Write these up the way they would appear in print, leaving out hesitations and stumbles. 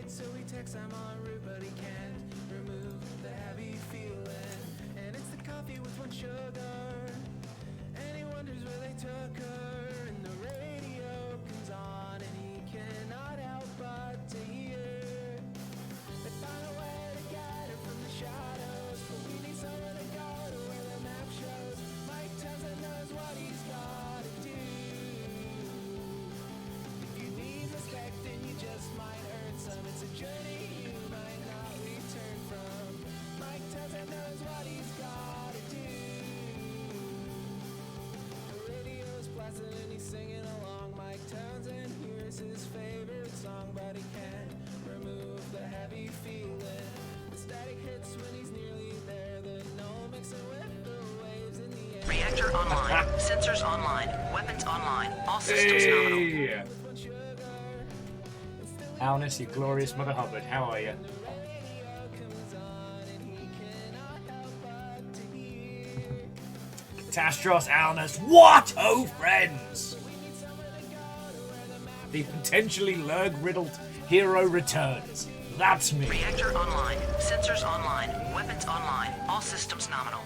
So he texts I'm en route, but he can't remove the heavy feeling. And it's the coffee with one sugar. And he wonders where they took her. And the radio comes on, and he cannot help but to hear. They find a way to get her from the shadows, but we need somewhere to go to where the map shows. Mike tells and knows what he's gotta do. If you need respect, then you just might earn some. It's a journey you might not return from. Mike tells and knows what he's gotta do. The radio's blasting and he's singing along. Mike Townsend hears his favorite song, but he can't remove the heavy feeling. The static hits when he's nearly there. The no mixing with the waves in the air. Reactor online. Sensors online. Weapons online. All systems nominal. Hey! Alness, you glorious Mother Hubbard, how are you? Catastros, Alness, what? Oh, friends! The potentially lurg-riddled hero returns. That's me. Reactor online. Sensors online. Weapons online. All systems nominal.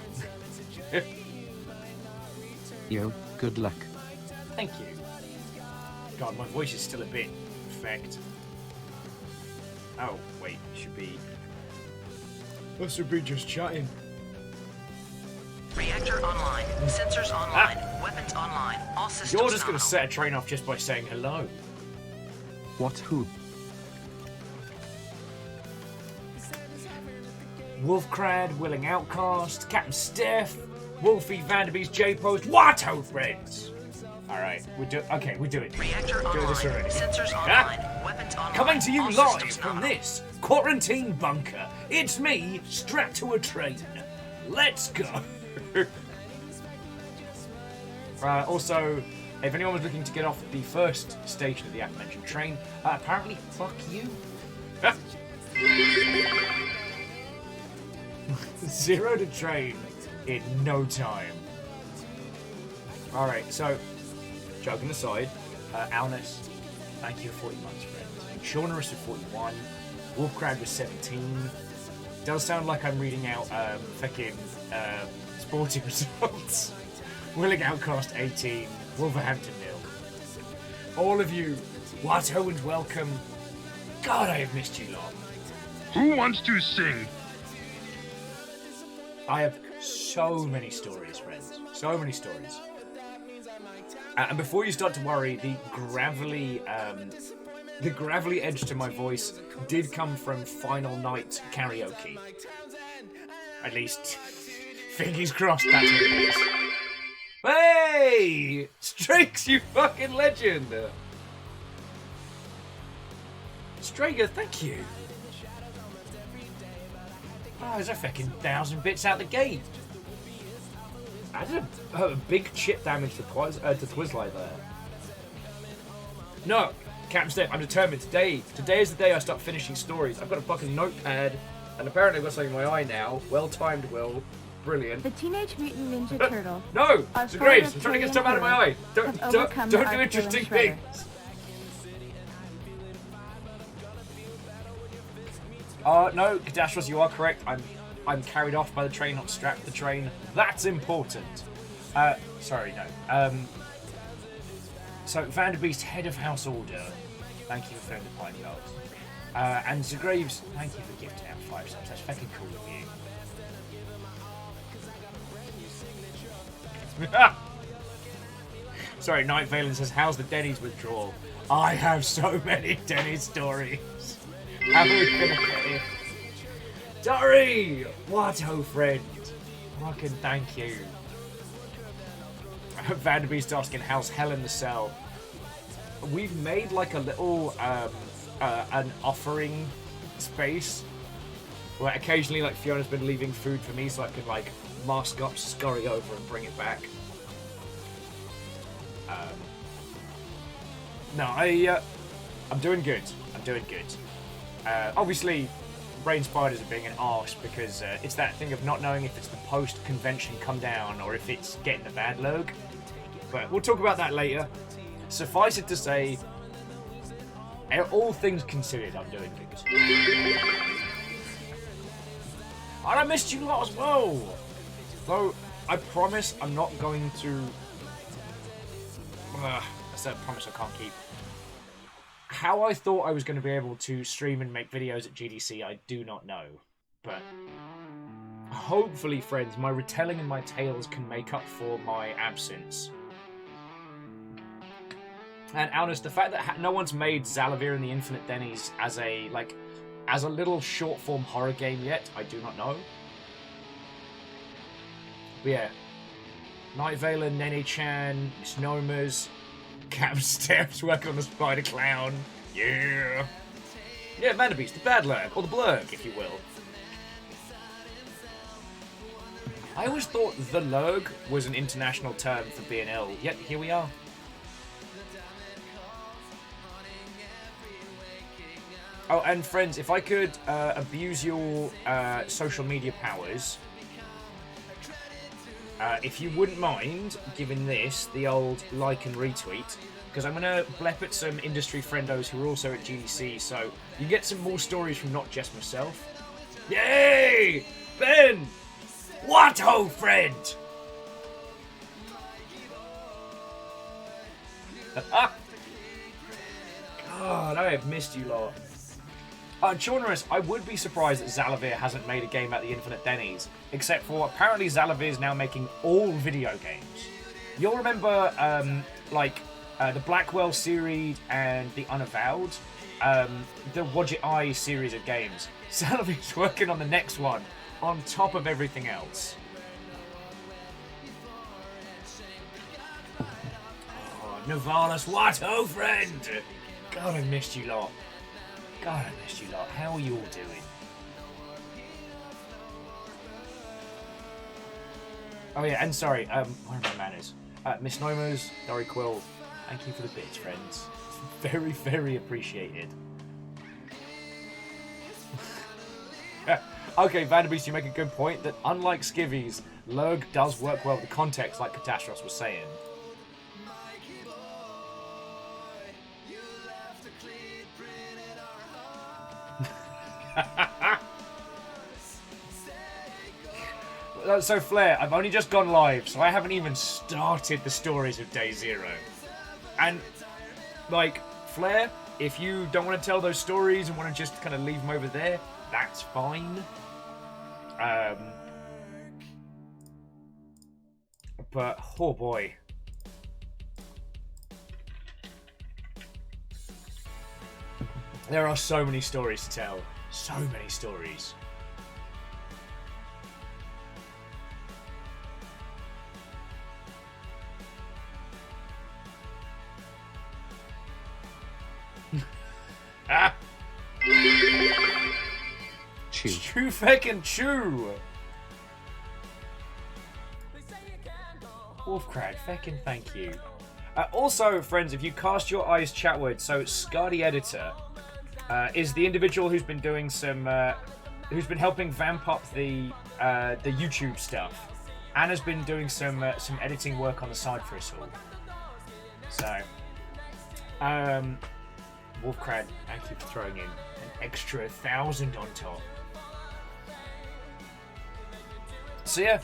Yo, good luck. Thank you. God, my voice is still a bit effect. Oh, wait, it should be... I should be just chatting. Reactor online. Sensors online. Weapons online. All systems You're just going nominal. to set a train off just by saying hello. What who? Wolfcrad, Willing Outcast, Captain Steph, Wolfie, Vanderbeest, J-Post. What, oh friends? Alright, we're doing it. Reactor We're doing this online. already. Sensors Ah! online. Weapons online. Coming to you All live systems from nominal. this quarantine bunker. It's me, strapped to a train. Let's go. Also, if anyone was looking to get off the first station of the aforementioned train, apparently, fuck you. 0 to train in no time. Alright, so, joking aside, Alness, thank you for 40 months, friend. Shaunerus with 41, Wolfcrad with 17. Does sound like I'm reading out fucking sporting results. Willing Outcast 18, Wolverhampton 0. All of you, Watto and welcome. God, I have missed you lot. Who wants to sing? I have so many stories, friends. So many stories. And before you start to worry, the gravelly edge to my voice did come from Final Night karaoke. At least, fingers crossed that's what it is. Hey! Strakes, you fucking legend! Strager, thank you. Oh, there's a fucking 1,000 bits out the gate. I did a big chip damage to Twizzler there. No, Captain Step, I'm determined. Today is the day I start finishing stories. I've got a fucking notepad, and apparently I've got something in my eye now. Well timed, Will. Brilliant. The Teenage Mutant Ninja Turtle. No! Our It's Graves, I'm trying to get Reptilian stuff out of my eye. hero Don't have do overcome the interesting Arcturian things. No, Cadastros, you are correct. I'm carried off by the train, not strapped to the train. That's important. Sorry, no. So, Vanderbeest, head of house order. Thank you for filling the pint goals. And Zagraves, thank you for gifting out 5 subs. That's fucking cool of you. Sorry, Night Valen says, how's the Denny's withdrawal? I have so many Denny's stories. How are we gonna get it? Dory! What, oh friend? Fucking thank you. Vanderbeest asking, how's Hell in the Cell? We've made like a little, an offering space where occasionally like Fiona's been leaving food for me so I can like mask up, scurry over and bring it back. No, I'm doing good. I'm doing good. Obviously, Brain Spiders are being an arse because it's that thing of not knowing if it's the post-convention come down or if it's getting the bad look. But we'll talk about that later. Suffice it to say, All things considered, I'm doing good. And I missed you lot as well. Though, I promise I'm not going to... I said a promise I can't keep. How I thought I was going to be able to stream and make videos at GDC, I do not know. But hopefully, friends, my retelling and my tales can make up for my absence. And Alnus, the fact that no one's made Zalavir and the Infinite Denny's as a little short-form horror game yet, I do not know. But yeah. Night Veiler, Nene-chan, Miss Nomas, Cap Steps, work on the Spider Clown. Yeah. Yeah, Vanderbeast, the Bad Lurk, or the Blurg, if you will. I always thought the Lurg was an international term for being ill, yet here we are. Oh, and friends, if I could abuse your social media powers, if you wouldn't mind giving this the old like and retweet, because I'm going to blep at some industry friendos who are also at GDC, so you get some more stories from not just myself. Yay! Ben! What ho, friend! God, I have missed you lot. Chaunerus, I would be surprised that Zalavir hasn't made a game at the Infinite Denny's, except for apparently Zalavir is now making all video games. You'll remember, the Blackwell series and the Unavowed, the Wadget Eye series of games. Zalavir's working on the next one, on top of everything else. Oh, Navalis, what ho, friend! God, I missed you lot. God, I missed you lot. How are you all doing? Oh yeah, and sorry, where are my manners? Miss Nomas, Dory Quill, thank you for the bits, friends. Very, very appreciated. Okay, Vanderbeest, you make a good point that unlike Skivvies, Lurg does work well with the context, like Catastros was saying. So Flair, I've only just gone live, so I haven't even started the stories of Day Zero. And, like, Flair, if you don't want to tell those stories and want to just kind of leave them over there, that's fine. But, oh boy. There are so many stories to tell. So many stories. Ah! Chew. Chew feckin' chew! Wolfcrag, feckin' thank you. Also, friends, if you cast your eyes chatward, so Scardy Editor is the individual who's been doing some, who's been helping vamp up the YouTube stuff, and has been doing some editing work on the side for us all. So, Wolfcrag, thank you for throwing in an extra 1,000 on top. So yeah,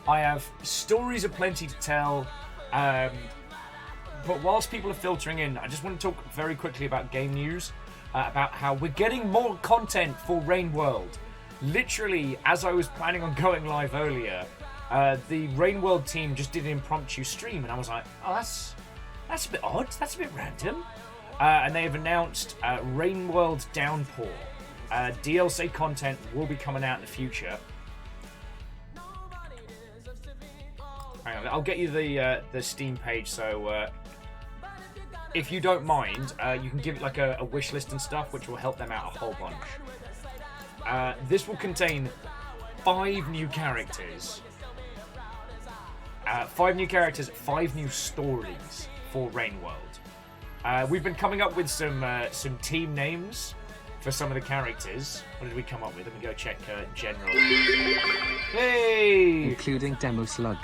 I have stories aplenty to tell, but whilst people are filtering in, I just want to talk very quickly about game news, about how we're getting more content for Rain World. Literally, as I was planning on going live earlier, the Rain World team just did an impromptu stream, and I was like, oh, that's a bit odd, that's a bit random. And they have announced Rain World Downpour. DLC content will be coming out in the future. Hang on, I'll get you the Steam page, so if you don't mind, you can give it like a wish list and stuff, which will help them out a whole bunch. This will contain 5 new characters. 5 new characters, 5 new stories for Rain World. We've been coming up with some team names for some of the characters. What did we come up with? Let me go check general. Hey! Including Demo Slug.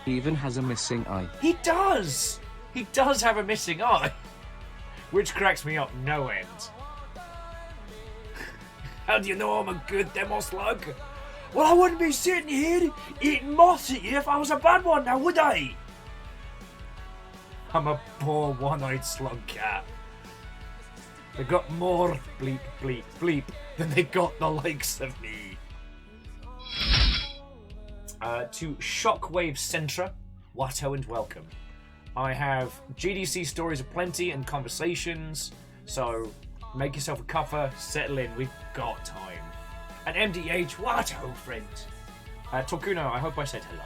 He even has a missing eye. He does! He does have a missing eye. which cracks me up no end. How do you know I'm a good demo slug? Well, I wouldn't be sitting here eating moss at you if I was a bad one now, would I? I'm a poor one-eyed slug cat. They got more bleep, bleep, bleep than they got the likes of me. To Shockwave Centra, Watto and welcome. I have GDC stories aplenty and conversations, so make yourself a cuppa, settle in, we've got time. And MDH, Watto friend. Tokuno, I hope I said hello.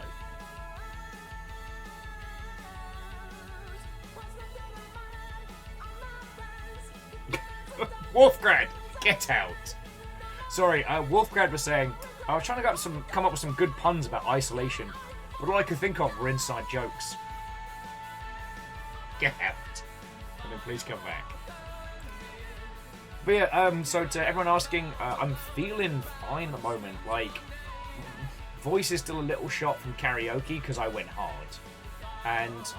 Wolfgrad, get out. Sorry, Wolfgrad was saying, I was trying to come up with some good puns about isolation, but all I could think of were inside jokes. Get out. And then please come back. But yeah, so to everyone asking, I'm feeling fine at the moment. Like, voice is still a little shot from karaoke because I went hard. And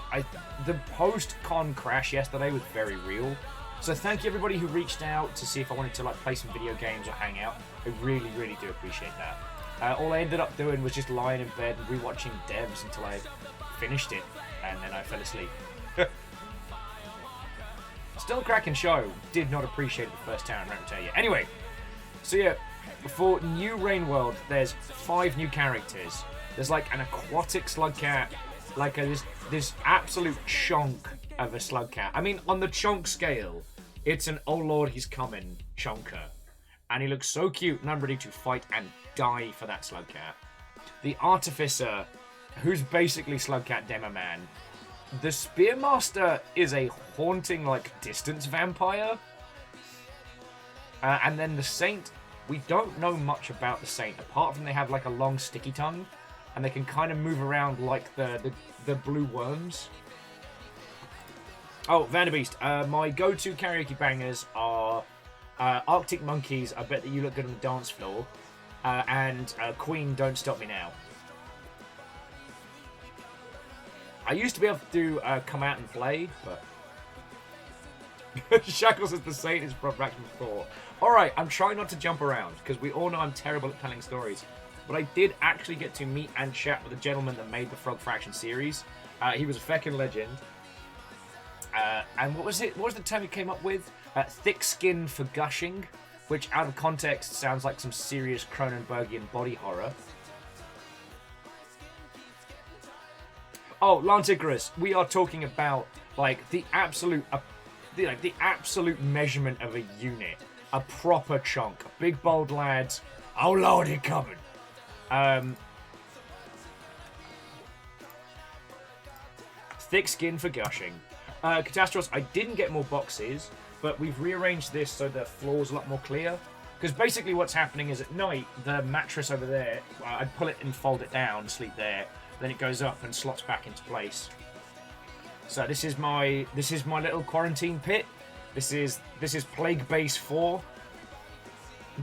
the post-con crash yesterday was very real. So thank you everybody who reached out to see if I wanted to like play some video games or hang out. I really, really do appreciate that. All I ended up doing was just lying in bed and rewatching devs until I finished it, and then I fell asleep. Still a cracking show. Did not appreciate it the first time, let me tell you. Anyway, so yeah, for New Rain World, there's 5 new characters. There's like an aquatic slug cat, like this absolute chunk of a slug cat. I mean, on the chunk scale, it's an oh lord he's coming chunker. And he looks so cute and I'm ready to fight and die for that slug cat. The Artificer, who's basically slug cat demo man. The Spearmaster is a haunting, like, distance vampire. And then the Saint, we don't know much about the Saint, apart from they have, like, a long sticky tongue. And they can kind of move around like the blue worms. Oh, Vanderbeest, my go-to karaoke bangers are Arctic Monkeys, I Bet That You Look Good on the Dance Floor, and Queen, Don't Stop Me Now. I used to be able to do Come Out and Play, but... Shackles as the Saint is proper action before. Alright, I'm trying not to jump around, because we all know I'm terrible at telling stories. But I did actually get to meet and chat with the gentleman that made the Frog Fraction series. He was a feckin' legend. And what was it? What was the term he came up with? Thick skin for gushing, which out of context sounds like some serious Cronenbergian body horror. Oh, Lance Icarus, we are talking about like the absolute measurement of a unit, a proper chunk, big bold lads. Oh lord, he coming. Thick skin for gushing. Catastros, I didn't get more boxes, but we've rearranged this so the floor's a lot more clear. Because basically what's happening is at night, the mattress over there, I pull it and fold it down, sleep there, then it goes up and slots back into place. So this is my little quarantine pit. This is Plague Base 4.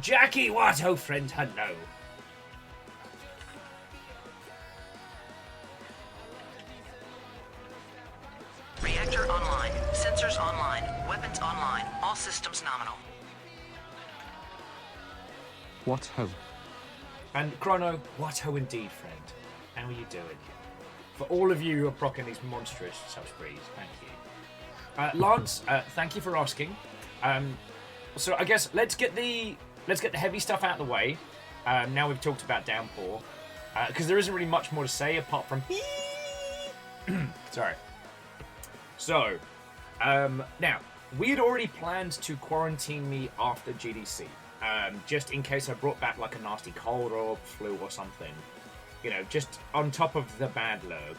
Jackie Watto friend, hello. Reactor online. Sensors online. Weapons online. All systems nominal. What ho? And Chrono, what ho indeed, friend. How are you doing? For all of you who are procking these monstrous subsprees, thank you. Lance, thank you for asking. So I guess let's get the heavy stuff out of the way. Now we've talked about Downpour, because there isn't really much more to say apart from sorry. So, now, we had already planned to quarantine me after GDC, just in case I brought back like a nasty cold or flu or something. You know, just on top of the bad lurg.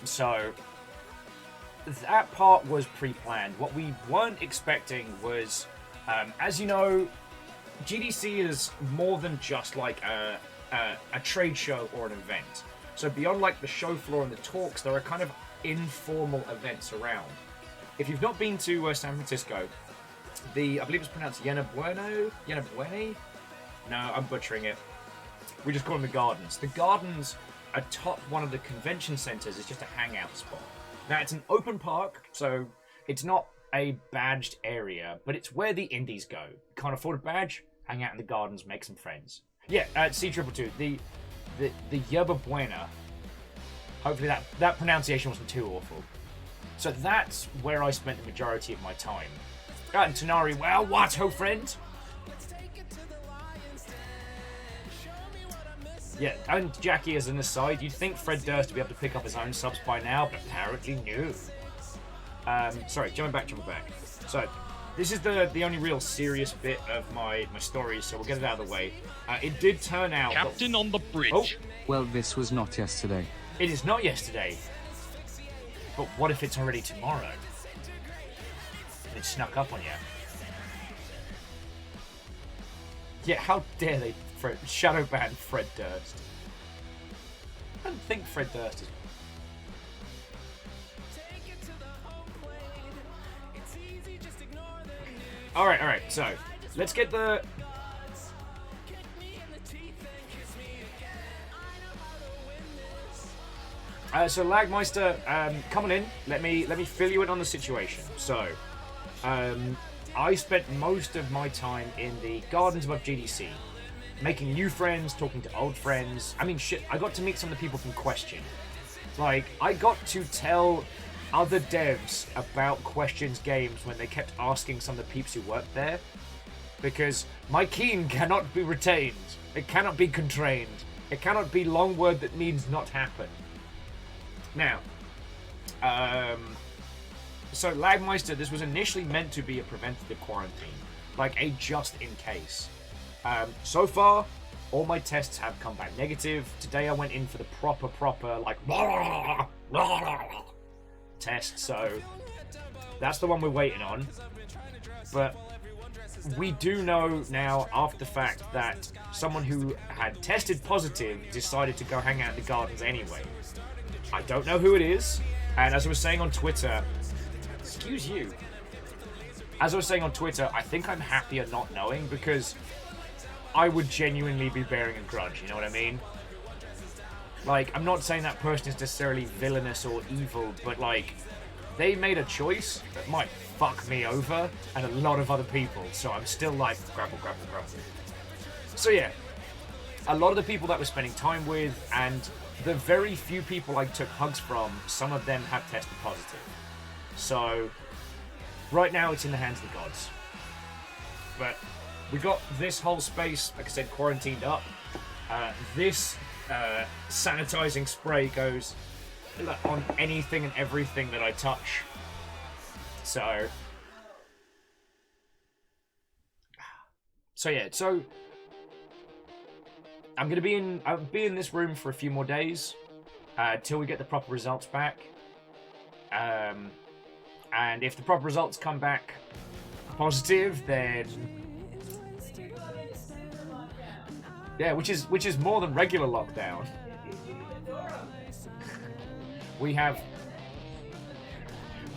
So, that part was pre-planned. What we weren't expecting was, as you know, GDC is more than just like a trade show or an event. So beyond like the show floor and the talks, there are kind of informal events around. If you've not been to San Francisco, I believe it's pronounced Yena Buene? No, I'm butchering it. We just call them the Gardens. The Gardens atop one of the convention centers is just a hangout spot. Now, it's an open park, so it's not a badged area, but it's where the indies go. Can't afford a badge? Hang out in the gardens, make some friends. Yeah, C222, the Yerba Buena. Hopefully that pronunciation wasn't too awful. So that's where I spent the majority of my time. And Tanari, well, what, ho friend? Yeah, and Jackie, as an aside, you'd think Fred Durst would be able to pick up his own subs by now, but apparently no. Sorry, jumping back. So, this is the only real serious bit of my story, so we'll get it out of the way. It did turn out... Captain on the bridge. Oh, Well, this was not yesterday. it is not yesterday. But what if it's already tomorrow? It snuck up on you. Yeah, how dare they shadow ban Fred Durst? I don't think Fred Durst is... Alright, so let's get the... So Lagmeister, come on in. Let me fill you in on the situation. So, I spent most of my time in the gardens above GDC, making new friends, talking to old friends. I mean, shit, I got to meet some of the people from Question. Like, I got to tell other devs about Question's games when they kept asking some of the peeps who worked there, because my keen cannot be retained. It cannot be contrained. It cannot be long word that means not happen. Now, so Lagmeister, this was initially meant to be a preventative quarantine, like a just in case. So far, all my tests have come back negative. Today I went in for the proper, like, test, so that's the one we're waiting on. But we do know now, after the fact, that someone who had tested positive decided to go hang out in the gardens anyway. I don't know who it is, and as I was saying on Twitter, excuse you. As I was saying on Twitter, I think I'm happier not knowing, because I would genuinely be bearing a grudge, you know what I mean? Like, I'm not saying that person is necessarily villainous or evil, but like, they made a choice that might fuck me over and a lot of other people, so I'm still like, grapple. So yeah, a lot of the people that we're spending time with, and the very few people I took hugs from, some of them have tested positive. So, right now it's in the hands of the gods. But we got this whole space, like I said, quarantined up. This sanitizing spray goes on anything and everything that I touch. So yeah, so I'll be in this room for a few more days till we get the proper results back. And if the proper results come back positive, then yeah, which is more than regular lockdown. We have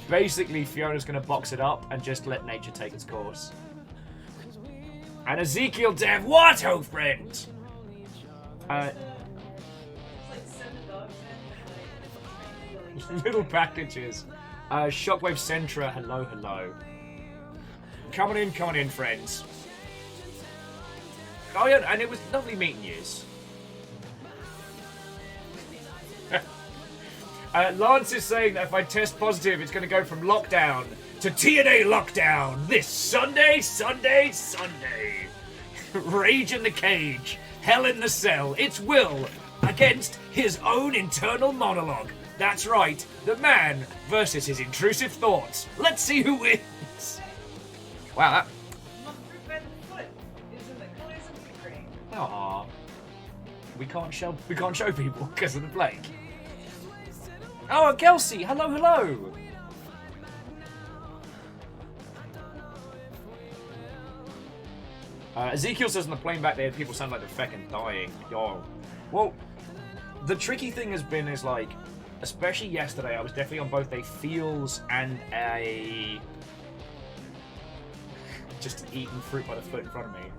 basically Fiona's going to box it up and just let nature take its course. And Ezekiel Dev, what, ho friend? Little packages. Shockwave Centra, hello. Come on in, friends. Oh yeah, and it was lovely meeting yous. Lance is saying that if I test positive, it's going to go from lockdown to TNA lockdown this Sunday. Rage in the cage, hell in the cell. It's Will against his own internal monologue. That's right, the man versus his intrusive thoughts. Let's see who wins. Wow, that... Aww. We can't show people because of the plague. Oh, Kelsey, hello. Ezekiel says on the plane back there, people sound like they're feckin' dying. Yo. Well, the tricky thing is like, especially yesterday, I was definitely on both a feels and a... just eating fruit by the foot in front of me.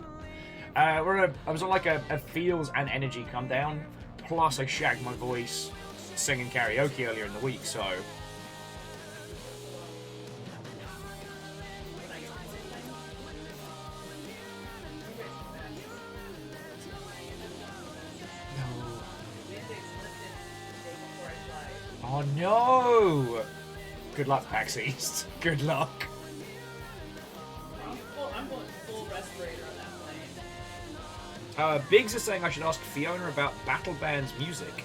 I was on like a feels and energy come down. Plus, I shagged my voice singing karaoke earlier in the week, so... Oh no! Good luck, PAX East. Good luck. I'm going full respirator on that plane. Biggs is saying I should ask Fiona about Battle Band's music.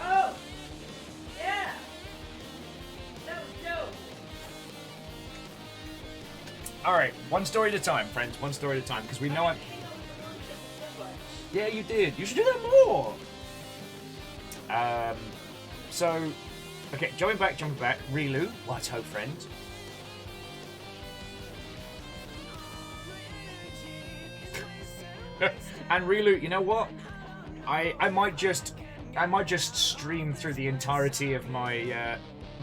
Oh! Yeah! That was dope! Alright, one story at a time, friends. One story at a time, because we know I'm... Yeah, you did. You should do that more! So... Okay, jumping back. Rilu, what ho, friend. And Rilu, you know what? I might just stream through the entirety of my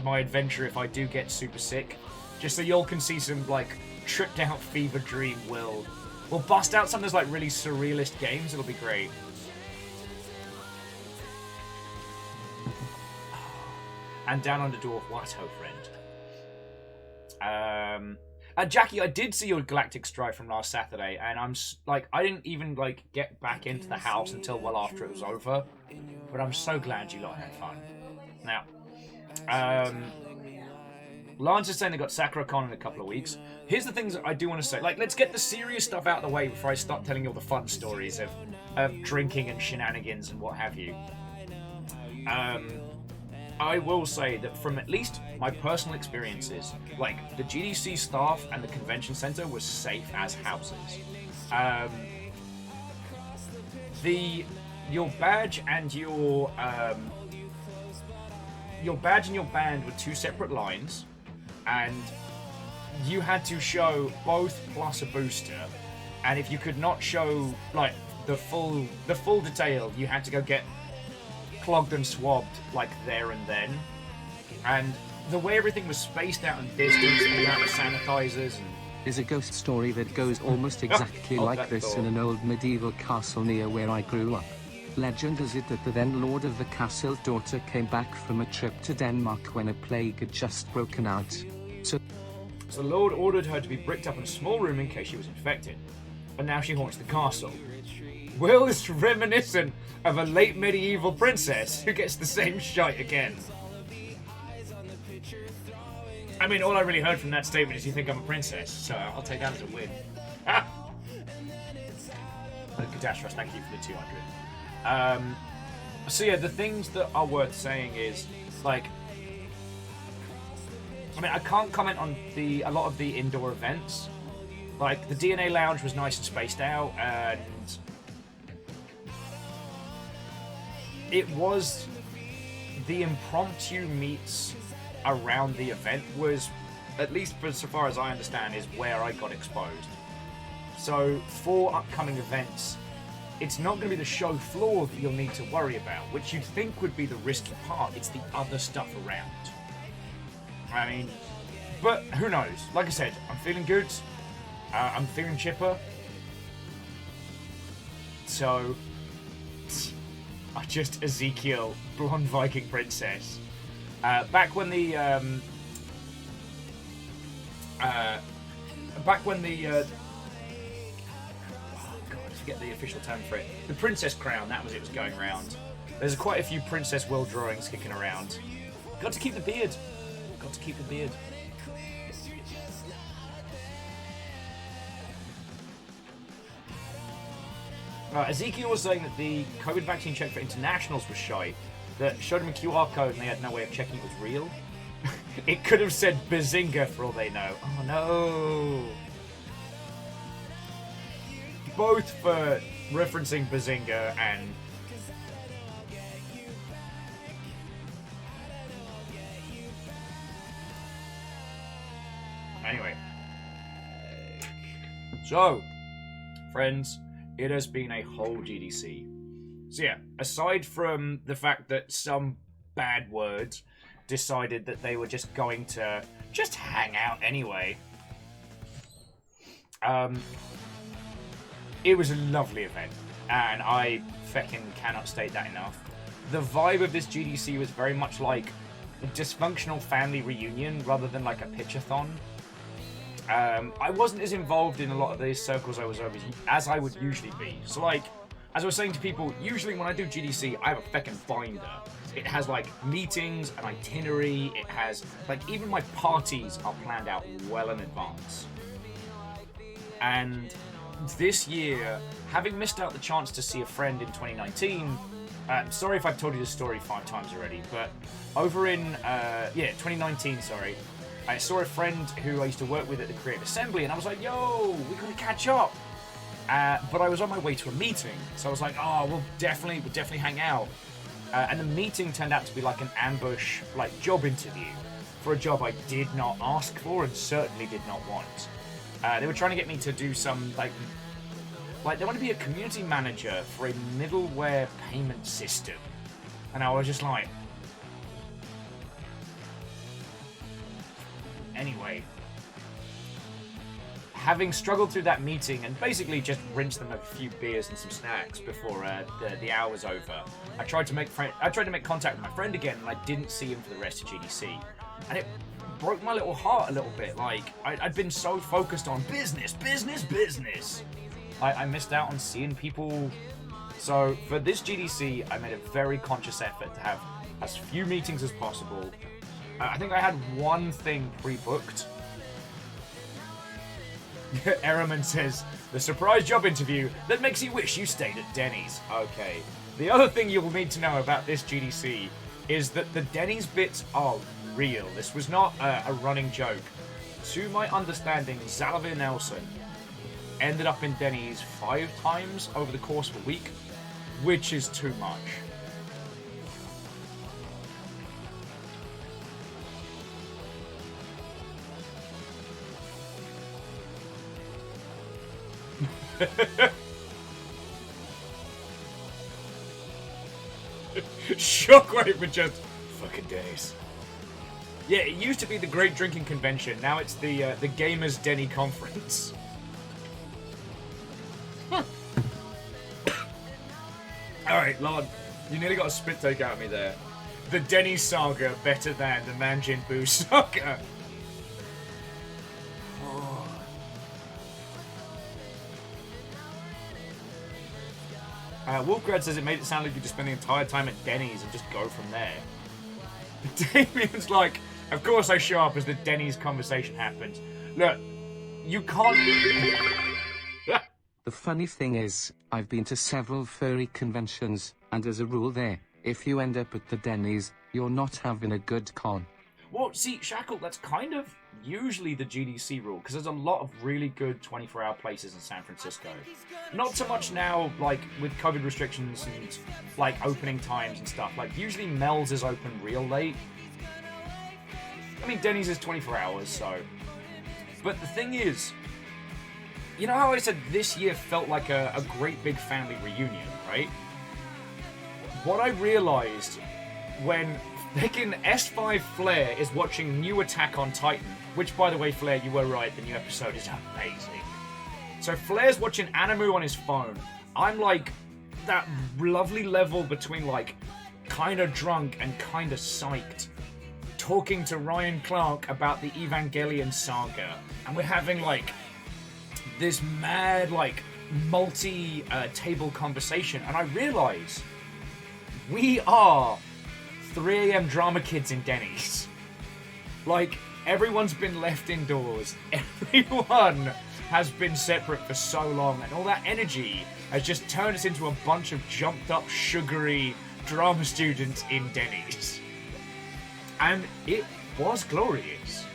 my adventure if I do get super sick, just so y'all can see some like tripped out fever dream. We'll bust out some of those like really surrealist games. It'll be great. And down on the dwarf, what ho, friend. Jackie, I did see your Galactic Strife from last Saturday, and I'm like, I didn't even like get back into the house until well after it was over. But I'm so glad you lot had fun. Now, Lance is saying they got SakuraCon in a couple of weeks. Here's the things that I do want to say. Like, let's get the serious stuff out of the way before I start telling you all the fun stories of drinking and shenanigans and what have you. I will say that from at least my personal experiences, like the GDC staff and the convention center was safe as houses. Your badge and your band were two separate lines, and you had to show both plus a booster. And if you could not show like the full detail, you had to go get clogged and swabbed like there and then. And the way everything was spaced out and distanced, and the amount of sanitizers and... Is a ghost story that goes almost exactly like this in an old medieval castle near where I grew up. Legend has it that the then lord of the castle's daughter came back from a trip to Denmark when a plague had just broken out. So the lord ordered her to be bricked up in a small room in case she was infected. And now she haunts the castle. Will is reminiscent of a late medieval princess who gets the same shite again. I mean, all I really heard from that statement is you think I'm a princess, so I'll take that as a win. Catastrophe, thank you for the 200. So yeah, the things that are worth saying is, like, I mean, I can't comment on a lot of the indoor events. Like, the DNA Lounge was nice and spaced out, and it was the impromptu meets around the event was, at least for so far as I understand, is where I got exposed. So for upcoming events, it's not going to be the show floor that you'll need to worry about, which you'd think would be the risky part. It's the other stuff around. I mean, but who knows? Like I said, I'm feeling good. I'm feeling chipper. So, I just Ezekiel, blonde Viking princess. Back when the oh god, I forget the official term for it. The princess crown, that was going round. There's quite a few Princess Will drawings kicking around. Got to keep the beard. Got to keep the beard. Ezekiel was saying that the COVID vaccine check for internationals was shy. That showed him a QR code and they had no way of checking it was real. It could have said Bazinga for all they know. Oh no! Both for referencing Bazinga and... Anyway. So, friends, it has been a whole GDC. So yeah, aside from the fact that some bad words decided that they were just going to just hang out anyway, it was a lovely event. and I feckin' cannot state that enough. The vibe of this GDC was very much like a dysfunctional family reunion rather than like a pitchathon. I wasn't as involved in a lot of these circles as I would usually be. So like, as I was saying to people, usually when I do GDC, I have a feckin' binder. It has like meetings, an itinerary, it has like even my parties are planned out well in advance. And this year, having missed out the chance to see a friend in 2019, sorry if I've told you this story 5 times already, but over in 2019, sorry, I saw a friend who I used to work with at the Creative Assembly, and I was like, yo, we gotta catch up. But I was on my way to a meeting, so I was like, oh, we'll definitely hang out. And the meeting turned out to be like an ambush, like job interview for a job I did not ask for and certainly did not want. They were trying to get me to do some like they want to be a community manager for a middleware payment system, and I was just like, anyway. Having struggled through that meeting and basically just rinsed them of a few beers and some snacks before the hour was over, I tried to make contact with my friend again, and I didn't see him for the rest of GDC, and it broke my little heart a little bit. Like I'd been so focused on business. I missed out on seeing people. So for this GDC, I made a very conscious effort to have as few meetings as possible. I think I had one thing pre-booked. Ehrman says, the surprise job interview that makes you wish you stayed at Denny's. Okay. The other thing you'll need to know about this GDC is that the Denny's bits are real. This was not a running joke. To my understanding, Xavier Nelson ended up in Denny's 5 times over the course of a week, which is too much. Shockwave for just fucking days. Yeah, it used to be the Great Drinking Convention. Now it's the Gamers Denny Conference. Alright, Lord, you nearly got a spit take out of me there. The Denny Saga better than the Manjin Buu Saga. Wolfgrad says it made it sound like you just spend the entire time at Denny's and just go from there. Damien's like, of course I show up as the Denny's conversation happens. Look, you can't... The funny thing is, I've been to several furry conventions, and as a rule there, if you end up at the Denny's, you're not having a good con. Well, see, Shackle, that's kind of usually the GDC rule, because there's a lot of really good 24-hour places in San Francisco. Not so much now, like, with COVID restrictions and, like, opening times and stuff. Like, usually Mel's is open real late. I mean, Denny's is 24 hours, so... But the thing is, you know how I said this year felt like a great big family reunion, right? What I realized when thinking S5 Flair is watching new Attack on Titan, which, by the way, Flair, you were right, the new episode is amazing. So Flair's watching Animu on his phone. I'm like that lovely level between like kinda drunk and kinda psyched, talking to Ryan Clark about the Evangelion saga, and we're having like this mad like multi-table conversation, and I realize we are 3 a.m. drama kids in Denny's. Like, everyone's been left indoors. Everyone has been separate for so long, and all that energy has just turned us into a bunch of jumped up, sugary drama students in Denny's. And it was glorious.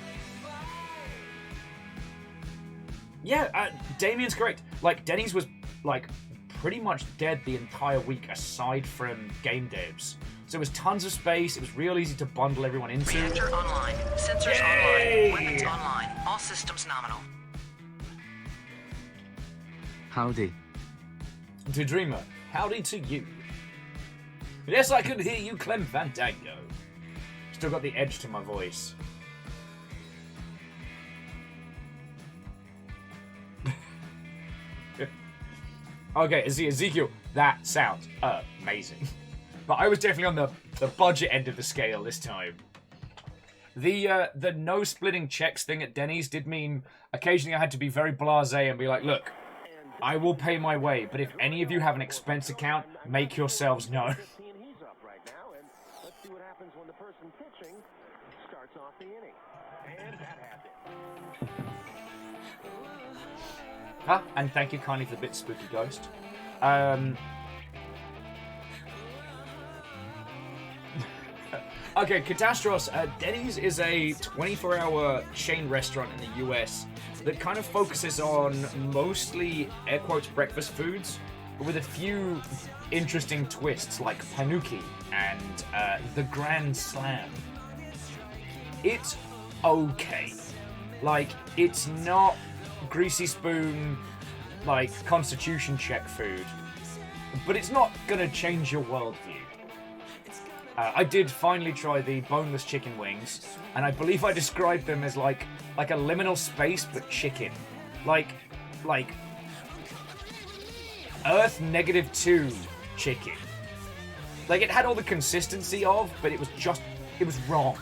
Yeah, Damien's correct. Like, Denny's was, like, pretty much dead the entire week aside from game devs. So it was tons of space, it was real easy to bundle everyone into. Reactor online. Sensors online. Weapons online. All systems nominal. Howdy. To Dreamer, howdy to you. Yes, I could hear you, Clem Fandango. Still got the edge to my voice. Okay, Ezekiel, That sounds amazing. But I was definitely on the budget end of the scale this time. The no splitting checks thing at Denny's did mean occasionally I had to be very blasé and be like, look, I will pay my way, but if any of you have an expense account, make yourselves known. And thank you kindly for the bit, Spooky Ghost. Okay, Catastros. Denny's is a 24-hour chain restaurant in the US that kind of focuses on mostly, air quotes, breakfast foods, but with a few interesting twists like Panuki and the Grand Slam. It's okay. Like, it's not greasy spoon, like, constitution check food, but it's not gonna change your worldview. I did finally try the boneless chicken wings, and I believe I described them as like a liminal space but chicken, like Earth -2 chicken. Like, it had all the consistency of, but it was wrong.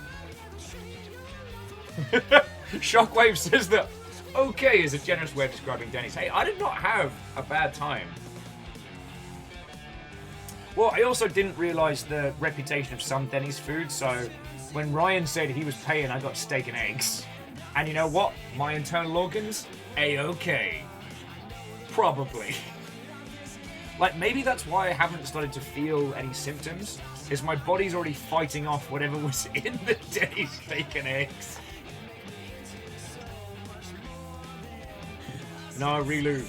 Shockwave says that okay is a generous way of describing Denny's. Hey, I did not have a bad time. Well, I also didn't realise the reputation of some Denny's food, so when Ryan said he was paying, I got steak and eggs. And you know what? My internal organs? A-okay. Probably. Like, maybe that's why I haven't started to feel any symptoms, is my body's already fighting off whatever was in the Denny's steak and eggs. No, Rilu.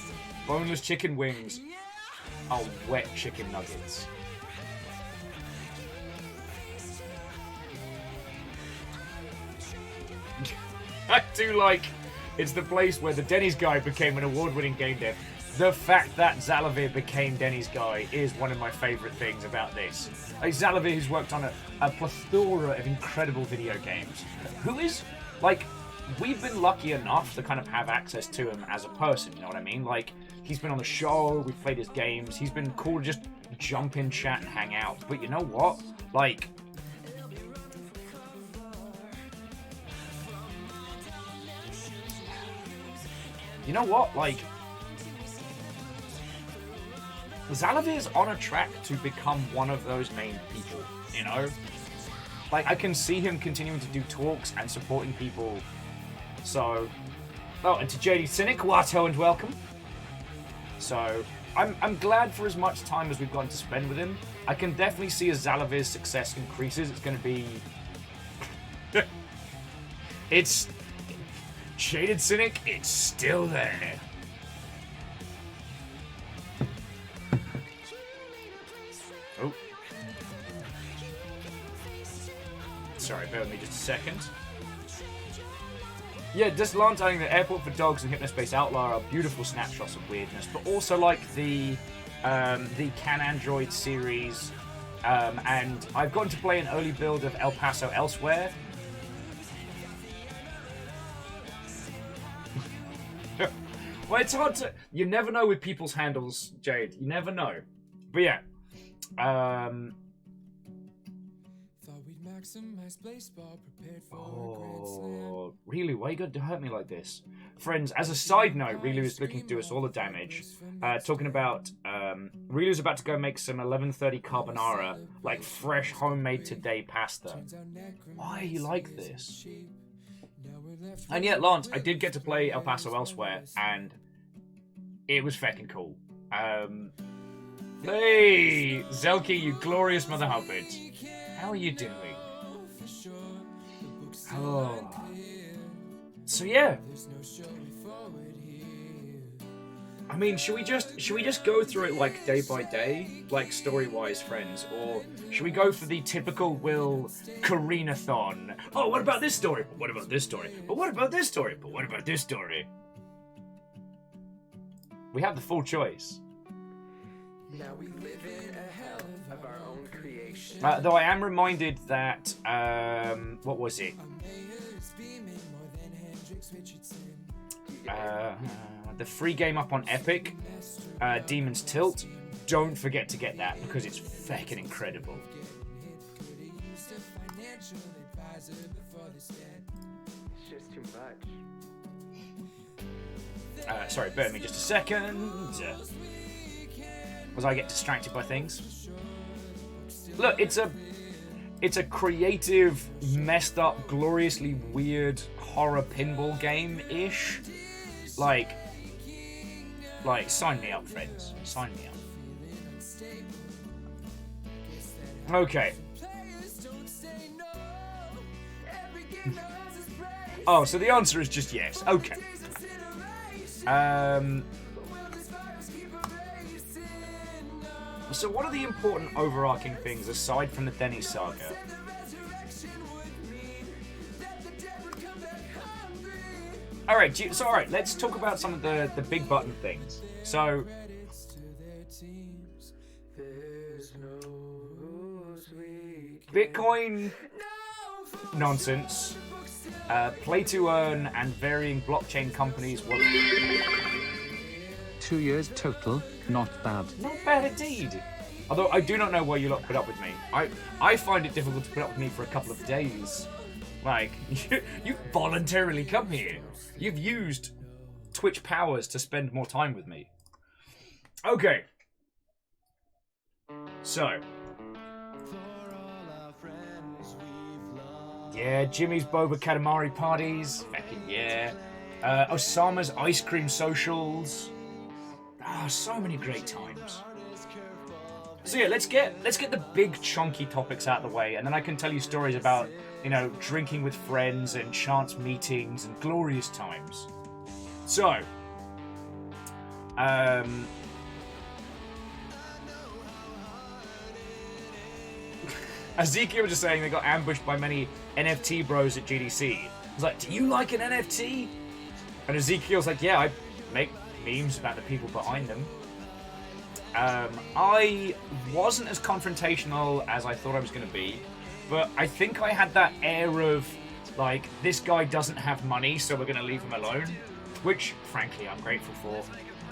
Boneless chicken wings are wet chicken nuggets. I do like, it's the place where the Denny's guy became an award-winning game dev. The fact that Zalavir became Denny's guy is one of my favourite things about this. Like, Zalavir has worked on a plethora of incredible video games. Who is, like, we've been lucky enough to kind of have access to him as a person, you know what I mean? Like, he's been on the show, we've played his games, he's been cool to just jump in chat and hang out. But you know what? Like, you know what? Like, Zalavir's on a track to become one of those main people, you know? Like, I can see him continuing to do talks and supporting people. So, oh, and to JD Cynic, Watto and welcome. So, I'm glad for as much time as we've gotten to spend with him. I can definitely see as Zalavir's success increases, it's going to be... it's... Shaded Cynic, it's still there. Oh. Sorry, bear with me just a second. Yeah, just launching the Airport for Dogs and Hypnospace Outlaw are beautiful snapshots of weirdness, but also like the Can Android series, and I've gotten to play an early build of El Paso Elsewhere. Well, it's hard to... You never know with people's handles, Jade. You never know. But yeah. Oh, really? Why you got to hurt me like this? Friends, as a side note, Rilu is looking to do us all the damage. Talking about... Rilu's about to go make some 11:30 carbonara, like fresh homemade today pasta. Why are you like this? And yet, Lance, I did get to play El Paso Elsewhere, and it was feckin' cool. Hey, Zelky, you glorious mother hubbard. How are you doing? Oh. So yeah. I mean, should we just go through it like day by day, like story-wise, friends, or should we go for the typical Will Karinathon? Oh, what about this story? But what about this story? But what about this story? But what about this story? We have the full choice. Now we live in a hell of our own creation. Though I am reminded that what was it? The free game up on Epic, Demon's Tilt, don't forget to get that because it's fucking incredible. It's just too much. Sorry, bear with me just a second. As I get distracted by things. Look, it's a creative, messed up, gloriously weird horror pinball game-ish. Like, sign me up, friends. Sign me up. Okay. Oh, so the answer is just yes. Okay. So what are the important overarching things aside from the Denny saga? Alright, so alright, let's talk about some of the big button things. So Bitcoin nonsense, play to earn, and varying blockchain companies were 2 years total, not bad. not bad indeed. Although I do not know why you lot put up with me. I find it difficult to put up with me for a couple of days. Like, you voluntarily come here. You've used Twitch powers to spend more time with me. Okay. So. Yeah, Jimmy's Boba Katamari parties. Fucking yeah. Osama's ice cream socials. Ah, so many great times. So yeah, let's get the big chunky topics out of the way, and then I can tell you stories about, you know, drinking with friends and chance meetings and glorious times. So, Ezekiel was just saying they got ambushed by many NFT bros at GDC. I was like, do you like an NFT? And Ezekiel's like, yeah, I make memes about the people behind them. I wasn't as confrontational as I thought I was going to be, but I think I had that air of, like, this guy doesn't have money, so we're going to leave him alone, which, frankly, I'm grateful for.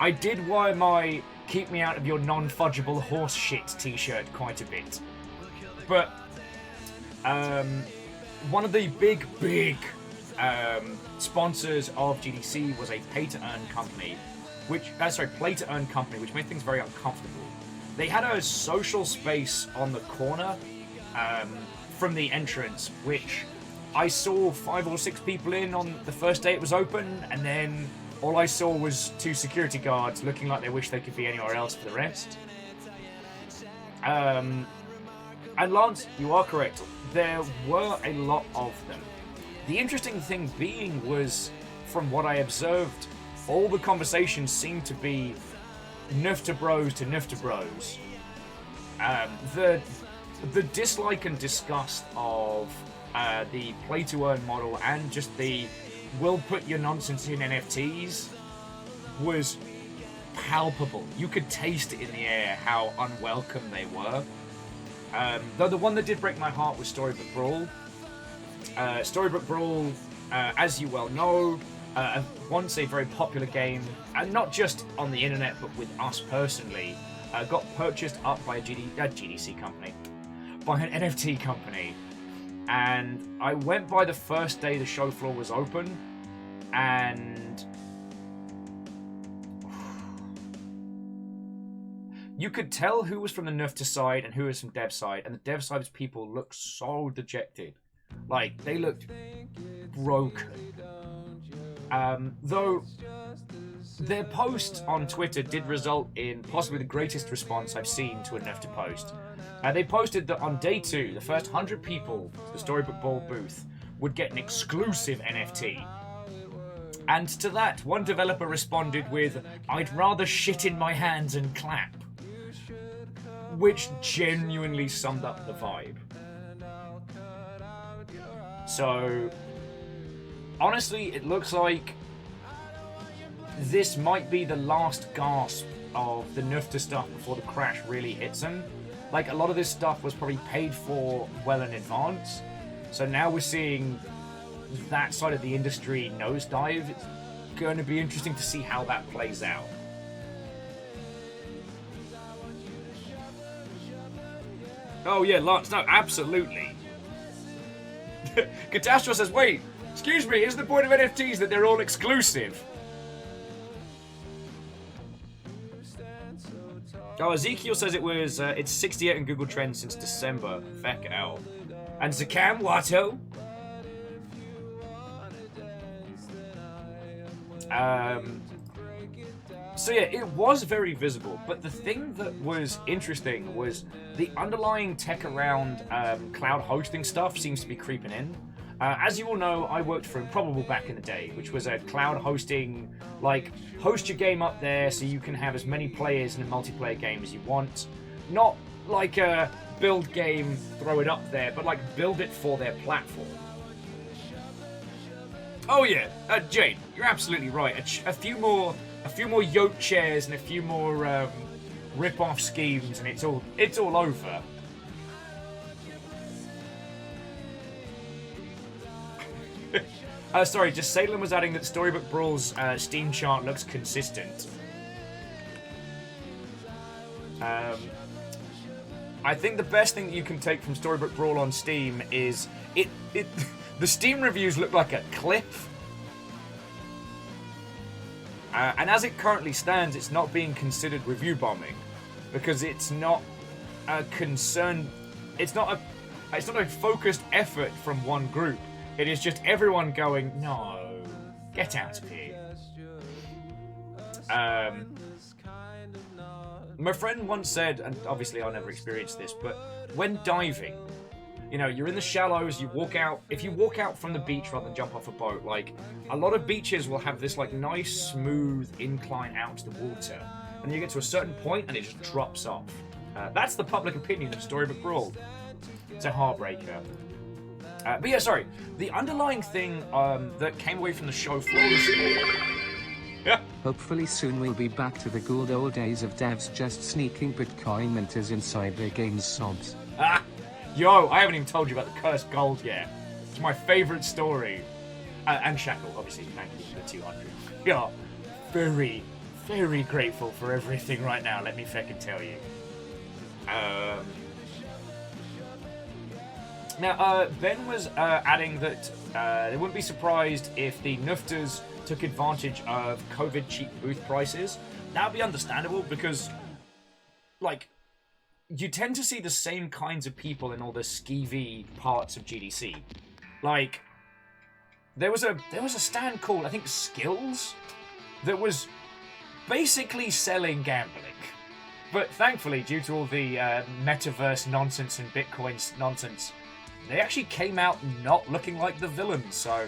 I did wear my keep me out of your non-fudgeable horse shit t-shirt quite a bit. But, one of the big sponsors of GDC was a pay-to-earn company, play-to-earn company, which made things very uncomfortable. They had a social space on the corner from the entrance, which I saw 5 or 6 people in on the first day it was open, and then all I saw was 2 security guards looking like they wish they could be anywhere else for the rest. And Lance, you are correct. There were a lot of them. The interesting thing being was, from what I observed, all the conversations seemed to be Nufta bros to Nufta bros. The dislike and disgust of the play-to-earn model and just the we'll put your nonsense in NFTs was palpable. You could taste it in the air how unwelcome they were. Though the one that did break my heart was Storybook Brawl. Storybook Brawl, as you well know, once a very popular game, and not just on the internet but with us personally, got purchased up by a GDC company, by an NFT company. And I went by the first day the show floor was open, and you could tell who was from the Nufta side and who was from dev side, and the dev side's people looked so dejected. Like, they looked broken. Though their post on Twitter did result in possibly the greatest response I've seen to a Nufta post. They posted that on day 2, the first 100 people to the Storybook Ball booth would get an exclusive NFT. And to that, one developer responded with, "I'd rather shit in my hands and clap," which genuinely summed up the vibe. So, honestly, it looks like this might be the last gasp of the Nufta stuff before the crash really hits them. Like, a lot of this stuff was probably paid for well in advance. So now we're seeing that side of the industry nosedive. It's going to be interesting to see how that plays out. Oh yeah, Lance. No, absolutely. Catastro says, wait, excuse me, is the point of NFTs that they're all exclusive? Oh, Ezekiel says it's 68 in Google Trends since December. Feck out. And Zakam Watto? So yeah, it was very visible, but the thing that was interesting was the underlying tech around cloud hosting stuff seems to be creeping in. As you all know, I worked for Improbable back in the day, which was a cloud hosting, like, host your game up there so you can have as many players in a multiplayer game as you want. Not like a build game, throw it up there, but like build it for their platform. Oh yeah, Jade, you're absolutely right. A few more yoke chairs and a few more rip-off schemes, and it's all over. Sorry, just Salem was adding that Storybook Brawl's Steam chart looks consistent. I think the best thing that you can take from Storybook Brawl on Steam is the Steam reviews look like a cliff. And as it currently stands, it's not being considered review bombing because it's not a concern. It's not a focused effort from one group. It is just everyone going, no, get out of here. My friend once said, and obviously I'll never experience this, but when diving, you know, you're in the shallows, you walk out. If you walk out from the beach rather than jump off a boat, like, a lot of beaches will have this, like, nice, smooth incline out to the water. And you get to a certain point and it just drops off. That's the public opinion of Storybook Brawl. It's a heartbreaker. But yeah, sorry. The underlying thing that came away from the show floor was... Yeah. Hopefully soon we'll be back to the good old days of devs just sneaking Bitcoin minters inside their games sobs. Yo, I haven't even told you about the cursed gold yet. It's my favourite story. And Shackle, obviously, thank you for the 200. Yeah, very, very grateful for everything right now, let me feckin' tell you. Now, Ben was adding that they wouldn't be surprised if the nufters took advantage of COVID cheap booth prices. That would be understandable because, like, you tend to see the same kinds of people in all the skeevy parts of GDC. Like, there was a stand called, I think, Skills, that was basically selling gambling. But thankfully, due to all the metaverse nonsense and Bitcoin nonsense, they actually came out not looking like the villains, so...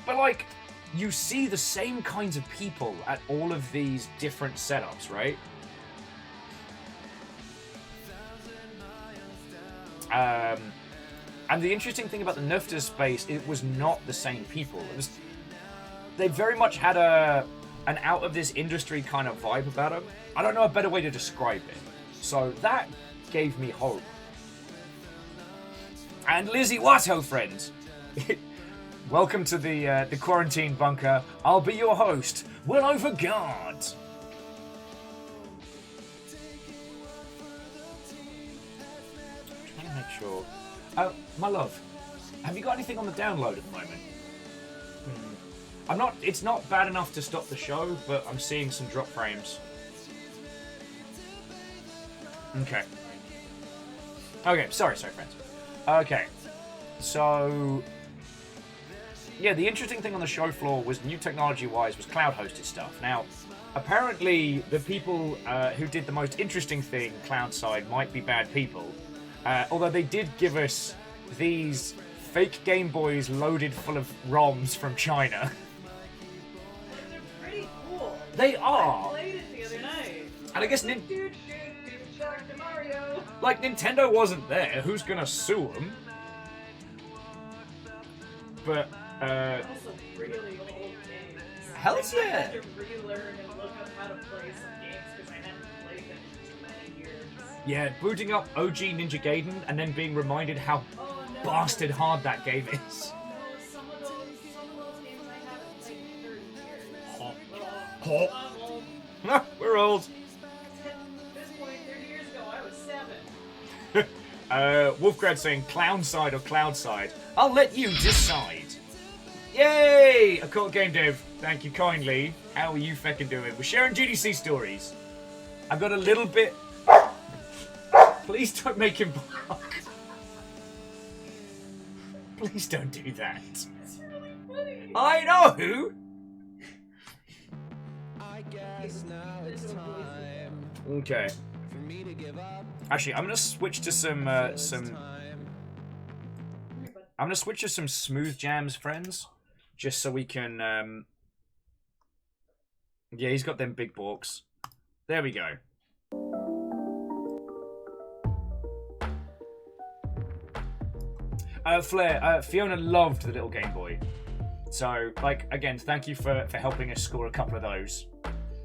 But, like, you see the same kinds of people at all of these different setups, right? And the interesting thing about the Nufters space, it was not the same people. They very much had an out-of-this-industry kind of vibe about them. I don't know a better way to describe it. So that gave me hope. And Lizzie Watto, friends. Welcome to the quarantine bunker. I'll be your host. Well over guard. Trying to make sure. My love, have you got anything on the download at the moment? It's not bad enough to stop the show, but I'm seeing some drop frames. Okay. Okay, sorry, friends. Okay, so... Yeah, the interesting thing on the show floor was, new technology-wise, was cloud-hosted stuff. Now, apparently, the people who did the most interesting thing, cloud side, might be bad people. Although they did give us these fake Game Boys loaded full of ROMs from China. Pretty cool. They are! I played it the other night. And I guess like, Nintendo wasn't there. Who's gonna sue them? But, Also really old games. Hell's I yeah! had to relearn and look up how to play some games because I hadn't played them in too many years. Yeah, booting up OG Ninja Gaiden and then being reminded how bastard hard that game is. No, some of those games I haven't played in 30 years. Hop. I'm old. We're old. At this point, 30 years ago, I was 7. Wolfgrad saying clown side or cloud side. I'll let you decide. Yay! Occult Game Dev, thank you kindly. How are you feckin' doing? We're sharing GDC stories. I've got a little bit... Please don't make him bark. Please don't do that. It's really funny. I know! I guess now it's time Okay. for me to give up. Actually, I'm gonna switch to some I'm gonna switch to some smooth jams, friends, just so we can. Yeah, he's got them big balks. There we go. Flair, Fiona loved the little Game Boy. So, like, again, thank you for helping us score a couple of those.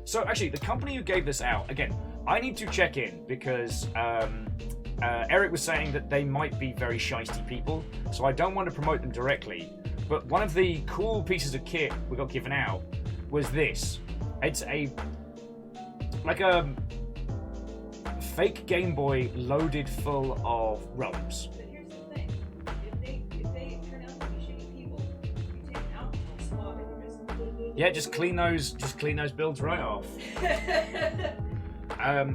So, actually, the company who gave this out, again, I need to check in because Eric was saying that they might be very shisty people, so I don't want to promote them directly. But one of the cool pieces of kit we got given out was this. It's like a fake Game Boy loaded full of ROMs. But here's the thing. If they turn out to be shitty people, you take an alcohol swab and you're just... Yeah, just clean those builds right off.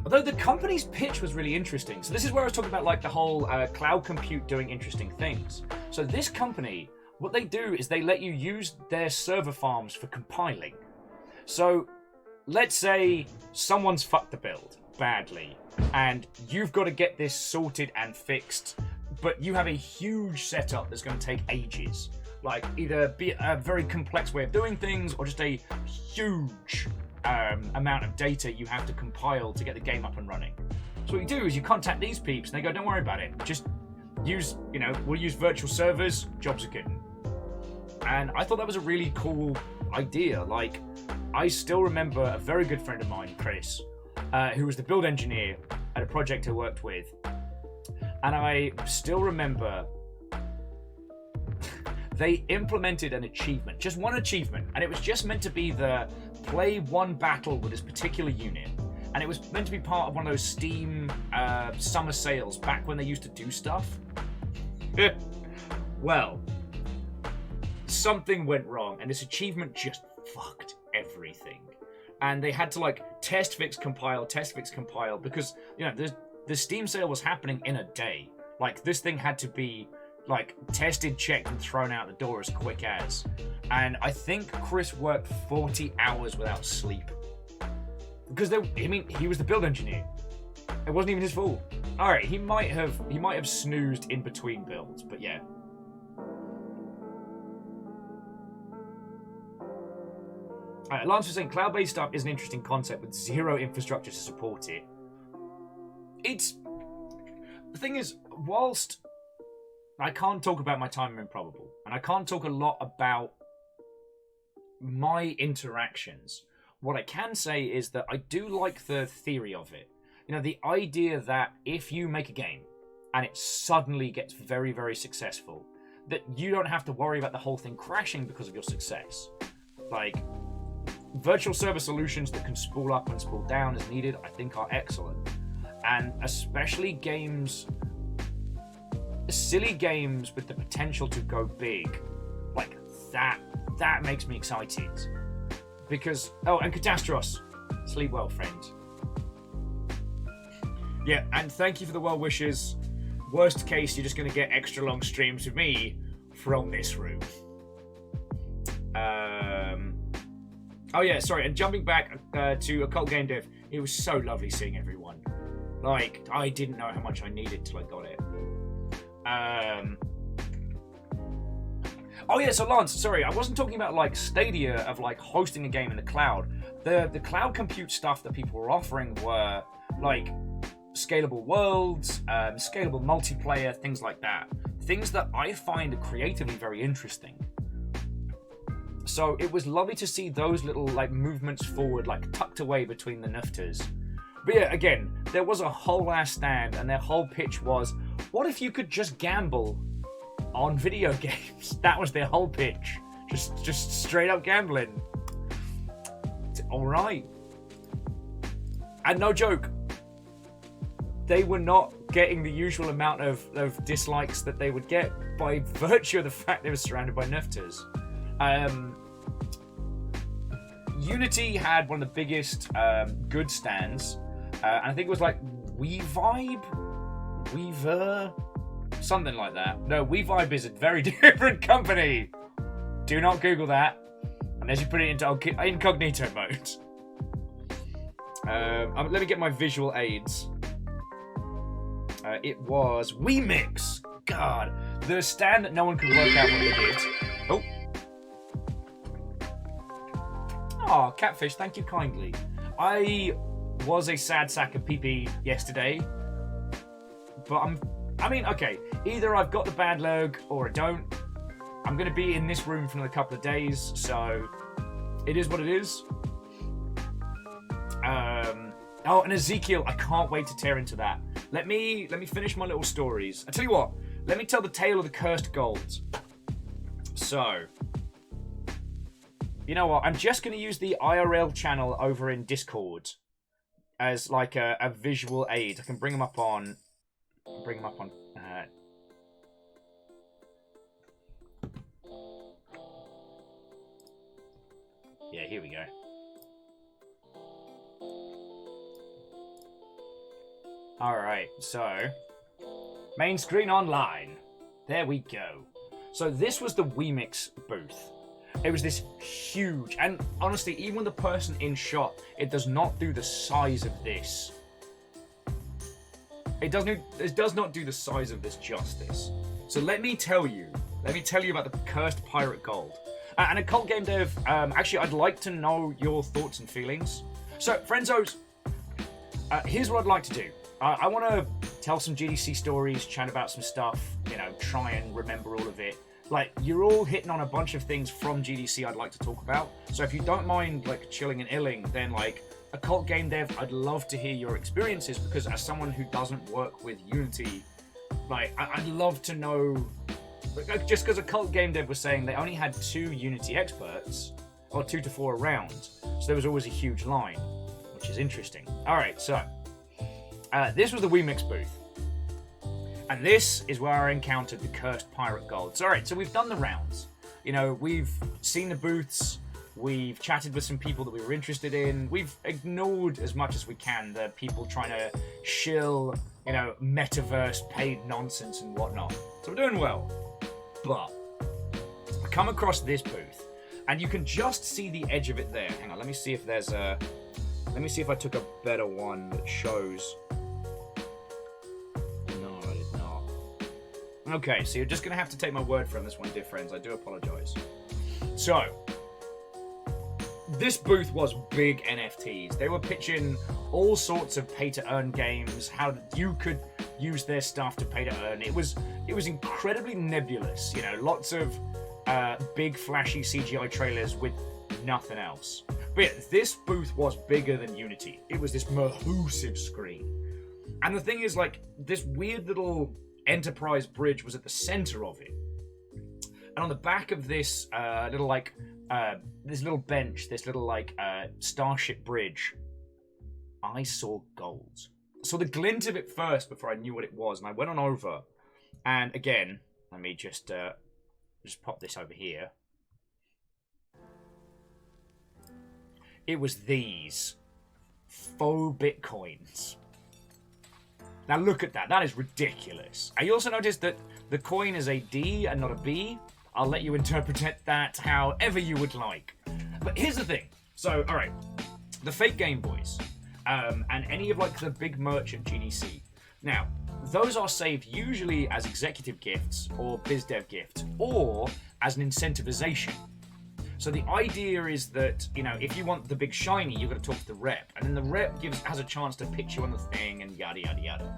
Although the company's pitch was really interesting. So this is where I was talking about like the whole cloud compute doing interesting things. So this company, what they do is they let you use their server farms for compiling. So let's say someone's fucked the build badly and you've got to get this sorted and fixed, but you have a huge setup that's going to take ages. Like either be a very complex way of doing things or just a huge amount of data you have to compile to get the game up and running. So what you do is you contact these peeps and they go, don't worry about it. Just use, we'll use virtual servers, jobs are good. And I thought that was a really cool idea. Like, I still remember a very good friend of mine, Chris, who was the build engineer at a project I worked with. And I still remember they implemented an achievement, just one achievement, and it was just meant to be the play one battle with this particular unit. And it was meant to be part of one of those Steam summer sales back when they used to do stuff. Well, something went wrong, and this achievement just fucked everything. And they had to like test, fix, compile, because the Steam sale was happening in a day. Like this thing had to be like tested, checked, and thrown out the door as quick as. And I think Chris worked 40 hours without sleep. Because he was the build engineer. It wasn't even his fault. Alright, he might have snoozed in between builds, but yeah. Lance was saying cloud-based stuff is an interesting concept with zero infrastructure to support it. The thing is, whilst I can't talk about my time in Improbable, and I can't talk a lot about my interactions, what I can say is that I do like the theory of it. The idea that if you make a game and it suddenly gets very, very successful, that you don't have to worry about the whole thing crashing because of your success. Like, virtual server solutions that can spool up and spool down as needed, I think are excellent. And especially games, silly games with the potential to go big, like that makes me excited. Because, and Catastros, sleep well, friend. Yeah, and thank you for the well wishes. Worst case, you're just going to get extra long streams with me from this room. Oh yeah, sorry, and jumping back to Occult Game Dev, it was so lovely seeing everyone. Like, I didn't know how much I needed till I got it. Oh yeah, so Lance, sorry, I wasn't talking about like Stadia of like hosting a game in the cloud. The cloud compute stuff that people were offering were like scalable worlds, scalable multiplayer, things like that. Things that I find creatively very interesting. So it was lovely to see those little like movements forward, like tucked away between the nufters. But yeah, again, there was a whole ass stand, and their whole pitch was, what if you could just gamble on video games? That was their whole pitch. Just straight up gambling. All right. And no joke, they were not getting the usual amount of dislikes that they would get by virtue of the fact they were surrounded by nerfters. Unity had one of the biggest good stands, and I think it was like Weaver, something like that. No, Wevibe is a very different company. Do not Google that unless you put it into incognito mode. Let me get my visual aids. It was WeMix. God, the stand that no one could work out what they did. Oh. Oh, Catfish, thank you kindly. I was a sad sack of pee-pee yesterday, but okay, either I've got the bad lurg or I don't. I'm going to be in this room for another couple of days, so it is what it is. Oh, and Ezekiel, I can't wait to tear into that. Let me finish my little stories. I tell you what, let me tell the tale of the cursed gold. So, you know what? I'm just going to use the IRL channel over in Discord as like a visual aid. I can bring them up on. Yeah, here we go. Alright, so main screen online. There we go. So this was the WeMix booth. It was this huge, and honestly, even with the person in shot, it does not do the size of this. It does not do the size of this justice. So let me tell you about the cursed pirate gold. And Occult Game Dev, actually, I'd like to know your thoughts and feelings. So, Frenzos, here's what I'd like to do. I want to tell some GDC stories, chat about some stuff, you know, try and remember all of it. Like, you're all hitting on a bunch of things from GDC I'd like to talk about. So if you don't mind, like, chilling and illing, then, like, Occult Game Dev, I'd love to hear your experiences, because as someone who doesn't work with Unity, like, I'd love to know, like, just because Occult Game Dev was saying they only had 2 Unity experts, or 2 to 4 around, so there was always a huge line, which is interesting. Alright, so, this was the WeMix booth. And this is where I encountered the cursed pirate gold. So, alright, so we've done the rounds. You know, we've seen the booths, we've chatted with some people that we were interested in, we've ignored as much as we can the people trying to shill, you know, metaverse paid nonsense and whatnot. So we're doing well. But I come across this booth, and you can just see the edge of it there. Hang on, let me see if there's a... Let me see if I took a better one that shows... Okay, so you're just going to have to take my word for this one, dear friends. I do apologize. So, this booth was big NFTs. They were pitching all sorts of pay-to-earn games, how you could use their stuff to pay to earn. It was incredibly nebulous, you know, lots of big flashy CGI trailers with nothing else. But yeah, this booth was bigger than Unity. It was this massive screen. And the thing is, like, this weird little Enterprise bridge was at the center of it, and on the back of this this little bench, this little starship bridge, I saw gold. I saw the glint of it first before I knew what it was, and I went on over, and again, let me just pop this over here. It was these faux bitcoins. Now look at that. That is ridiculous. I also noticed that the coin is a D and not a B. I'll let you interpret that however you would like. But here's the thing. So, alright. The fake Game Boys. And any of like the big merch at GDC. Now, those are saved usually as executive gifts or biz dev gifts, or as an incentivization. So the idea is that, you know, if you want the big shiny, you've got to talk to the rep, and then the rep has a chance to pitch you on the thing, and yada yada yada.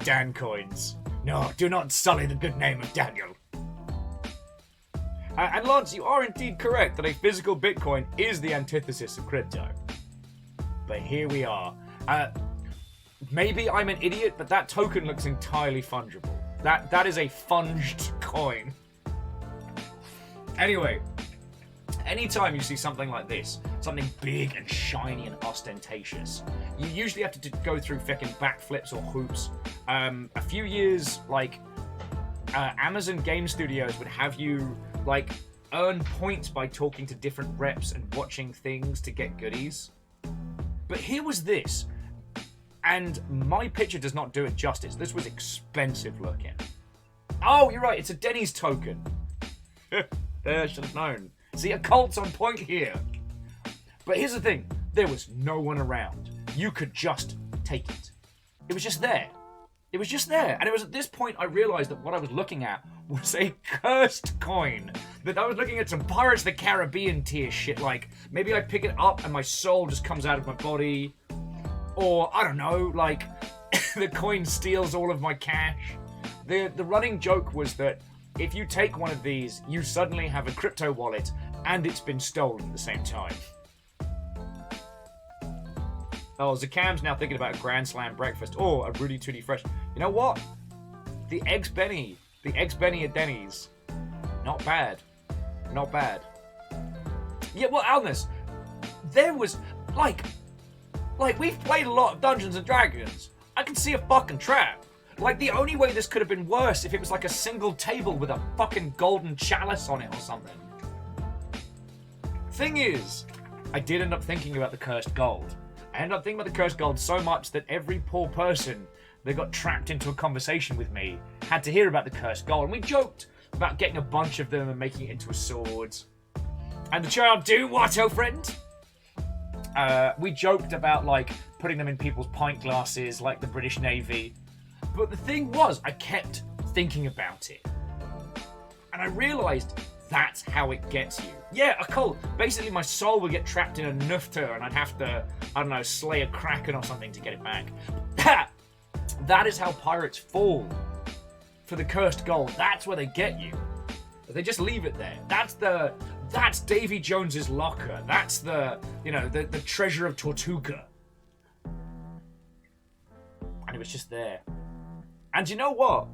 Dan coins. No, do not sully the good name of Daniel. And Lance, you are indeed correct that a physical Bitcoin is the antithesis of crypto. But here we are. Maybe I'm an idiot, but that token looks entirely fungible. That is a funged coin. Anyway, anytime you see something like this, something big and shiny and ostentatious, you usually have to go through fucking backflips or hoops. A few years, like, Amazon Game Studios would have you, like, earn points by talking to different reps and watching things to get goodies. But here was this, and my picture does not do it justice. This was expensive looking. Oh, you're right, it's a Denny's token. There, I should have known. See, a cult's on point here. But here's the thing. There was no one around. You could just take it. It was just there. It was just there. And it was at this point I realized that what I was looking at was a cursed coin. That I was looking at some Pirates of the Caribbean tier shit, like maybe I pick it up and my soul just comes out of my body. Or, I don't know, like, the coin steals all of my cash. The running joke was that if you take one of these, you suddenly have a crypto wallet and it's been stolen at the same time. Oh, Zakam's now thinking about a Grand Slam breakfast. Oh, a Rudy Tooty Fresh. You know what? The Eggs Benny. The Eggs Benny at Denny's. Not bad. Not bad. Yeah, well, Alnus, there was, like, we've played a lot of Dungeons and Dragons. I can see a fucking trap. Like, the only way this could have been worse if it was like a single table with a fucking golden chalice on it or something. Thing is, I did end up thinking about the cursed gold. I ended up thinking about the cursed gold so much that every poor person that got trapped into a conversation with me had to hear about the cursed gold. And we joked about getting a bunch of them and making it into a sword. And the child do what, oh friend? We joked about, like, putting them in people's pint glasses like the British Navy. But the thing was, I kept thinking about it. And I realised that's how it gets you. Yeah, a cult. Basically, my soul would get trapped in a nufter and I'd have to, I don't know, slay a kraken or something to get it back. That is how pirates fall for the cursed gold. That's where they get you. They just leave it there. That's Davy Jones's locker. That's the treasure of Tortuga. And it was just there. And you know what?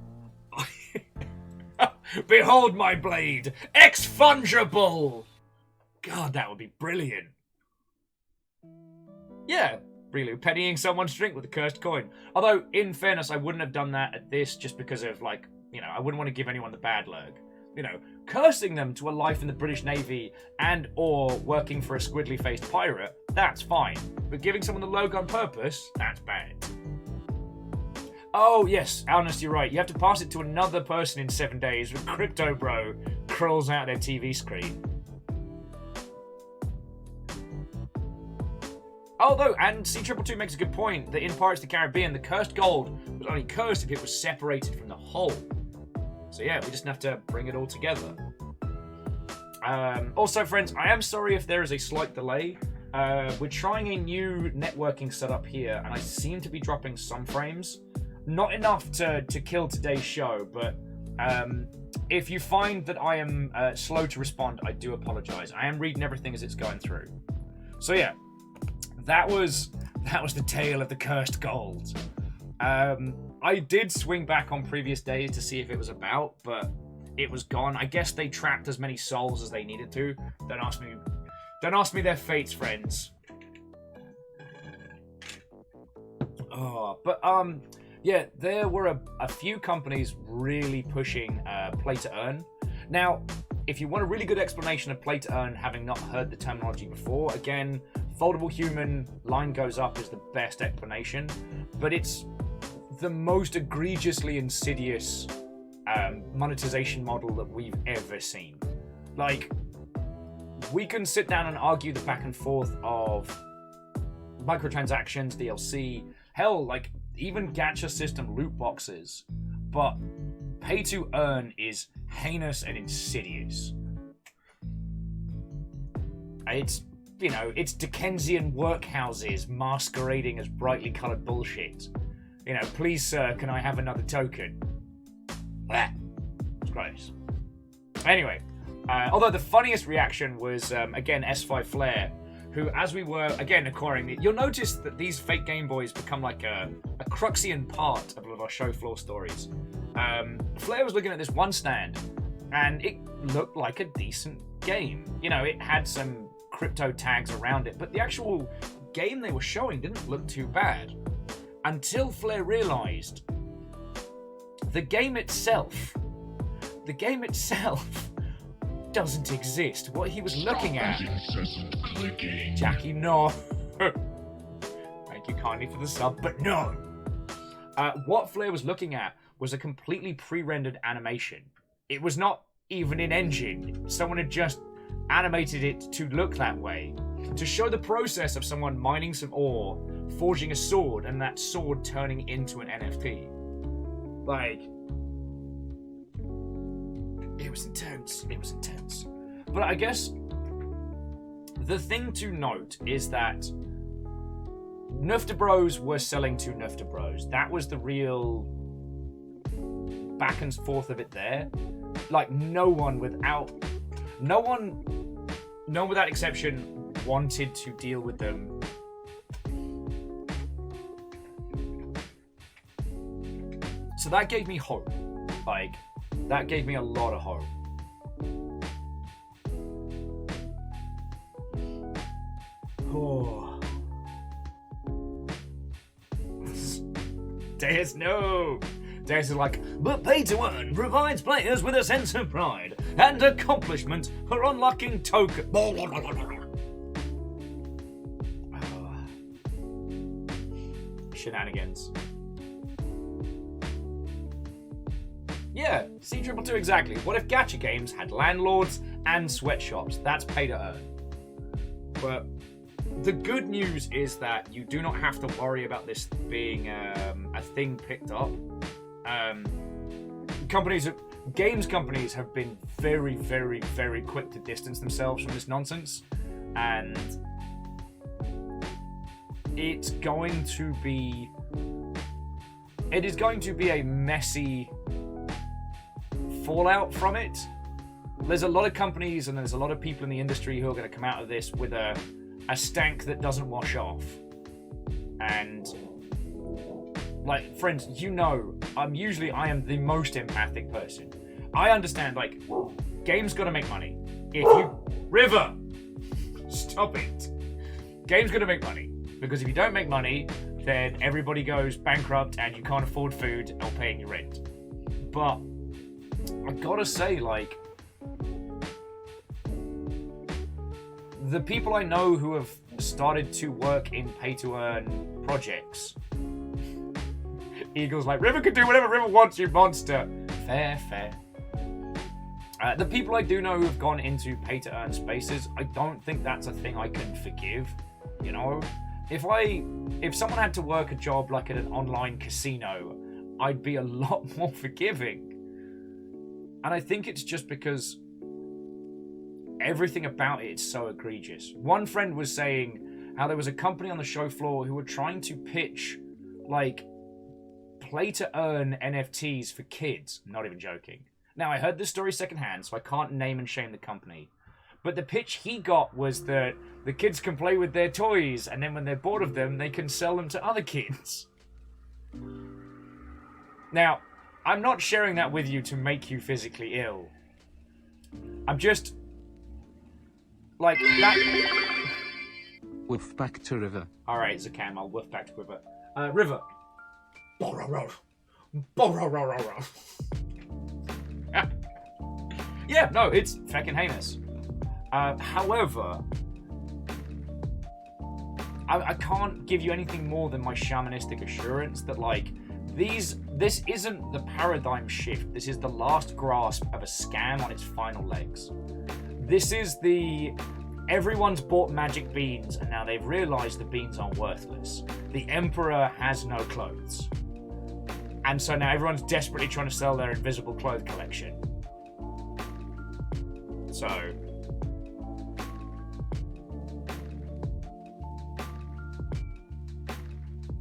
Behold my blade! Exfungible! God, that would be brilliant. Yeah, really, pennying someone's drink with a cursed coin. Although, in fairness, I wouldn't have done that at this just because of, like, I wouldn't want to give anyone the bad lurg. Cursing them to a life in the British Navy and or working for a squiddly-faced pirate, that's fine. But giving someone the lurg on purpose, that's bad. Oh, yes, Alnus, you're right. You have to pass it to another person in 7 days when Crypto Bro crawls out their TV screen. Although, and C222 makes a good point, that in Pirates of the Caribbean, the cursed gold was only cursed if it was separated from the whole. So yeah, we just have to bring it all together. Also, friends, I am sorry if there is a slight delay. We're trying a new networking setup here, and I seem to be dropping some frames. Not enough to kill today's show, but if you find that I am slow to respond, I do apologize. I am reading everything as it's going through. So yeah, that was the tale of the cursed gold. I did swing back on previous days to see if it was about, but it was gone. I guess they trapped as many souls as they needed to. Don't ask me their fates, friends. Oh, but yeah, there were a few companies really pushing play to earn. Now, if you want a really good explanation of play to earn, having not heard the terminology before, again, foldable human line goes up is the best explanation, but it's the most egregiously insidious monetization model that we've ever seen. Like, we can sit down and argue the back and forth of microtransactions, DLC, hell, like even gacha system loot boxes, but pay to earn is heinous and insidious. It's, it's Dickensian workhouses masquerading as brightly coloured bullshit. Please sir, can I have another token? It's gross. Anyway, although the funniest reaction was, again, S5 Flare, who, as we were, again, acquiring the... You'll notice that these fake Game Boys become like a Cruxian part of our show floor stories. Flare was looking at this one stand, and it looked like a decent game. You know, it had some crypto tags around it, but the actual game they were showing didn't look too bad. Until Flair realized the game itself doesn't exist. What he was looking at... Jackie, no. Thank you kindly for the sub, but no. What Flair was looking at was a completely pre-rendered animation. It was not even in engine. Someone had just animated it to look that way, to show the process of someone mining some ore, forging a sword, and that sword turning into an NFT. Like, it was intense. It was intense. But I guess the thing to note is that Numpty Bros were selling to Numpty Bros. That was the real back and forth of it there. Like, no one without exception wanted to deal with them. So that gave me hope. Like, that gave me a lot of hope. Oh. Deus, no! Deus is like, but pay to earn provides players with a sense of pride and accomplishment for unlocking token. Shenanigans. Yeah, C222 exactly. What if gacha games had landlords and sweatshops? That's pay to earn. But the good news is that you do not have to worry about this being a thing picked up. Games companies have been very, very, very quick to distance themselves from this nonsense, and it is going to be a messy fallout from it. There's a lot of companies and there's a lot of people in the industry who are going to come out of this with a stank that doesn't wash off. And like, friends, you know, I am the most empathic person. I understand, like, games gotta make money. River, stop it. Games gotta make money. Because if you don't make money, then everybody goes bankrupt and you can't afford food or paying your rent. But I gotta say, like, the people I know who have started to work in pay-to-earn projects, Eagle's like, River can do whatever River wants, you monster. Fair, fair. The people I do know who have gone into pay-to-earn spaces, I don't think that's a thing I can forgive. You know, if someone had to work a job like at an online casino, I'd be a lot more forgiving. And I think it's just because everything about it is so egregious. One friend was saying how there was a company on the show floor who were trying to pitch, like, play-to-earn NFTs for kids. Not even joking. Now, I heard this story secondhand, so I can't name and shame the company. But the pitch he got was that the kids can play with their toys, and then when they're bored of them, they can sell them to other kids. Now, I'm not sharing that with you to make you physically ill. I'm just... like, that... Woof back to River. Alright, Zakam, I'll woof back to River. River. Yeah, no, it's fucking heinous. However, I can't give you anything more than my shamanistic assurance that, like, this isn't the paradigm shift. This is the last grasp of a scam on its final legs. This is everyone's bought magic beans and now they've realized the beans are worthless. The emperor has no clothes. And so now everyone's desperately trying to sell their invisible clothes collection. So...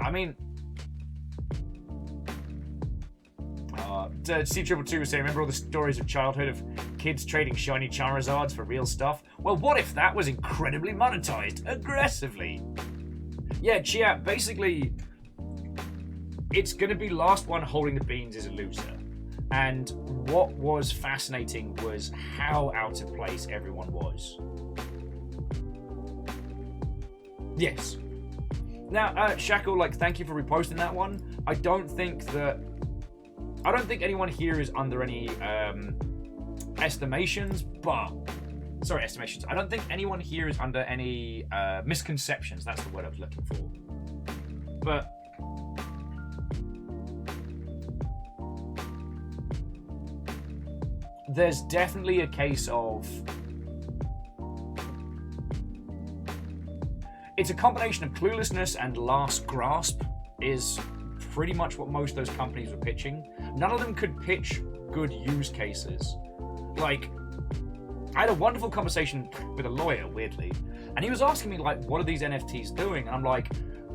I mean... C222 was saying, remember all the stories of childhood of kids trading shiny Charizards for real stuff? Well, what if that was incredibly monetized aggressively? Yeah, Chia, basically... it's going to be last one holding the beans is a loser. And what was fascinating was how out of place everyone was. Yes. Now, Shackle, like, thank you for reposting that one. I don't think anyone here is under any estimations, but... Sorry, estimations. I don't think anyone here is under any misconceptions. That's the word I was looking for. But... there's definitely a case of... it's a combination of cluelessness and last grasp is pretty much what most of those companies were pitching. None of them could pitch good use cases. Like, I had a wonderful conversation with a lawyer, weirdly, and he was asking me, like, what are these NFTs doing? And I'm like,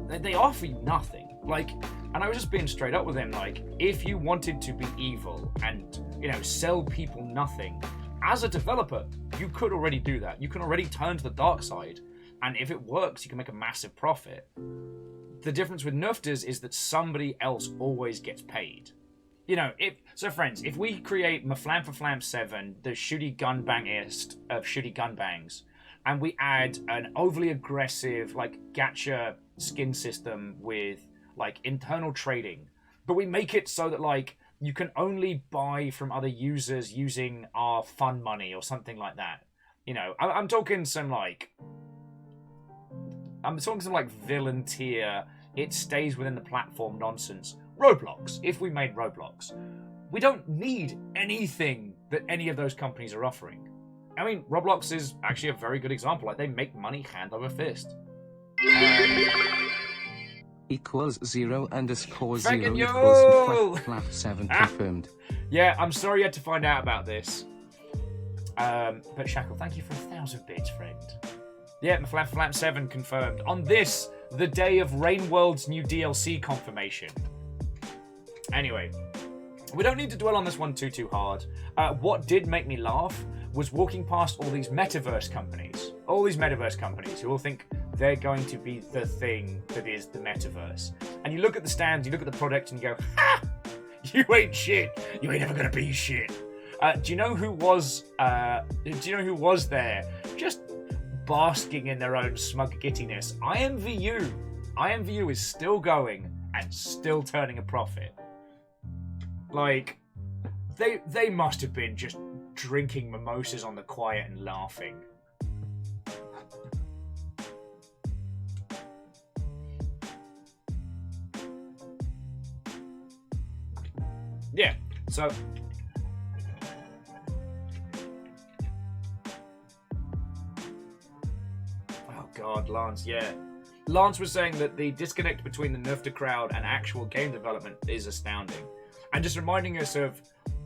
they offer you nothing. Like, and I was just being straight up with him, like, if you wanted to be evil and, you know, sell people nothing, as a developer, you could already do that. You can already turn to the dark side, and if it works, you can make a massive profit. The difference with Numpty is that somebody else always gets paid. You know, so friends, if we create Maflam for Flam 7, the shooty gun bangest of shooty gun bangs, and we add an overly aggressive, like, gacha skin system with, like, internal trading, but we make it so that, like, you can only buy from other users using our fun money or something like that. You know, I'm talking some, like... I'm talking some, like, villain tier, it stays within the platform nonsense. Roblox, if we made Roblox. We don't need anything that any of those companies are offering. I mean, Roblox is actually a very good example. Like, they make money hand over fist. Equals 0 underscore 0 Fucking equals flap 7 confirmed. Yeah, I'm sorry you had to find out about this. But Shackle, thank you for 1,000 bits, friend. Yeah, Flap 7 confirmed. On this, the day of Rainworld's new DLC confirmation. Anyway, we don't need to dwell on this one too hard. What did make me laugh was walking past all these metaverse companies. All these metaverse companies who all think they're going to be the thing that is the metaverse. And you look at the stands, you look at the product, and you go, ha! You ain't shit. You ain't ever gonna be shit. Do you know who was there? Just basking in their own smug gittiness. IMVU. IMVU is still going and still turning a profit. Like, they must have been just drinking mimosas on the quiet and laughing. Yeah, so... oh god, Lance, yeah. Lance was saying that the disconnect between the Numpty crowd and actual game development is astounding. And just reminding us of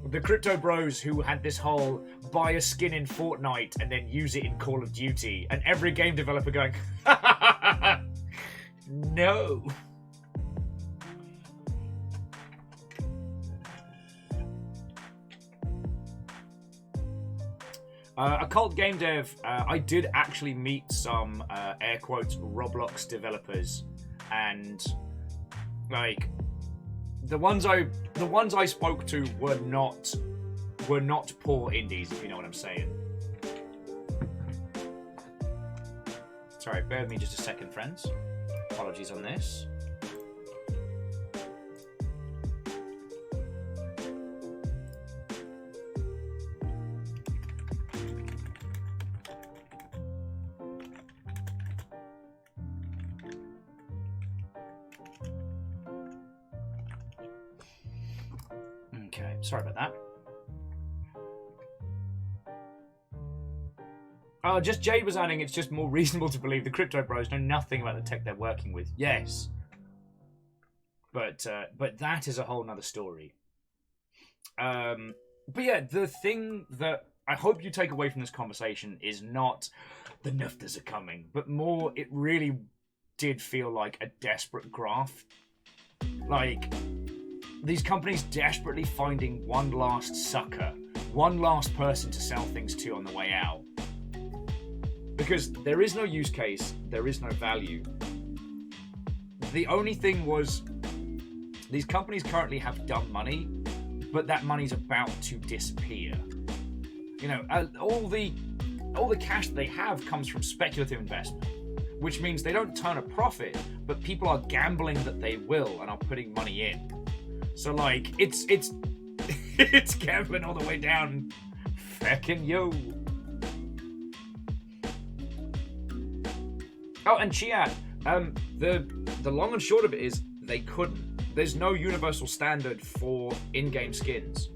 the crypto bros who had this whole buy a skin in Fortnite and then use it in Call of Duty, and every game developer going, no. Occult Game Dev, I did actually meet some, air quotes, Roblox developers, and, like, the ones I spoke to were not poor indies, if you know what I'm saying. Sorry, bear with me just a second, friends. Apologies on this. Okay, sorry about that. Oh, just Jade was adding, it's just more reasonable to believe the crypto bros know nothing about the tech they're working with. Yes. But that is a whole nother story. But yeah, the thing that I hope you take away from this conversation is not the Numptys are coming, but more it really did feel like a desperate graft. Like, these companies desperately finding one last sucker, one last person to sell things to on the way out. Because there is no use case, there is no value. The only thing was, these companies currently have dumb money, but that money's about to disappear. You know, all the cash that they have comes from speculative investment, which means they don't turn a profit, but people are gambling that they will and are putting money in. So like, it's it's gambling all the way down. Feckin' yo. Oh, and Chiat, the long and short of it is they couldn't. There's no universal standard for in-game skins.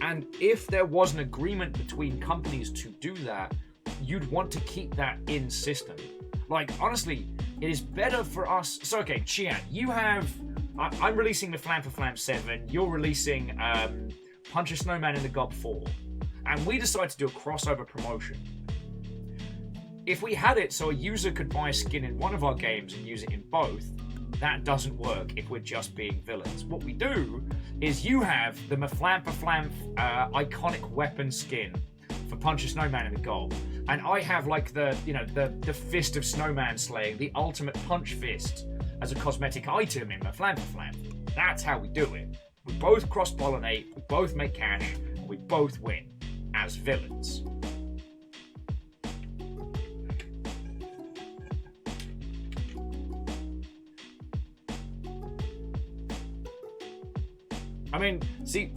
And if there was an agreement between companies to do that, you'd want to keep that in system. Like, honestly, it is better for us. So, okay, Chiat, you have... I'm releasing the Flam for Flam 7. You're releasing Punch a Snowman in the Gob 4. And we decide to do a crossover promotion. If we had it so a user could buy a skin in one of our games and use it in both, that doesn't work if we're just being villains. What we do is you have the Maflam for Flam iconic weapon skin for Punch a Snowman in the Gob. And I have like the Fist of Snowman Slaying, the ultimate punch fist as a cosmetic item in Maflam for Flam. That's how we do it. We both cross-pollinate, we both make cash, and we both win as villains. I mean, see,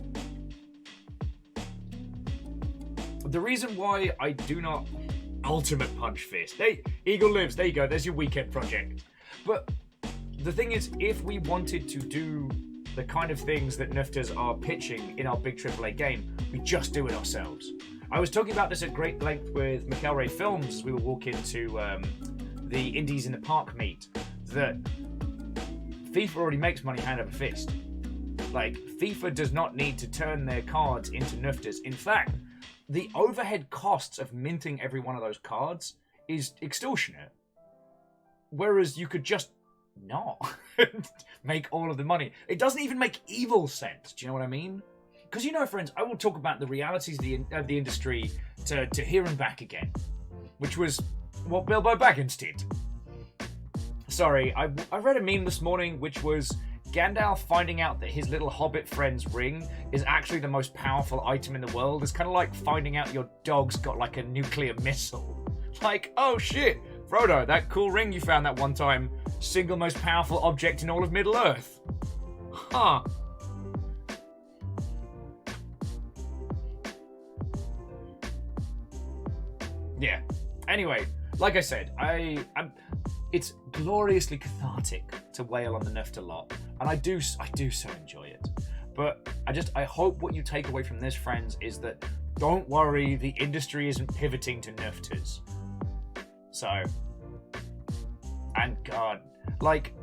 the reason why I do not ultimate punch fist, Eagle Lives, there you go, there's your weekend project. But the thing is, if we wanted to do the kind of things that Nufters are pitching in our big AAA game, we just do it ourselves. I was talking about this at great length with McElray Films as we were walking to the Indies in the Park meet, that FIFA already makes money hand over fist. Like, FIFA does not need to turn their cards into Nufters. In fact, the overhead costs of minting every one of those cards is extortionate. Whereas you could just not make all of the money. It doesn't even make evil sense. Do you know what I mean? Because, you know, friends, I will talk about the realities of the industry to here and back again, which was what Bilbo Baggins did. Sorry, I read a meme this morning which was Gandalf finding out that his little hobbit friend's ring is actually the most powerful item in the world. It's kind of like finding out your dog's got like a nuclear missile. Like, oh shit, Frodo, that cool ring you found that one time, single most powerful object in all of Middle-earth. Huh. Yeah. Anyway, like I said, it's gloriously cathartic to wail on the Nuft a lot, and I do so enjoy it. But I hope what you take away from this, friends, is that don't worry, the industry isn't pivoting to Nufters. So, and God, like,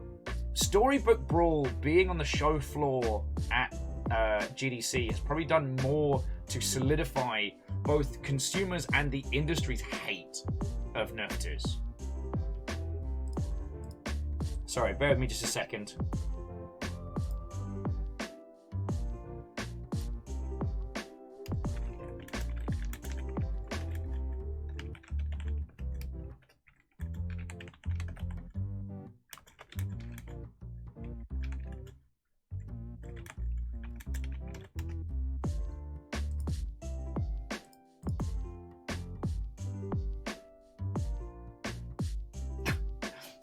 Storybook Brawl being on the show floor at GDC has probably done more to solidify both consumers and the industry's hate of Nufters. Sorry, bear with me just a second.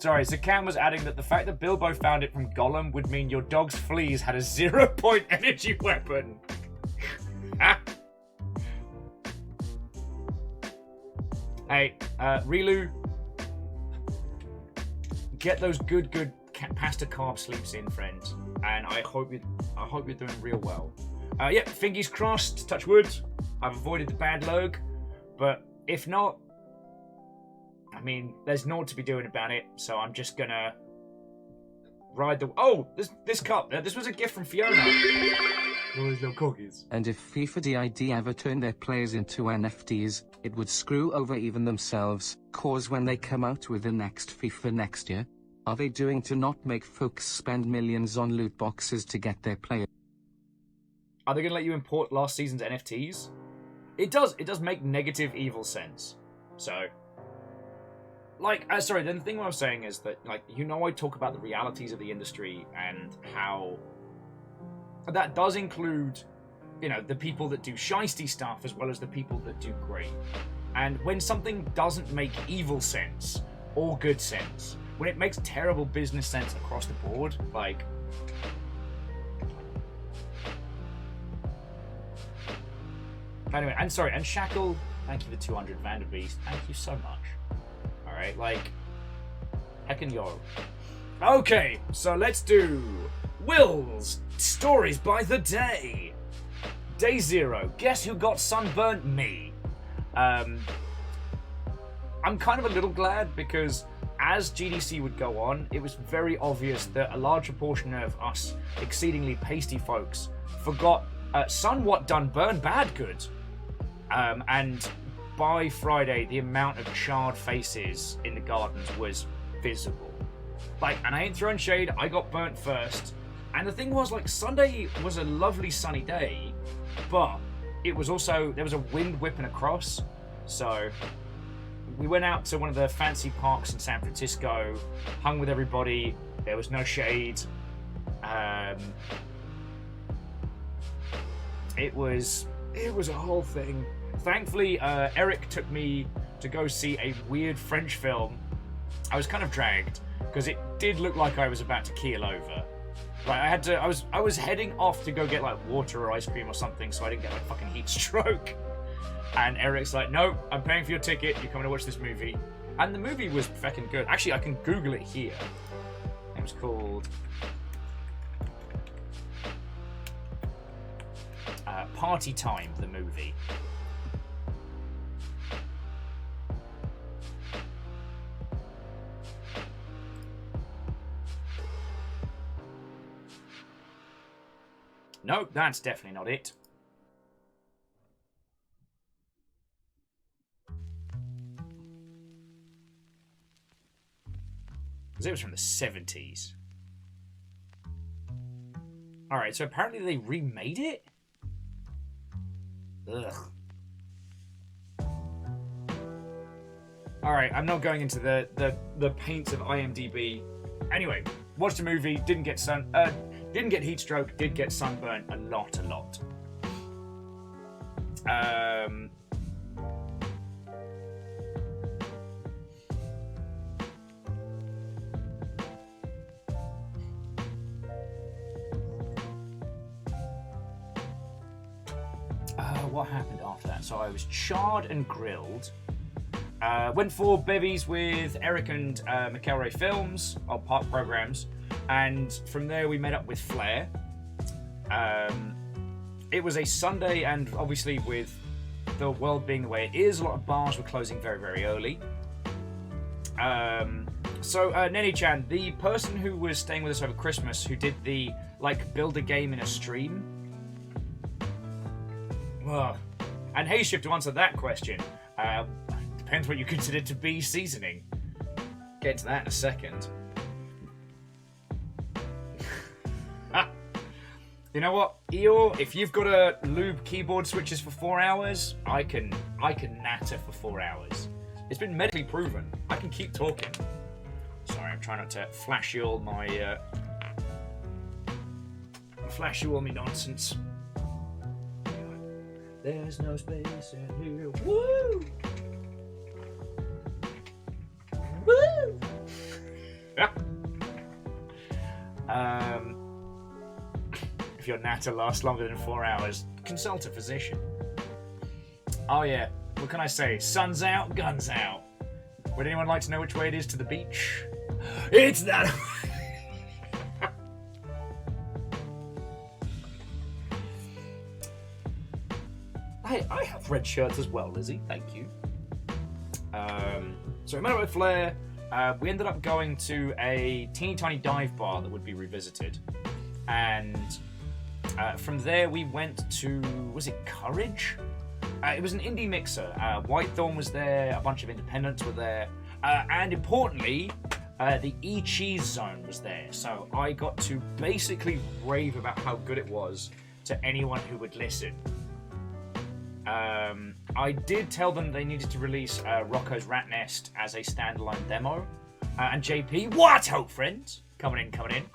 Sorry, so Cam was adding that the fact that Bilbo found it from Gollum would mean your dog's fleas had a 0-point energy weapon. Hey, Rilu, get those good pasta carb sleeps in, friends, and I hope you're doing real well. Yeah, fingers crossed, touch wood. I've avoided the bad log, but if not, I mean, there's naught to be doing about it, so I'm just gonna ride the... Oh, this cup. This was a gift from Fiona. All these little cookies. And if FIFA DID ever turned their players into NFTs, it would screw over even themselves, cause when they come out with the next FIFA next year, are they doing to not make folks spend millions on loot boxes to get their players? Are they gonna let you import last season's NFTs? It does make negative evil sense. So... Like, sorry, then the thing what I was saying is that, like, you know, I talk about the realities of the industry and how that does include you know, the people that do shisty stuff as well as the people that do great. And when something doesn't make evil sense or good sense, when it makes terrible business sense across the board, like... Anyway, and sorry, and Shackle, thank you for 200 Vanderbeest. Thank you so much. Alright, like... Heckin' yo. Okay, so let's do Will's Stories by the Day. Day 0. Guess who got sunburnt? Me. I'm kind of a little glad because as GDC would go on, it was very obvious that a larger portion of us exceedingly pasty folks forgot somewhat done burn bad good. And by Friday, the amount of charred faces in the gardens was visible. Like, and I ain't throwing shade, I got burnt first. And the thing was, like, Sunday was a lovely sunny day, but it was also, there was a wind whipping across. So we went out to one of the fancy parks in San Francisco, hung with everybody, there was no shade. It was a whole thing. Thankfully, Eric took me to go see a weird French film. I was kind of dragged because it did look like I was about to keel over. Like I was heading off to go get like water or ice cream or something, so I didn't get like fucking heat stroke. And Eric's like, "No, I'm paying for your ticket. You're coming to watch this movie." And the movie was fucking good. Actually, I can Google it here. It was called Party Time, the movie. No, that's definitely not it. Because it was from the 70s. Alright, so apparently they remade it? Ugh. Alright, I'm not going into the paint of IMDb. Anyway, watched the movie, didn't get heat stroke, did get sunburn a lot. What happened after that? So I was charred and grilled. Went for bevies with Eric and McElroy Films, our park programs. And from there we met up with Flair. It was a Sunday, and obviously with the world being the way it is, a lot of bars were closing very, very early. So Nenny-chan, the person who was staying with us over Christmas, who did the, like, build a game in a stream. And hey, Shift, to answer that question, depends what you consider to be seasoning. Get to that in a second. You know what, Eeyore, if you've got to lube keyboard switches for 4 hours, I can natter for 4 hours. It's been medically proven. I can keep talking. Sorry, I'm trying not to flash you all my nonsense. There's no space in here. Woo! Woo! If your natter lasts longer than 4 hours, consult a physician. Oh yeah, what can I say? Sun's out, guns out. Would anyone like to know which way it is to the beach? It's that way! I have red shirts as well, Lizzie. Thank you. So we met up with Flair. We ended up going to a teeny tiny dive bar that would be revisited. And from there we went to, was it Courage? It was an indie mixer. Whitethorn was there, a bunch of independents were there. And importantly, the E-Cheese Zone was there. So I got to basically rave about how good it was to anyone who would listen. I did tell them they needed to release Rocco's Rat Nest as a standalone demo. And JP, what hope, friends? Coming in.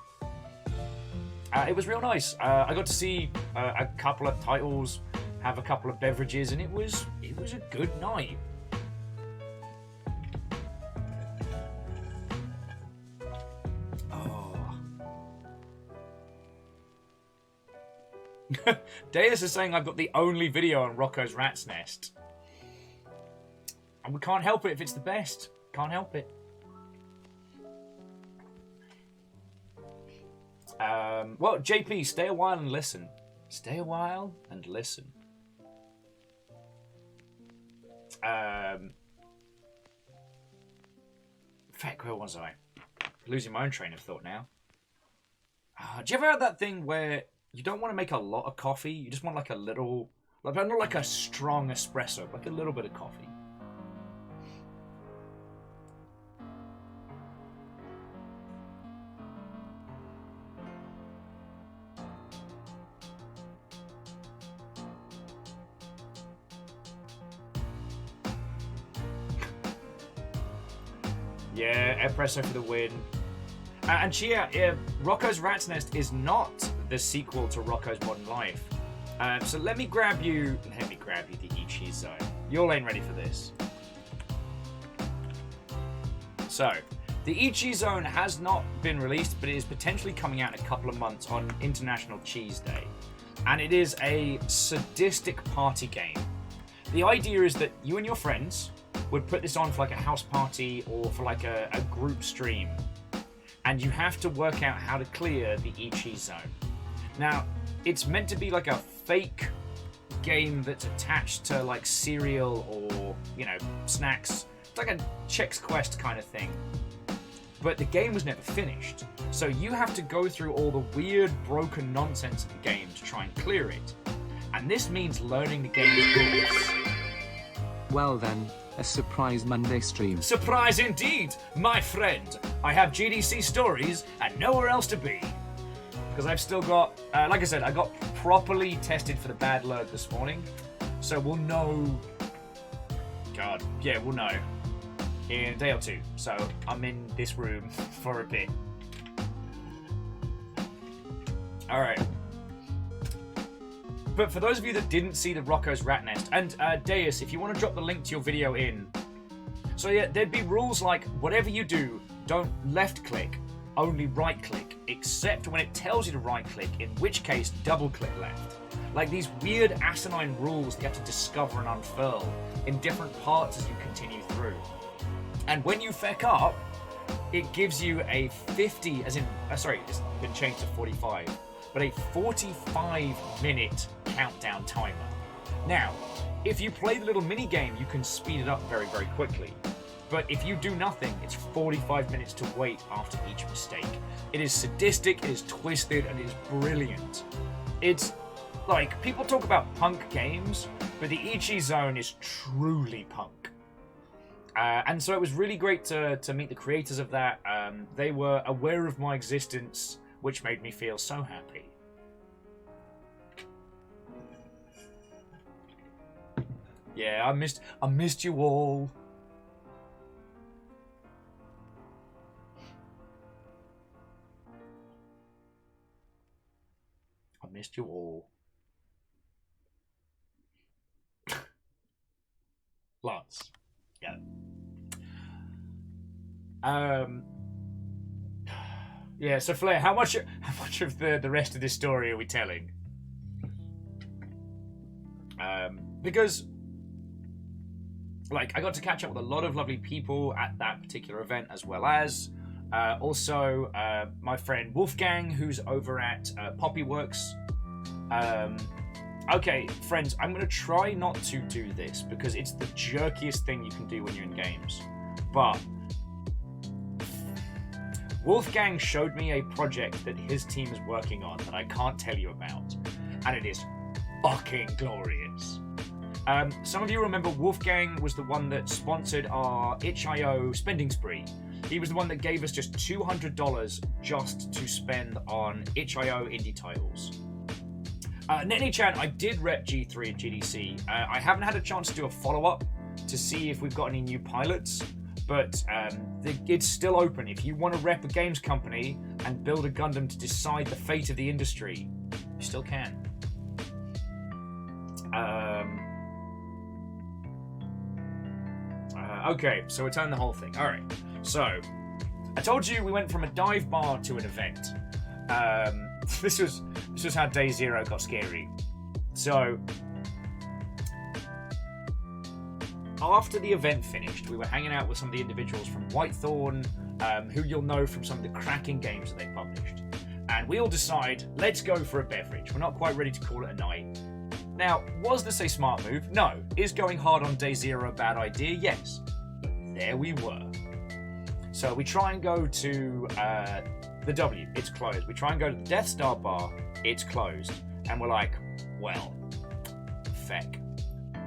It was real nice. I got to see a couple of titles, have a couple of beverages, and it was a good night. Deus is saying I've got the only video on Rocco's Rat's Nest. And we can't help it if it's the best. Can't help it. Well, JP, stay a while and listen. Stay a while and listen. Fuck, where was I? Losing my own train of thought now. Do you ever have that thing where you don't want to make a lot of coffee? You just want like a little, like not like a strong espresso, like a little bit of coffee. Yeah, espresso for the win. And Chia, Rocco's Rat's Nest is not the sequel to Rocco's Modern Life. So let me grab you the Ichi Zone. You all ain't ready for this. So, the Ichi Zone has not been released, but it is potentially coming out in a couple of months on International Cheese Day. And it is a sadistic party game. The idea is that you and your friends would put this on for like a house party or for like a group stream. And you have to work out how to clear the Ichi Zone. Now, it's meant to be like a fake game that's attached to like cereal or, you know, snacks. It's like a Chex Quest kind of thing. But the game was never finished. So you have to go through all the weird, broken nonsense of the game to try and clear it. And this means learning the game's rules. Well then, a surprise Monday stream. Surprise indeed, my friend. I have GDC stories and nowhere else to be. Because I've still got, like I said, I got properly tested for the bad lurg this morning. So we'll know, God, yeah, we'll know in a day or two. So I'm in this room for a bit. All right. But for those of you that didn't see the Rocco's Rat Nest, and Deus, if you want to drop the link to your video in. So yeah, there'd be rules like, whatever you do, don't left click, only right click, except when it tells you to right click, in which case double click left. Like these weird asinine rules that you have to discover and unfurl in different parts as you continue through. And when you feck up, it gives you a 50, as in, sorry, it's been changed to 45. But a 45-minute countdown timer. Now, if you play the little mini game, you can speed it up very, very quickly. But if you do nothing, it's 45 minutes to wait after each mistake. It is sadistic, it is twisted, and it is brilliant. It's like, people talk about punk games, but the Ichi Zone is truly punk. And so it was really great to meet the creators of that. They were aware of my existence, which made me feel so happy. Yeah, I missed you all. I missed you all. Lots. Yeah. Yeah, so Flair, how much of the rest of this story are we telling? Because, like, I got to catch up with a lot of lovely people at that particular event, as well as also my friend Wolfgang, who's over at Poppyworks. Okay, friends, I'm going to try not to do this because it's the jerkiest thing you can do when you're in games. But Wolfgang showed me a project that his team is working on that I can't tell you about, and it is fucking glorious. Some of you remember Wolfgang was the one that sponsored our itch.io spending spree. He was the one that gave us just $200 just to spend on itch.io indie titles. Netney-chan, I did rep G3 and GDC. I haven't had a chance to do a follow-up to see if we've got any new pilots, but it's still open. If you want to rep a games company, and build a Gundam to decide the fate of the industry. You still can. Okay, so return the whole thing. All right. So, I told you we went from a dive bar to an event. This was how day 0 got scary. So, after the event finished, we were hanging out with some of the individuals from Whitethorn, who you'll know from some of the cracking games that they published. And we all decide, let's go for a beverage. We're not quite ready to call it a night. Now, was this a smart move? No. Is going hard on day 0 a bad idea? Yes. There we were. So we try and go to the W. It's closed. We try and go to the Death Star bar. It's closed. And we're like, well, feck.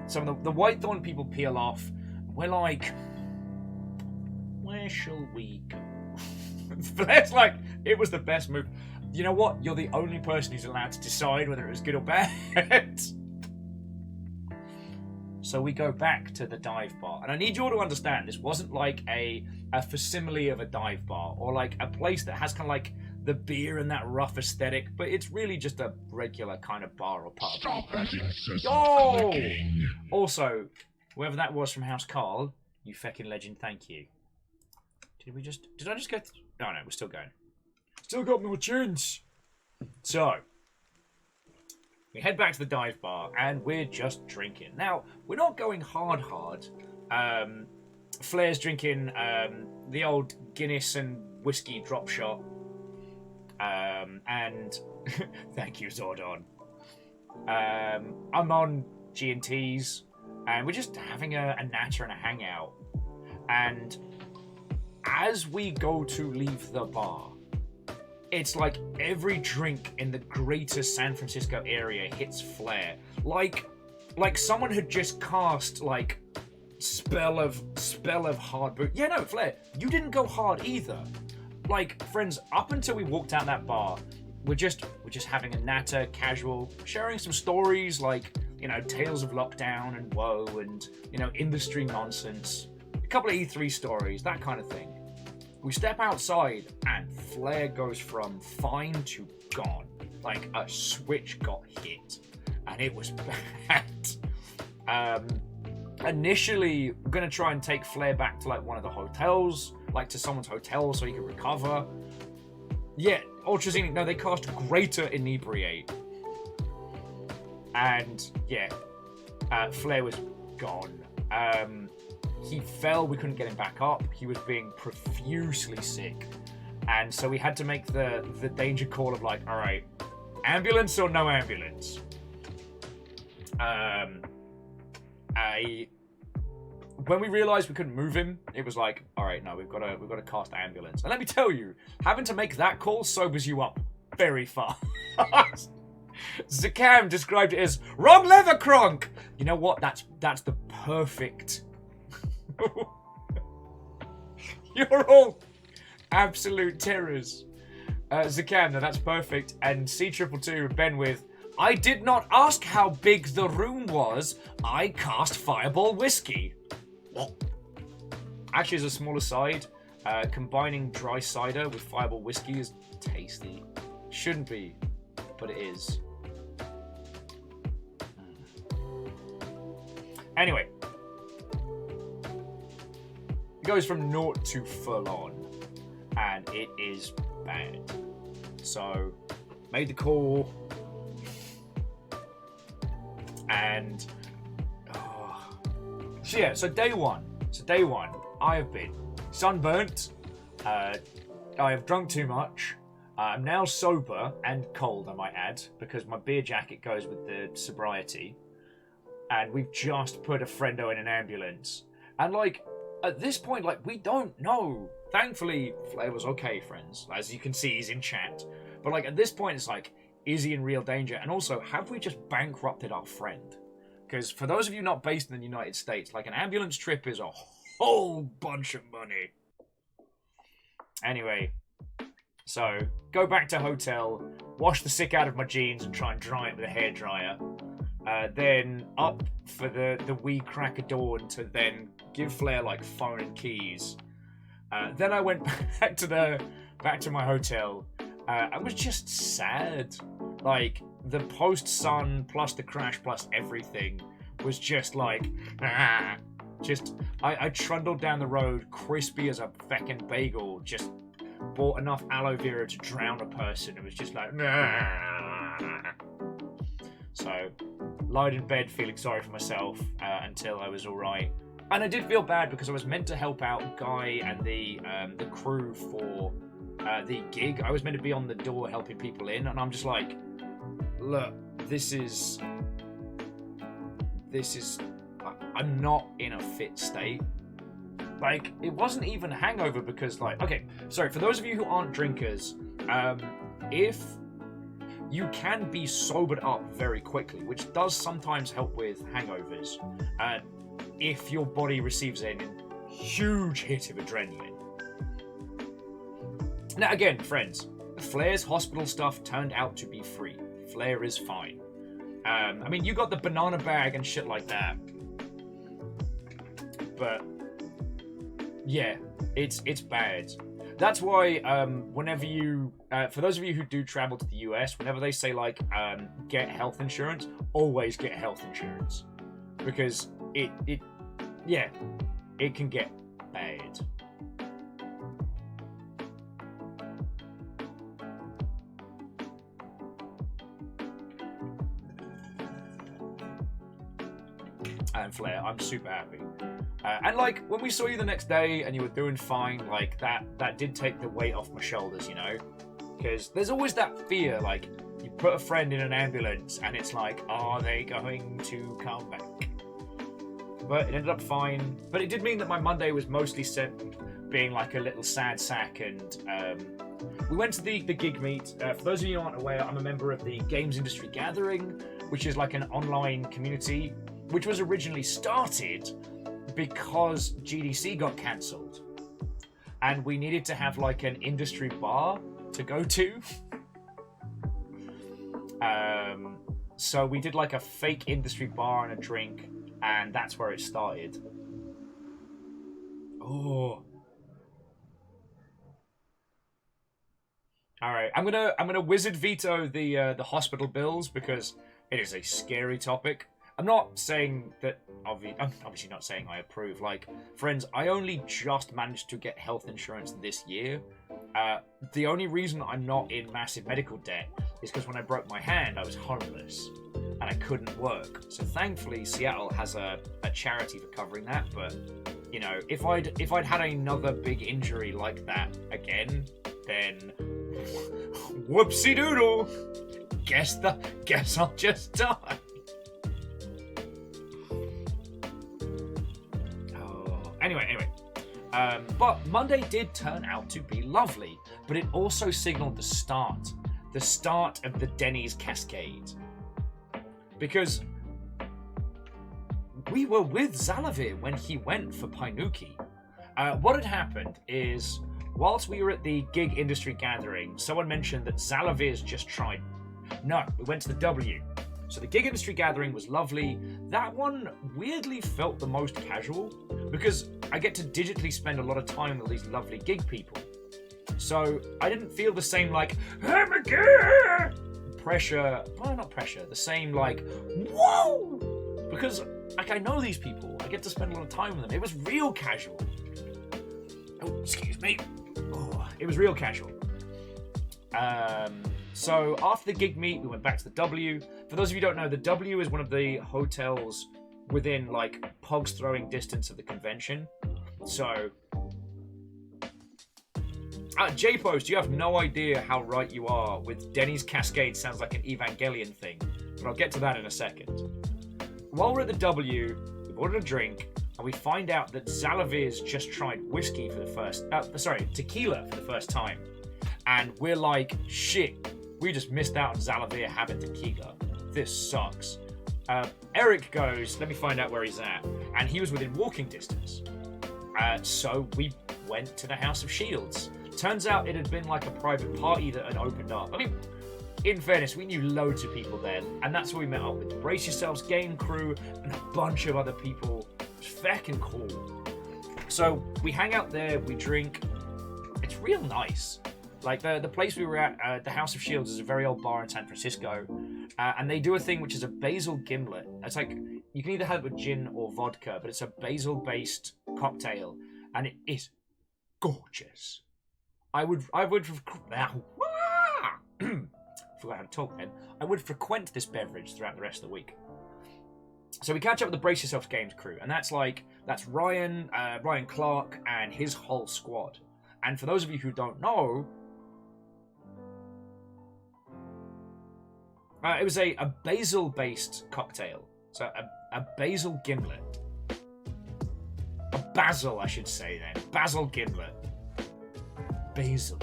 So the Whitethorn people peel off. We're like, where shall we go? That's like, it was the best move. You know what? You're the only person who's allowed to decide whether it was good or bad. So we go back to the dive bar. And I need you all to understand, this wasn't like a facsimile of a dive bar, or like a place that has kind of like the beer and that rough aesthetic, but it's really just a regular kind of bar or pub. Stop that incessant Oh! clicking. Also, whoever that was from House Carl, you feckin' legend, thank you. Did I just go? No, we're still going. Still got more tunes. So, we head back to the dive bar, and we're just drinking. Now, we're not going hard. Flair's drinking the old Guinness and whiskey drop shot. And thank you, Zordon. I'm on G&Ts, and we're just having a natter and a hangout. And as we go to leave the bar, it's like every drink in the greater San Francisco area hits Flair. Like someone had just cast like spell of hard boot. Yeah, no, Flair, you didn't go hard either. Like, friends, up until we walked out that bar, we're just having a natter, casual, sharing some stories like, you know, tales of lockdown and woe and, you know, industry nonsense. A couple of E3 stories, that kind of thing. We step outside and Flair goes from fine to gone. Like a switch got hit. And it was bad. Initially, we're going to try and take Flair back to like one of the hotels, like to someone's hotel so he can recover. Yeah, Ultrazenic, no, they cast Greater Inebriate. And yeah, Flair was gone. He fell, we couldn't get him back up. He was being profusely sick. And so we had to make the danger call of like, all right, ambulance or no ambulance? When we realized we couldn't move him, it was like, all right, no, we've got to cast ambulance. And let me tell you, having to make that call sobers you up very fast. Zakam described it as wrong lever, Kronk. You know what? That's the perfect. You're all absolute terrors. Zakam, no, that's perfect. And C222 Ben with, I did not ask how big the room was. I cast Fireball Whiskey. What? Actually, as a small aside, combining dry cider with Fireball Whiskey is tasty. Shouldn't be, but it is. Anyway. It goes from naught to full on. And it is bad. So, made the call. And so day one, I have been sunburnt, I have drunk too much, I'm now sober and cold, I might add, because my beer jacket goes with the sobriety, and we've just put a friendo in an ambulance, and like, at this point, like, we don't know. Thankfully, Flair was okay, friends, as you can see, he's in chat, but like, at this point, it's like, is he in real danger? And also, have we just bankrupted our friend? Because for those of you not based in the United States, like an ambulance trip is a whole bunch of money. Anyway, so go back to hotel, wash the sick out of my jeans and try and dry it with a hairdryer. Then up for the wee crack of dawn to then give Flair like phone and keys. Then I went back to the back to my hotel. I was just sad. Like, the post-sun plus the crash plus everything was just like, I trundled down the road, crispy as a feckin' bagel, just bought enough aloe vera to drown a person. It was just like, So, lied in bed feeling sorry for myself until I was alright. And I did feel bad because I was meant to help out Guy and the crew for the gig. I was meant to be on the door helping people in, and I'm just like, look, this is I'm not in a fit state. Like, it wasn't even hangover because, like, okay, sorry, for those of you who aren't drinkers, if you can be sobered up very quickly, which does sometimes help with hangovers, if your body receives a huge hit of adrenaline. Now, again, friends, Flair's hospital stuff turned out to be free. Flair is fine. I mean, you got the banana bag and shit like that. But, yeah, it's bad. That's why whenever you, for those of you who do travel to the US, whenever they say, like, get health insurance, always get health insurance. Because it can get bad. And Flair, I'm super happy. And like, when we saw you the next day and you were doing fine, like, that did take the weight off my shoulders, you know? Because there's always that fear, like, you put a friend in an ambulance and it's like, are they going to come back? But it ended up fine. But it did mean that my Monday was mostly spent being like a little sad sack, and we went to the gig meet. For those of you who aren't aware, I'm a member of the Games Industry Gathering, which is like an online community, which was originally started because GDC got cancelled. And we needed to have like an industry bar to go to. So we did like a fake industry bar and a drink, and that's where it started. Oh. All right, I'm gonna wizard veto the hospital bills because it is a scary topic. I'm not saying that. I'm obviously not saying I approve. Like, friends, I only just managed to get health insurance this year. The only reason I'm not in massive medical debt is because when I broke my hand, I was homeless and I couldn't work. So thankfully, Seattle has a charity for covering that. But you know, if I'd had another big injury like that again, then whoopsie doodle. Guess I'll just die. Anyway. But Monday did turn out to be lovely, but it also signaled the start of the Denny's cascade. Because we were with Zalavir when he went for Painuki. What had happened is, whilst we were at the Gig Industry Gathering, someone mentioned that Zalavir's just tried. No, we went to the W. So the Gig Industry Gathering was lovely. That one weirdly felt the most casual because I get to digitally spend a lot of time with these lovely gig people. So I didn't feel the same like, pressure, well, not pressure, the same like, whoa! Because like I know these people, I get to spend a lot of time with them. It was real casual. Oh, excuse me. Oh, it was real casual. So after the gig meet, we went back to the W. For those of you who don't know, the W is one of the hotels within like Pog's throwing distance of the convention. So, J-Post, you have no idea how right you are with Denny's Cascade sounds like an Evangelion thing, but I'll get to that in a second. While we're at the W, we've ordered a drink, and we find out that Zalavir's just tried whiskey for the first, tequila for the first time. And we're like, shit, we just missed out on Zalavir having tequila. This sucks. Eric goes, let me find out where he's at. And he was within walking distance. So we went to the House of Shields. Turns out it had been like a private party that had opened up. I mean, in fairness, we knew loads of people then. And that's where we met up with the Brace Yourselves game crew and a bunch of other people. It was fucking cool. So we hang out there, we drink. It's real nice. Like the place we were at, the House of Shields, is a very old bar in San Francisco, and they do a thing which is a basil gimlet. It's like you can either have it with gin or vodka, but it's a basil-based cocktail, and it is gorgeous. I would forgot how to talk then. I would frequent this beverage throughout the rest of the week. So we catch up with the Brace Yourselves Games crew, and that's Ryan, Ryan Clark, and his whole squad. And for those of you who don't know, it was a basil-based cocktail. So a basil gimlet. A basil, I should say then. Basil gimlet. Basil.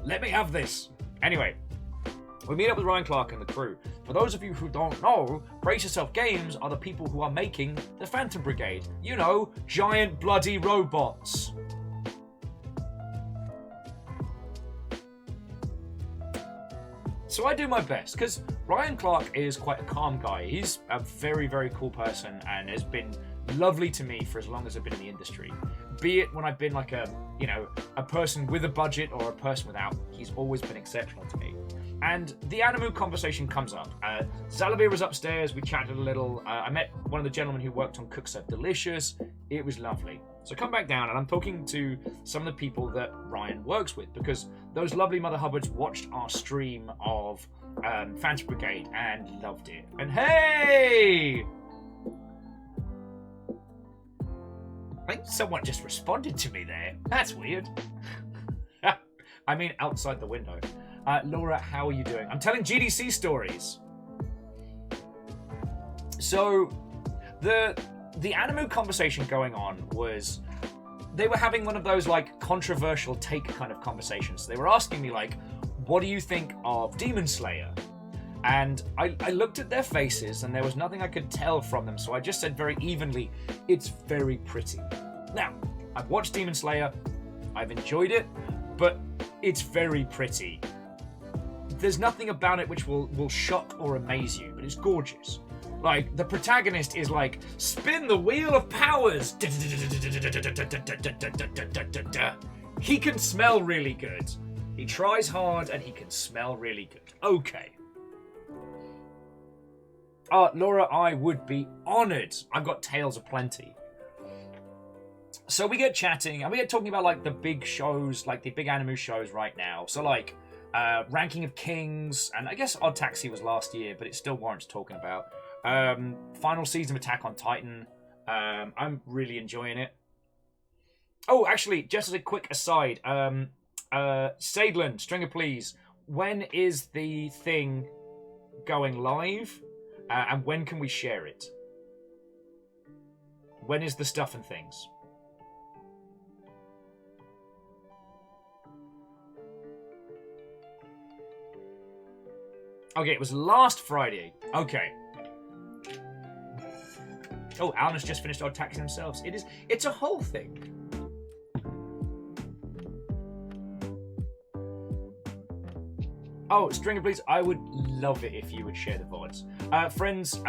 Let me have this. Anyway, we meet up with Ryan Clark and the crew. For those of you who don't know, Brace Yourself Games are the people who are making the Phantom Brigade. You know, giant bloody robots. So I do my best, because Ryan Clark is quite a calm guy. He's a very, very cool person and has been lovely to me for as long as I've been in the industry. Be it when I've been like a person with a budget or a person without, he's always been exceptional to me. And the Animu conversation comes up. Zalavir was upstairs, we chatted a little. I met one of the gentlemen who worked on Cook Serve Delicious. It was lovely. So I come back down and I'm talking to some of the people that Ryan works with, because those lovely Mother Hubbards watched our stream of Phantom Brigade and loved it. And hey! I think someone just responded to me there. That's weird. I mean, outside the window. Laura, how are you doing? I'm telling GDC stories. So, the Animu conversation going on was, they were having one of those like controversial take kind of conversations. They were asking me like, what do you think of Demon Slayer? And I looked at their faces and there was nothing I could tell from them, so I just said very evenly, it's very pretty. Now, I've watched Demon Slayer, I've enjoyed it, but it's very pretty. There's nothing about it which will shock or amaze you, but it's gorgeous. Like, the protagonist is like, spin the wheel of powers! He can smell really good. He tries hard and he can smell really good. Okay. Laura, I would be honoured. I've got tales aplenty. So we get chatting, and we get talking about, like, the big shows, like the big Animu shows right now. So, like, Ranking of Kings, and I guess Odd Taxi was last year, but it still warrants talking about. Final season of Attack on Titan. I'm really enjoying it. Oh, actually, just as a quick aside, Sadlin, Stringer Please, when is the thing going live? And when can we share it? When is the stuff and things? Okay, it was last Friday. Okay. Oh, Alan has just finished Odd Taxi themselves. It's a whole thing. Oh, Stringer Please, I would love it if you would share the VODs. Friends,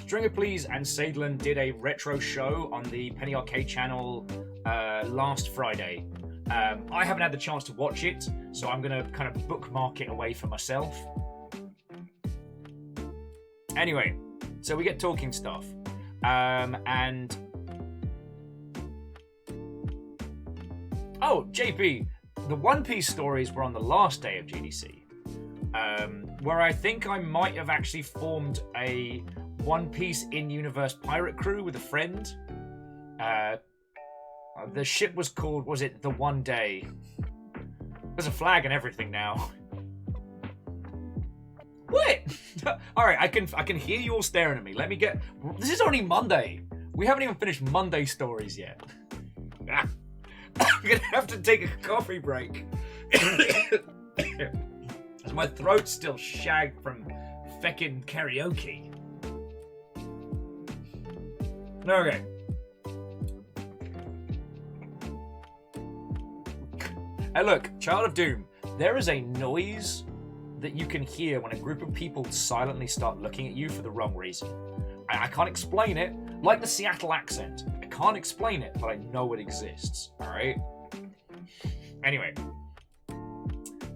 Stringer Please and Sadlin did a retro show on the Penny Arcade channel last Friday. I haven't had the chance to watch it, so I'm going to kind of bookmark it away for myself. Anyway, so we get talking stuff. And... Oh, JP, the One Piece stories were on the last day of GDC. Where I think I might have actually formed a One Piece in-universe pirate crew with a friend. The ship was called, was it The One Day? There's a flag and everything now. What? Alright, I can hear you all staring at me. Let me get... This is only Monday. We haven't even finished Monday stories yet. I'm gonna have to take a coffee break. My throat's still shagged from feckin' karaoke. Okay. Hey look, Child of Doom, there is a noise that you can hear when a group of people silently start looking at you for the wrong reason. I can't explain it, like the Seattle accent. I can't explain it, but I know it exists, alright? Anyway.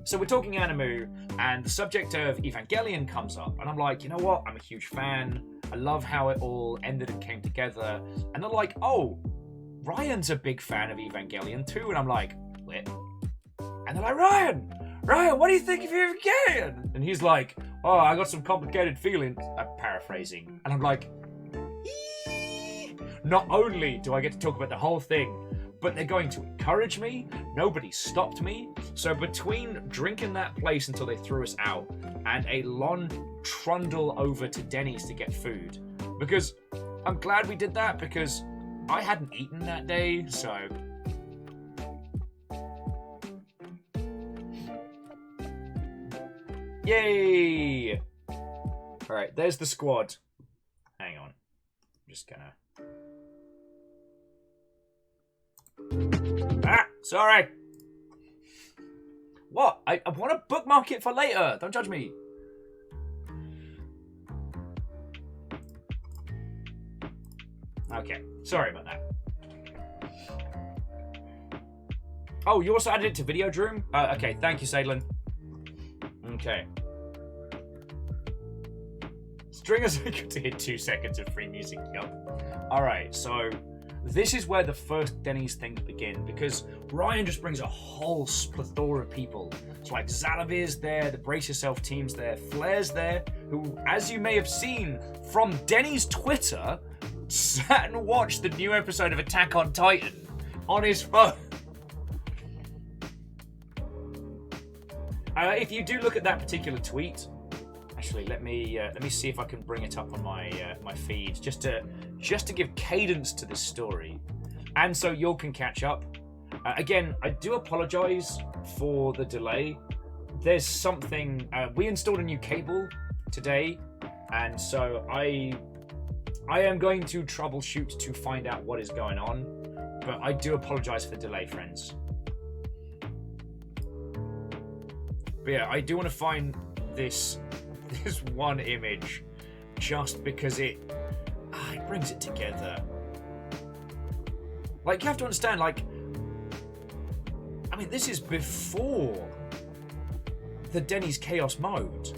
So we're talking anime, and the subject of Evangelion comes up, and I'm like, you know what? I'm a huge fan. I love how it all ended and came together. And they're like, oh, Ryan's a big fan of Evangelion too. And I'm like, what? And they're like, Ryan, what do you think of Evangelion? And he's like, oh, I got some complicated feelings. I'm paraphrasing. And I'm like, eee. Not only do I get to talk about the whole thing, but they're going to encourage me. Nobody stopped me. So between drinking that place until they threw us out and a long trundle over to Denny's to get food, because I'm glad we did that because I hadn't eaten that day, so... Yay! Alright, there's the squad. Hang on. I'm just gonna... Ah! Sorry! What? I want to bookmark it for later. Don't judge me. Okay. Sorry about that. Oh, you also added it to Videodroom? Okay. Thank you, Sadlin. Okay. Stringers are good to hit 2 seconds of free music. Yup. Alright, so... this is where the first Denny's things begin, because Ryan just brings a whole plethora of people. It's like Zalavir's there, the Brace Yourself team's there, Flair's there, who, as you may have seen from Denny's Twitter, sat and watched the new episode of Attack on Titan on his phone. If you do look at that particular tweet, actually, let me see if I can bring it up on my my feed, just to give cadence to this story, and so y'all can catch up. Again, I do apologize for the delay. There's something we installed a new cable today, and so I am going to troubleshoot to find out what is going on. But I do apologize for the delay, friends. But yeah, I do want to find this one image just because it brings it together. Like, you have to understand, like, I mean, this is before the Denny's Chaos mode.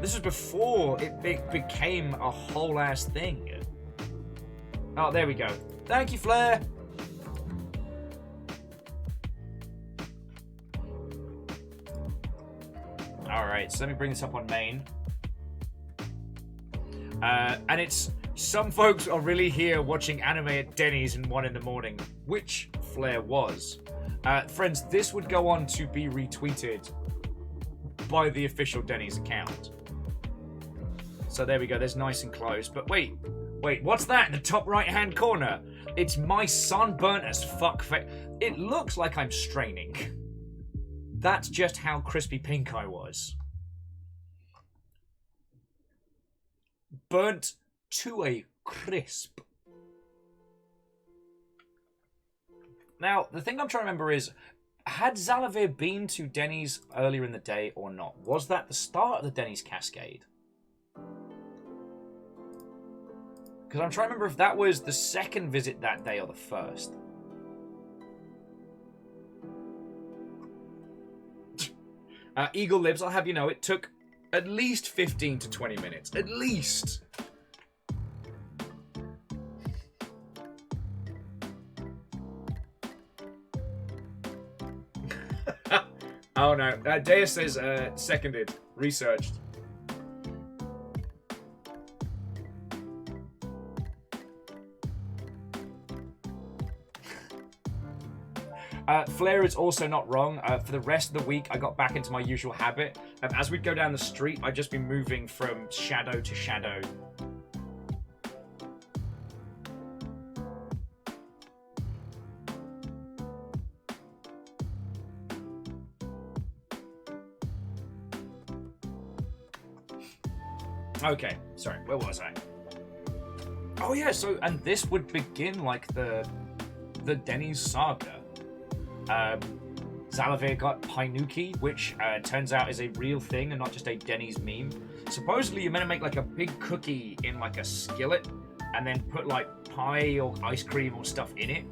This is before it became a whole ass thing. Oh, there we go. Thank you, Flair. Alright, so let me bring this up on main. And it's... some folks are really here watching anime at Denny's in 1 in the morning, which Flair was. Friends, this would go on to be retweeted by the official Denny's account. So there we go, there's nice and close. But wait, what's that in the top right-hand corner? It's my sunburnt as fuck face. It looks like I'm straining. That's just how crispy pink I was. Burnt to a crisp. Now, the thing I'm trying to remember is, had Zalavir been to Denny's earlier in the day or not? Was that the start of the Denny's Cascade? Because I'm trying to remember if that was the second visit that day or the first. Eagle Libs, I'll have you know, it took at least 15 to 20 minutes. At least. Oh no, Deus says seconded, researched. Flair is also not wrong. For the rest of the week, I got back into my usual habit. As we'd go down the street, I'd just be moving from shadow to shadow. Okay, sorry, where was I? Oh yeah, so, and this would begin like the Denny's saga. Zalavir got Painuki, which turns out is a real thing and not just a Denny's meme. Supposedly you're meant to make like a big cookie in like a skillet and then put like pie or ice cream or stuff in it.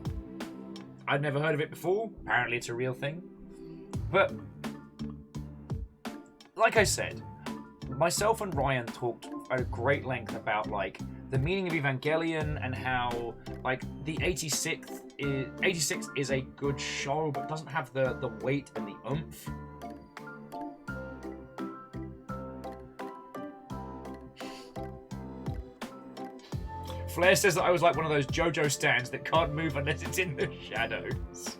I'd never heard of it before. Apparently it's a real thing. But, like I said, myself and Ryan talked at great length about, like, the meaning of Evangelion and how, like, the 86th is a good show, but doesn't have the weight and the oomph. Flair says that I was like one of those JoJo stands that can't move unless it's in the shadows.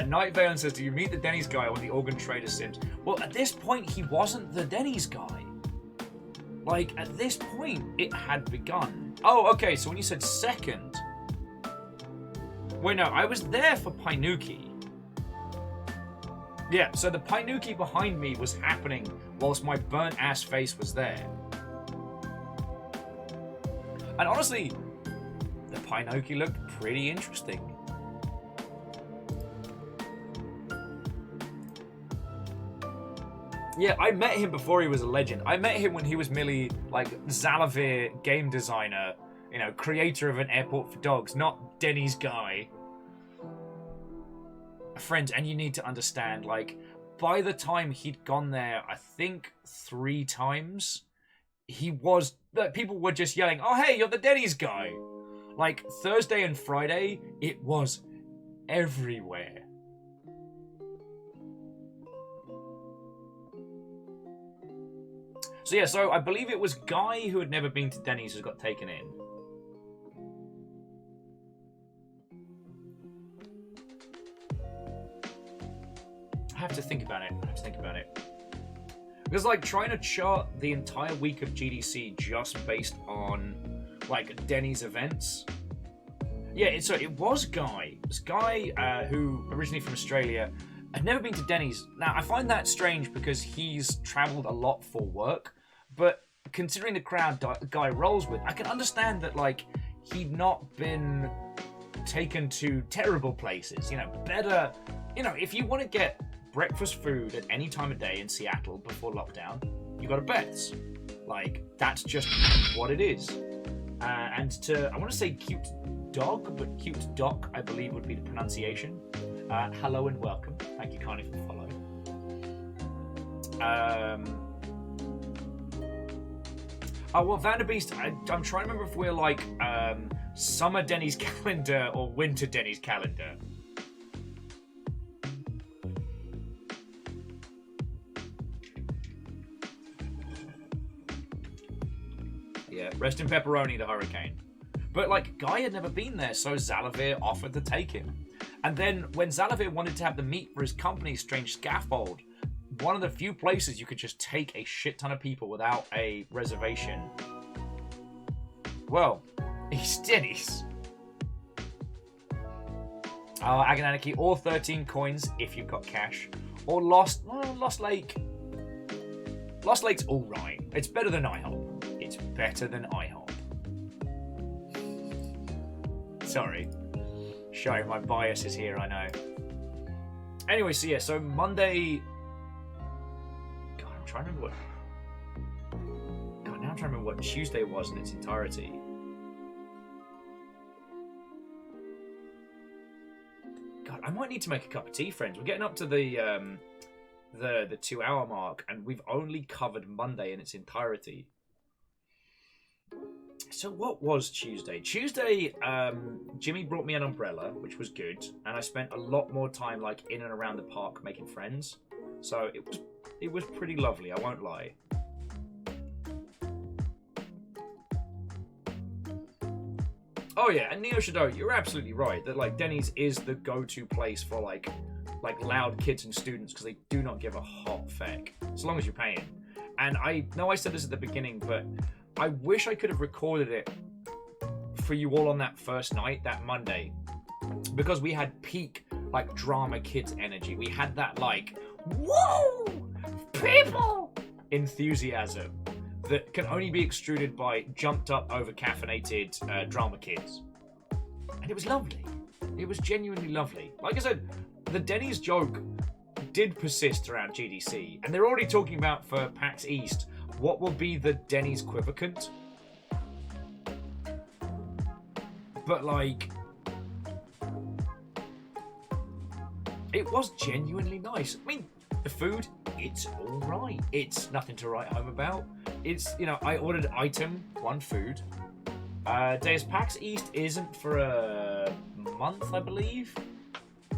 Night Valen says, do you meet the Denny's guy on the organ trader Sims? Well, at this point, he wasn't the Denny's guy. Like, at this point, it had begun. Oh, okay, so when you said second... Wait, no, I was there for Painuki. Yeah, so the Painuki behind me was happening whilst my burnt-ass face was there. And honestly, the Painuki looked pretty interesting. Yeah, I met him before he was a legend. I met him when he was merely, like, Zalavir game designer, you know, creator of an airport for dogs, not Denny's guy. Friends, and you need to understand, like, by the time he'd gone there, I think 3 times, he was... people were just yelling, oh, hey, you're the Denny's guy. Like, Thursday and Friday, it was everywhere. So yeah, so I believe it was Guy who had never been to Denny's who got taken in. I have to think about it. Because, like, trying to chart the entire week of GDC just based on, like, Denny's events. Yeah, it was Guy. It was Guy, who, originally from Australia, had never been to Denny's. Now, I find that strange because he's travelled a lot for work, but considering the crowd Guy rolls with, I can understand that, like, he'd not been taken to terrible places. You know, better... You know, if you want to get breakfast food at any time of day in Seattle before lockdown, you go to Beth's. Like, that's just what it is. And I want to say cute dog, but cute doc, I believe, would be the pronunciation. Hello and welcome. Thank you kindly for the follow. Oh, well, Vanderbeest, I'm trying to remember if we're like summer Denny's calendar or winter Denny's calendar. Yeah, rest in pepperoni, the hurricane. But, like, Guy had never been there, so Zalavir offered to take him. And then, when Zalavir wanted to have the meat for his company's strange scaffold, one of the few places you could just take a shit ton of people without a reservation. Well, he's Denny's. Agananiki, or 13 coins if you've got cash. Or Lost Lake. Lost Lake's alright. It's better than IHOP. It's better than IHOP. Sorry. Showing my biases here, I know. Anyway, so yeah, so Monday... God, I'm trying to remember what... God, now I'm trying to remember what Tuesday was in its entirety. God, I might need to make a cup of tea, friends. We're getting up to the 2-hour mark, and we've only covered Monday in its entirety. So what was Tuesday? Tuesday, Jimmy brought me an umbrella, which was good, and I spent a lot more time like in and around the park making friends. So it was pretty lovely, I won't lie. Oh yeah, and Neo Shadow, you're absolutely right that like Denny's is the go-to place for like loud kids and students because they do not give a hot feck as long as you're paying. And I know I said this at the beginning, but I wish I could have recorded it for you all on that first night, that Monday, because we had peak, like, drama kids energy. We had that, like, whoa, people enthusiasm that can only be extruded by jumped up, over-caffeinated drama kids. And it was lovely. It was genuinely lovely. Like I said, the Denny's joke did persist around GDC, and they're already talking about for PAX East what will be the Denny's equivalent. But, like, it was genuinely nice. I mean, the food, it's all right. It's nothing to write home about. It's, you know, I ordered item, one food. Deus PAX East isn't for a month, I believe.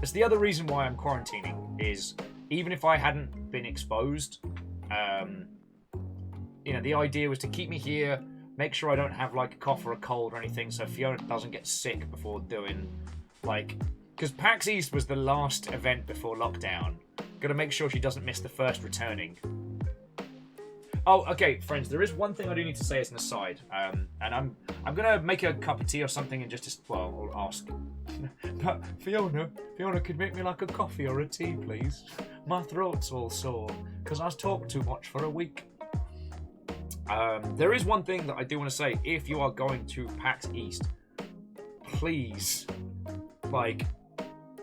It's the other reason why I'm quarantining, is even if I hadn't been exposed, you know, the idea was to keep me here, make sure I don't have, like, a cough or a cold or anything, so Fiona doesn't get sick before doing, like... Because PAX East was the last event before lockdown. Gotta make sure she doesn't miss the first returning. Oh, okay, friends, there is one thing I do need to say as an aside. And I'm gonna make a cup of tea or something and just well, I'll ask. But Fiona, could make me like a coffee or a tea, please? My throat's all sore, because I've talked too much for a week. There is one thing that I do want to say. If you are going to PAX East, please, like,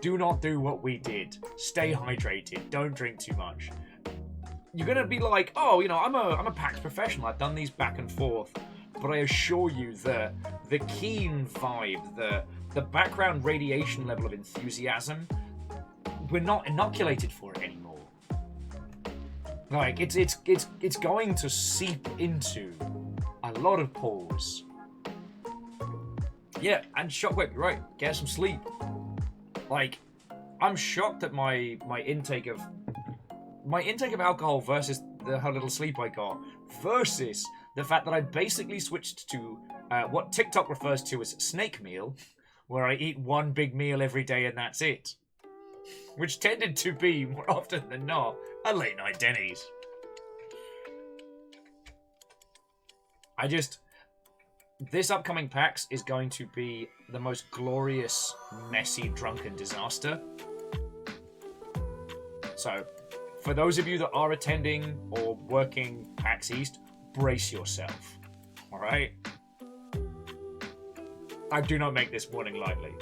do not do what we did. Stay hydrated. Don't drink too much. You're gonna be like, oh, you know, I'm a PAX professional. I've done these back and forth, but I assure you, the keen vibe, the background radiation level of enthusiasm, we're not inoculated for it anymore. Like, it's going to seep into a lot of pores. Yeah, and Shockwave, you're right. Get some sleep. Like, I'm shocked at my intake of alcohol versus how little sleep I got, versus the fact that I basically switched to what TikTok refers to as snake meal, where I eat one big meal every day and that's it. Which tended to be, more often than not, a late night Denny's. This upcoming PAX is going to be the most glorious, messy, drunken disaster. So, for those of you that are attending or working PAX East, brace yourself. Alright? I do not make this warning lightly.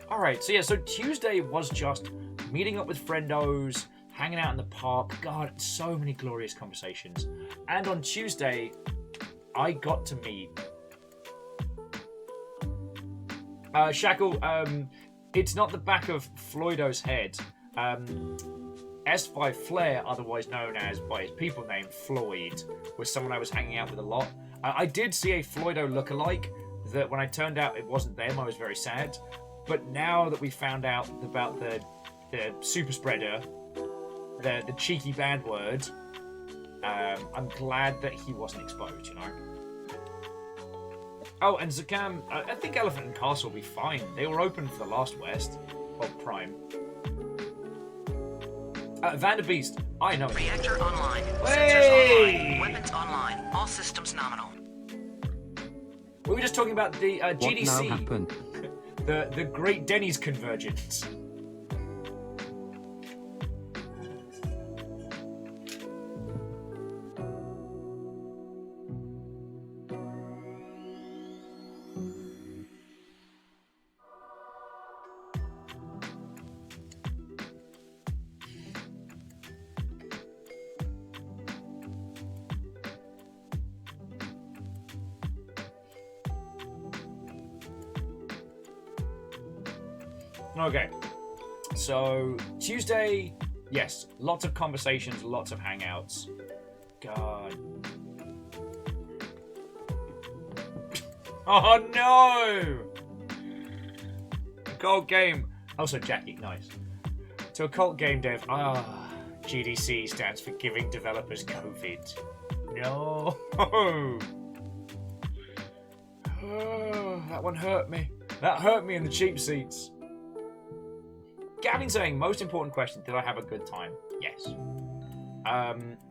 Alright, so yeah, so Tuesday was just meeting up with friendos, hanging out in the park. God, so many glorious conversations. And on Tuesday, I got to meet... Shackle, it's not the back of Floydo's head. S5 Flair, otherwise known as by his people name Floyd, was someone I was hanging out with a lot. I did see a Floydo lookalike that when I turned out it wasn't them, I was very sad. But now that we found out about the super spreader, the cheeky bad word, I'm glad that he wasn't exposed, you know? Oh, and Zakam, I think Elephant and Castle will be fine. They were open for the last West. Well, Prime. Vanderbeest, I know. Reactor online. Hey! Sensors online. Weapons online. All systems nominal. We were just talking about the GDC. What now happened? The Great Denny's Convergence. Okay, so Tuesday, yes, lots of conversations, lots of hangouts. God. Oh no! Cold game. Also, Jackie, nice. To a cult game dev, GDC stands for Giving Developers COVID. No! Oh, that one hurt me. That hurt me in the cheap seats. Gavin saying, most important question, did I have a good time? Yes.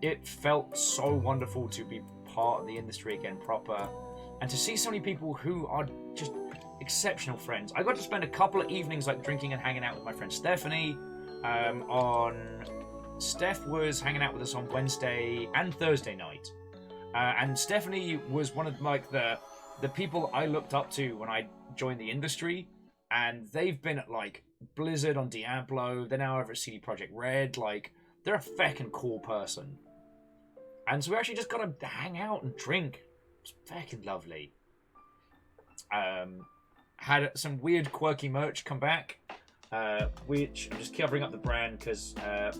It felt so wonderful to be part of the industry again proper, and to see so many people who are just exceptional friends. I got to spend a couple of evenings like drinking and hanging out with my friend Stephanie. Steph was hanging out with us on Wednesday and Thursday night. And Stephanie was one of like the people I looked up to when I joined the industry, and they've been at like Blizzard on Diablo, they're now over at CD Projekt Red, like, they're a feckin' cool person. And so we actually just got to hang out and drink. It's feckin' lovely. Had some weird quirky merch come back. which I'm just covering up the brand because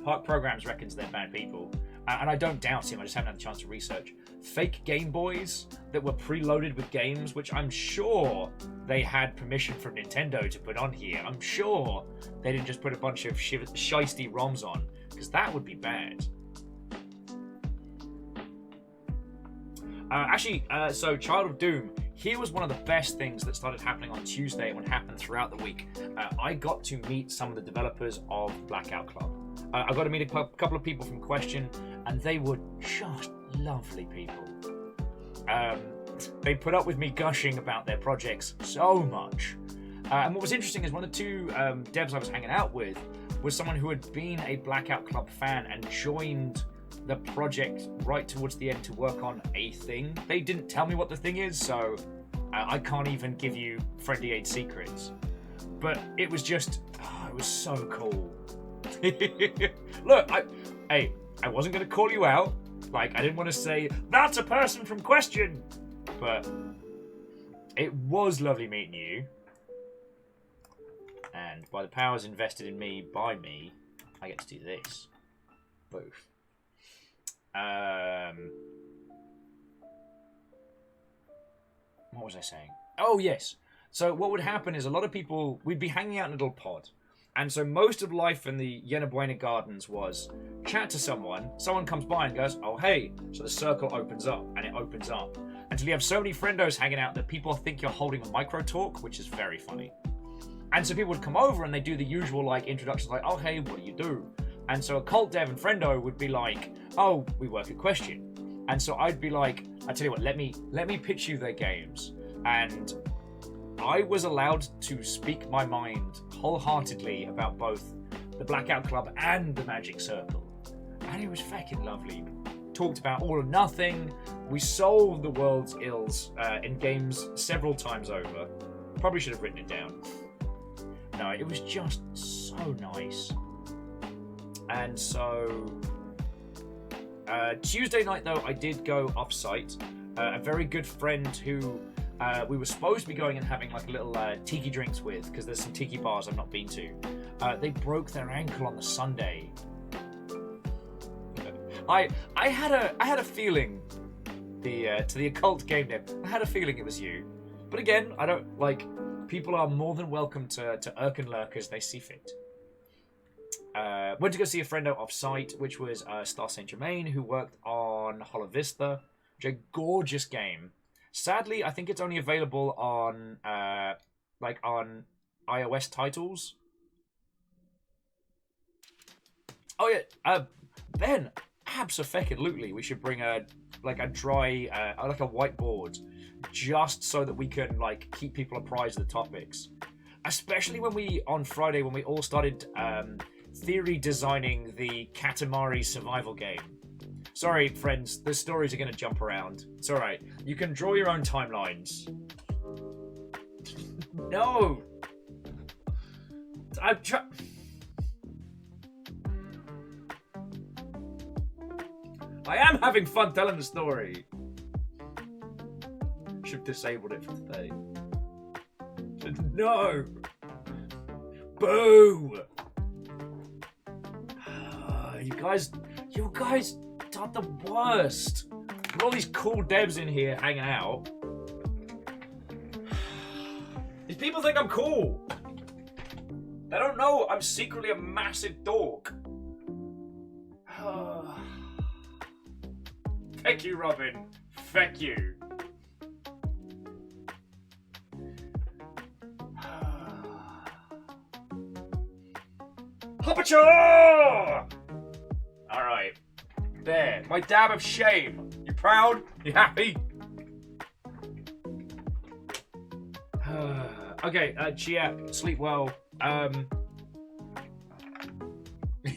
Park Programs reckons they're bad people. And I don't doubt him, I just haven't had the chance to research. Fake Game Boys that were preloaded with games, which I'm sure they had permission from Nintendo to put on here. I'm sure they didn't just put a bunch of shiesty ROMs on, because that would be bad. So Child of Doom, here was one of the best things that started happening on Tuesday and happened throughout the week. I got to meet some of the developers of Blackout Club. I got to meet a couple of people from Question, and they were just lovely people. They put up with me gushing about their projects so much. And what was interesting is one of the two devs I was hanging out with was someone who had been a Blackout Club fan and joined the project right towards the end to work on a thing. They didn't tell me what the thing is, so I can't even give you Friendly Aid secrets. But it was just, it was so cool. Look, I wasn't going to call you out. Like, I didn't want to say, that's a person from Question. But it was lovely meeting you. And by the powers invested in me by me, I get to do this. Both. What was I saying? Oh, yes. So what would happen is a lot of people, we'd be hanging out in a little pod. And so most of life in the Yena Buena Gardens was chat to someone comes by and goes, oh, hey. So the circle opens up, and it opens up. Until you have so many friendos hanging out that people think you're holding a micro talk, which is very funny. And so people would come over and they do the usual like introductions like, oh, hey, what do you do? And so a cult dev and friendo would be like, oh, we work at Question. And so I'd be like, I tell you what, let me pitch you their games. And I was allowed to speak my mind wholeheartedly about both the Blackout Club and the Magic Circle. And it was fucking lovely. Talked about All or Nothing. We solved the world's ills in games several times over. Probably should have written it down. No, it was just so nice. And so Tuesday night, though, I did go off-site. A very good friend who we were supposed to be going and having like a little tiki drinks with, because there's some tiki bars I've not been to. They broke their ankle on the Sunday. I had a feeling to the occult game dev. I had a feeling it was you, but again, I don't like. People are more than welcome to irk and lurk as they see fit. Went to go see a friendo off-site, which was Star Saint Germain, who worked on Hollow Vista, which is a gorgeous game. Sadly, I think it's only available on on iOS titles. Oh yeah, Ben, abso-fucking-lutely, we should bring a dry, like a whiteboard, just so that we can like keep people apprised of the topics. Especially on Friday when we all started theory designing the Katamari survival game. Sorry, friends, the stories are going to jump around. It's alright. You can draw your own timelines. No! I'm I am having fun telling the story. Should have disabled it for today. No! Boo! You guys are the worst. With all these cool devs in here hanging out. These people think I'm cool. They don't know I'm secretly a massive dork. Feck you, Robin. Feck you. Hoppacha! Alright. There. My dab of shame. You proud? You happy? Okay, Chia, sleep well.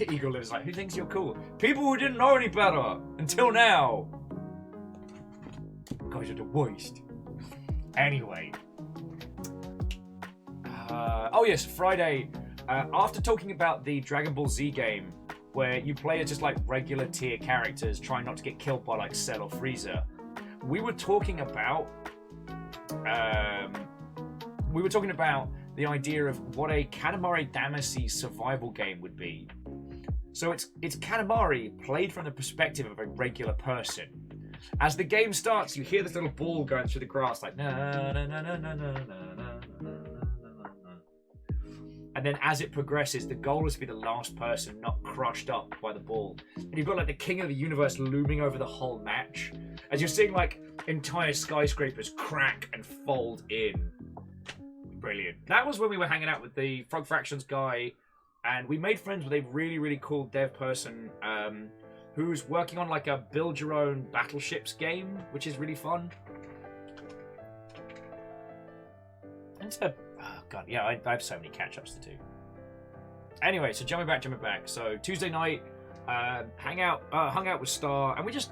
Eagle lives like, who thinks you're cool? People who didn't know any better until now. You guys are the worst. Anyway. Oh yes, Friday. After talking about the Dragon Ball Z game, where you play as just like regular tier characters trying not to get killed by like Cell or Frieza, we were talking about the idea of what a Katamari Damacy survival game would be. So it's Katamari played from the perspective of a regular person. As the game starts, you hear this little ball going through the grass like na na na na na na na na. And then as it progresses, the goal is to be the last person not crushed up by the ball. And you've got like the king of the universe looming over the whole match. As you're seeing like entire skyscrapers crack and fold in. Brilliant. That was when we were hanging out with the Frog Fractions guy. And we made friends with a really, really cool dev person who's working on like a build your own battleships game, which is really fun. And it's a... Oh, God, yeah, I have so many catch-ups to do. Anyway, so jumping back. So Tuesday night, hung out with Star, and we just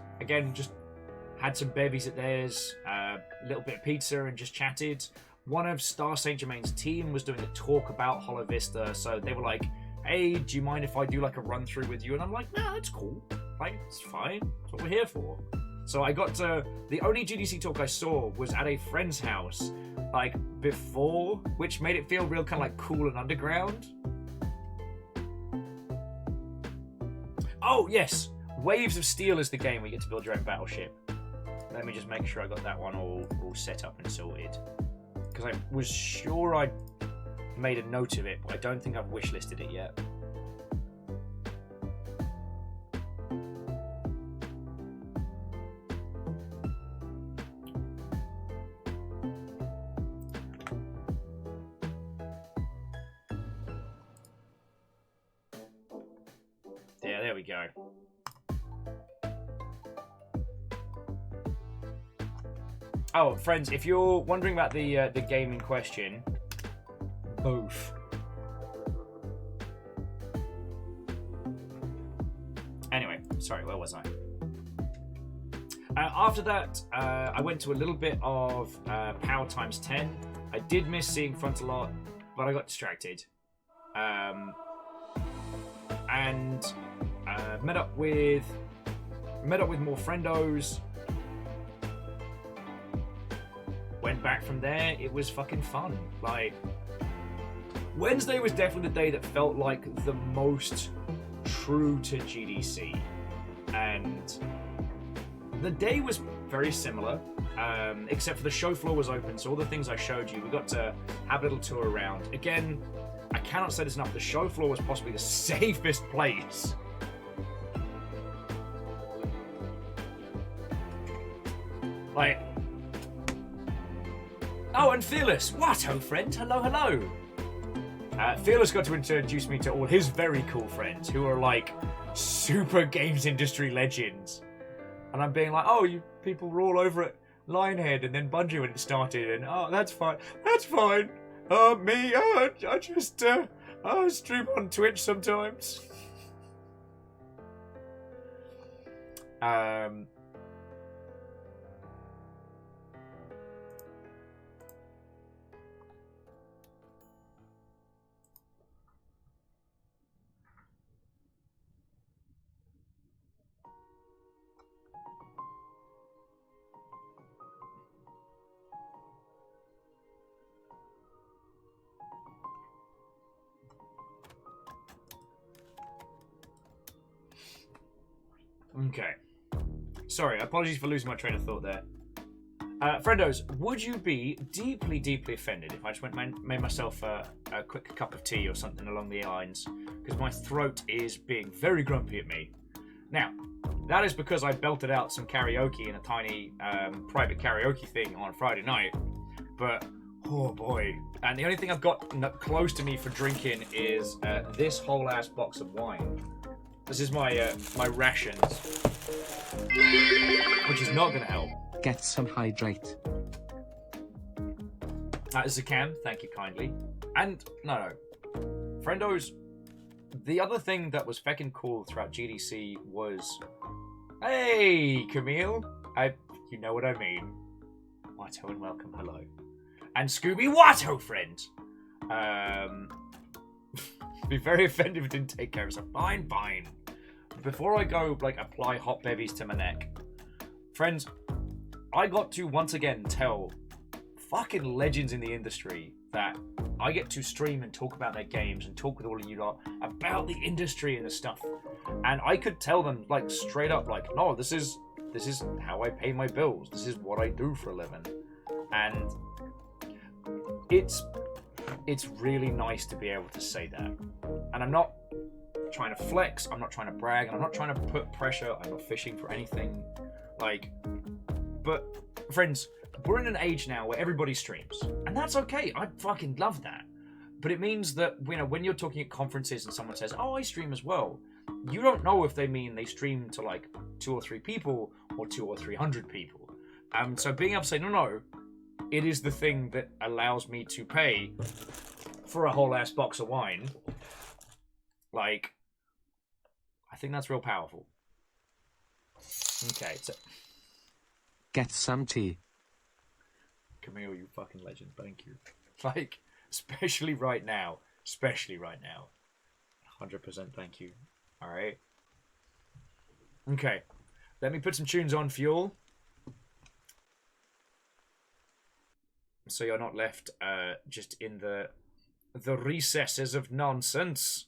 had some bevies at theirs, a little bit of pizza, and just chatted. One of Star St. Germain's team was doing a talk about Hollow Vista, so they were like, hey, do you mind if I do like a run-through with you? And I'm like, no, that's cool. Like, it's fine. That's what we're here for. So I got to... The only GDC talk I saw was at a friend's house, like, before, which made it feel real kind of like cool and underground. Oh, yes! Waves of Steel is the game where you get to build your own battleship. Let me just make sure I got that one all set up and sorted. Because I was sure I made a note of it, but I don't think I've wishlisted it yet. Yeah, there we go. Oh, friends, if you're wondering about the game in question, both. Anyway, sorry, where was I? After that, I went to a little bit of Power Times 10. I did miss seeing Front a lot, but I got distracted. And met up with more friendos. Went back from there. It was fucking fun. Like, Wednesday was definitely the day that felt like the most true to GDC, and the day was very similar, except for the show floor was open, so all the things I showed you, we got to have a little tour around. Again, I cannot say this enough, the show floor was possibly the safest place. Like, oh, and Fearless, what, oh friend, hello. Fearless got to introduce me to all his very cool friends who are like super games industry legends. And I'm being like, oh, you people were all over at Lionhead and then Bungie when it started, and oh, that's fine. I just stream on Twitch sometimes. Okay. Sorry, apologies for losing my train of thought there. Friendos, would you be deeply, deeply offended if I just made myself a quick cup of tea or something along the lines? Because my throat is being very grumpy at me. Now, that is because I belted out some karaoke in a tiny private karaoke thing on Friday night. But, oh boy. And the only thing I've got close to me for drinking is this whole-ass box of wine. This is my my rations, which is not going to help. Get some hydrate. Zakam, thank you kindly. And, no. Friendos, the other thing that was feckin' cool throughout GDC was... Hey, Camille! You know what I mean. Watto and welcome, hello. And Scooby Watto, friend! Be very offended if it didn't take care of it. Fine. Before I go, like, apply hot bevies to my neck, friends, I got to once again tell fucking legends in the industry that I get to stream and talk about their games and talk with all of you lot about the industry and the stuff. And I could tell them like straight up, like, no, this is how I pay my bills. This is what I do for a living. And it's really nice to be able to say that. And I'm not trying to flex, I'm not trying to brag, and I'm not trying to put pressure, I'm not fishing for anything. Like, but friends, we're in an age now where everybody streams. And that's okay, I fucking love that. But it means that, you know, when you're talking at conferences and someone says, oh, I stream as well, you don't know if they mean they stream to like 2 or 3 people or 200 or 300 people. So being able to say, no, it is the thing that allows me to pay for a whole ass box of wine. Like, I think that's real powerful. Okay, so Get some tea. Camille, you fucking legend. Thank you. Like, especially right now. 100% thank you. Alright. Okay. Let me put some tunes on for you all. So you're not left just in the recesses of nonsense.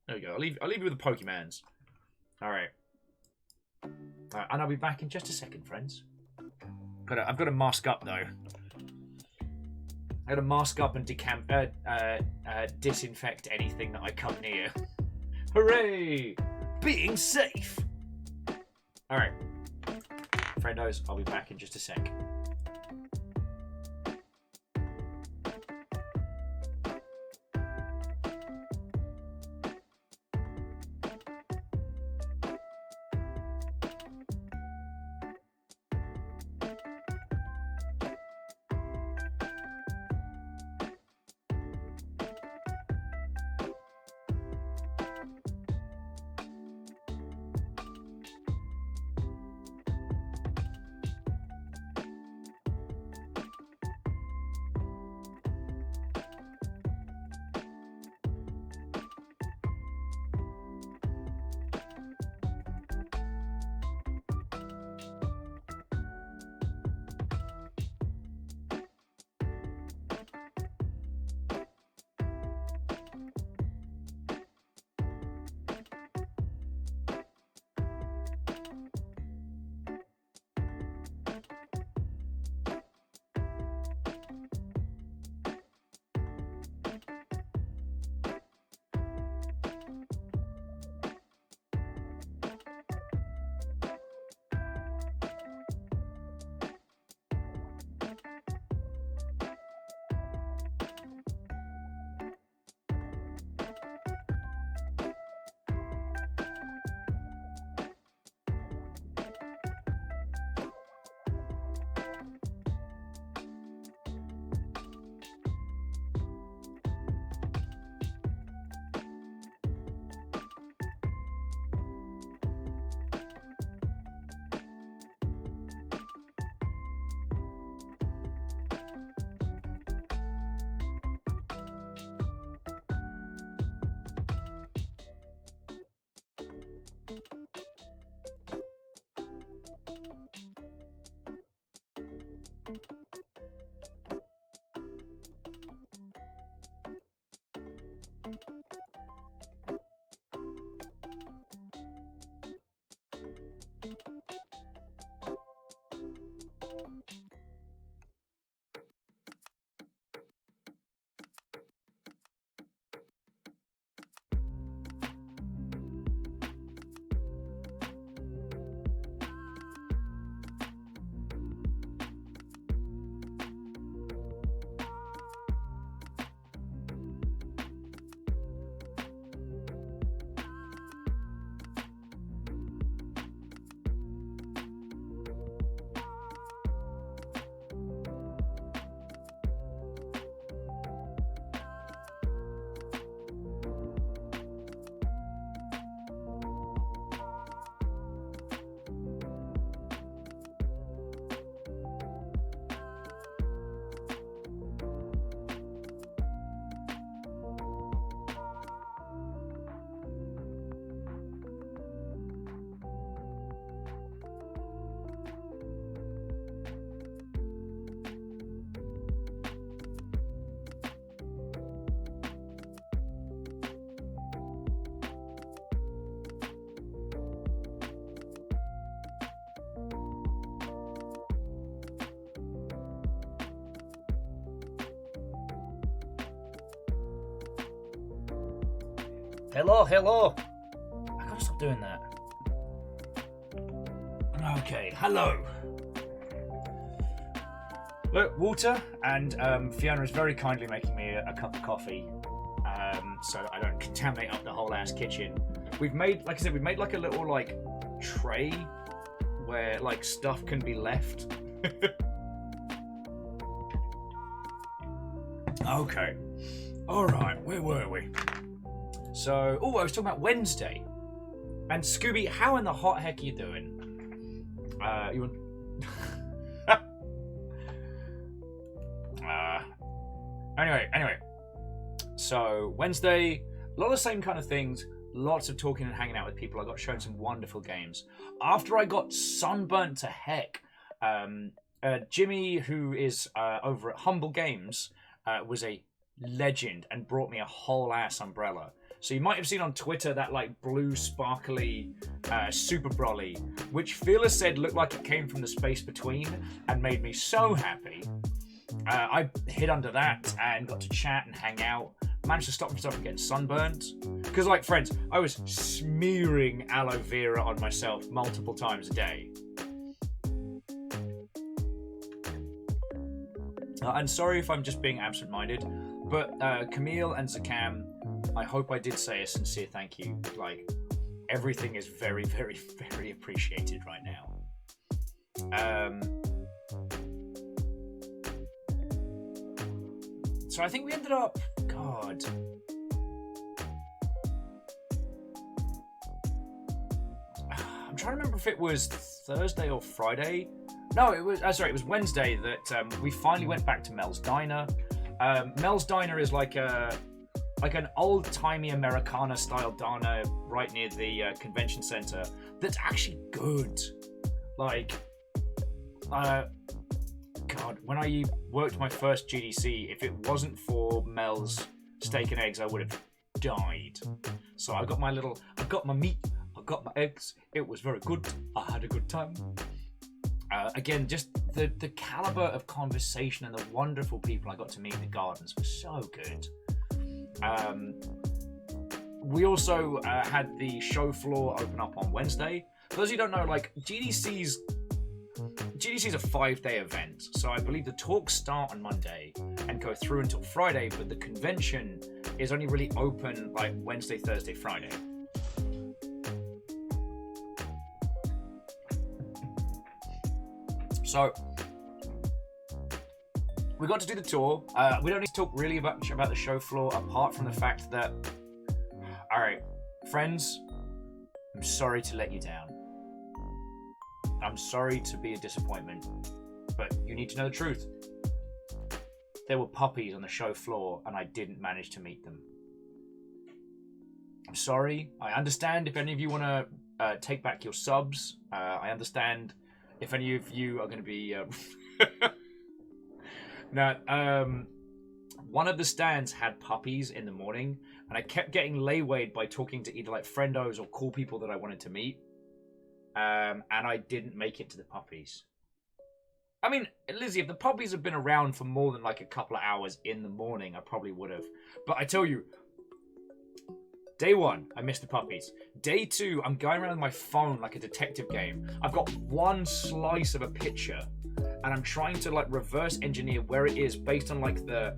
There we go. I'll leave you with the Pokemans. Alright. And I'll be back in just a second, friends. I've got to mask up, though. I've got to mask up and disinfect anything that I come near. Hooray! Being safe! Alright. Friendos, I'll be back in just a sec. Hello, hello. I gotta stop doing that. Okay, hello. Look, water, and Fiona is very kindly making me a cup of coffee, so that I don't contaminate up the whole ass kitchen. We've made, like I said, we've made like a little like tray where like stuff can be left. Okay. Alright, where were we? So, I was talking about Wednesday. And Scooby, how in the hot heck are you doing? You want... Anyway. So, Wednesday, a lot of the same kind of things. Lots of talking and hanging out with people. I got shown some wonderful games. After I got sunburnt to heck, Jimmy, who is over at Humble Games, was a legend and brought me a whole ass umbrella. So you might have seen on Twitter that like blue sparkly Super Brolly, which Fearless said looked like it came from the space between and made me so happy. I hid under that and got to chat and hang out. Managed to stop myself from getting sunburnt. Because, like, friends, I was smearing aloe vera on myself multiple times a day. And sorry if I'm just being absent-minded, but Camille and Zakam, I hope I did say a sincere thank you. Like, everything is very, very, very appreciated right now. So I think we ended up... God. I'm trying to remember if it was Thursday or Friday. No, it was. Sorry, it was Wednesday that we finally went back to Mel's Diner. Mel's Diner is like an old-timey Americana-style diner right near the convention center. That's actually good. Like, God, when I worked my first GDC, if it wasn't for Mel's steak and eggs, I would have died. So I got my meat, I got my eggs. It was very good. I had a good time. Again, just the caliber of conversation and the wonderful people I got to meet in the gardens was so good. We also had the show floor open up on Wednesday. For those of you who don't know, like GDC's a 5-day event, so I believe the talks start on Monday and go through until Friday, but the convention is only really open like Wednesday, Thursday, Friday. So we got to do the tour. We don't need to talk really much about the show floor apart from the fact that, alright, friends, I'm sorry to let you down. I'm sorry to be a disappointment, but you need to know the truth. There were puppies on the show floor and I didn't manage to meet them. I'm sorry. I understand if any of you want to take back your subs. I understand if any of you are going to be... Now, one of the stands had puppies in the morning and I kept getting laywayed by talking to either like friendos or cool people that I wanted to meet. And I didn't make it to the puppies. I mean, Lizzie, if the puppies had been around for more than like a couple of hours in the morning, I probably would have. But I tell you, day 1, I missed the puppies. Day 2, I'm going around with my phone like a detective game. I've got one slice of a picture, and I'm trying to like reverse engineer where it is based on like the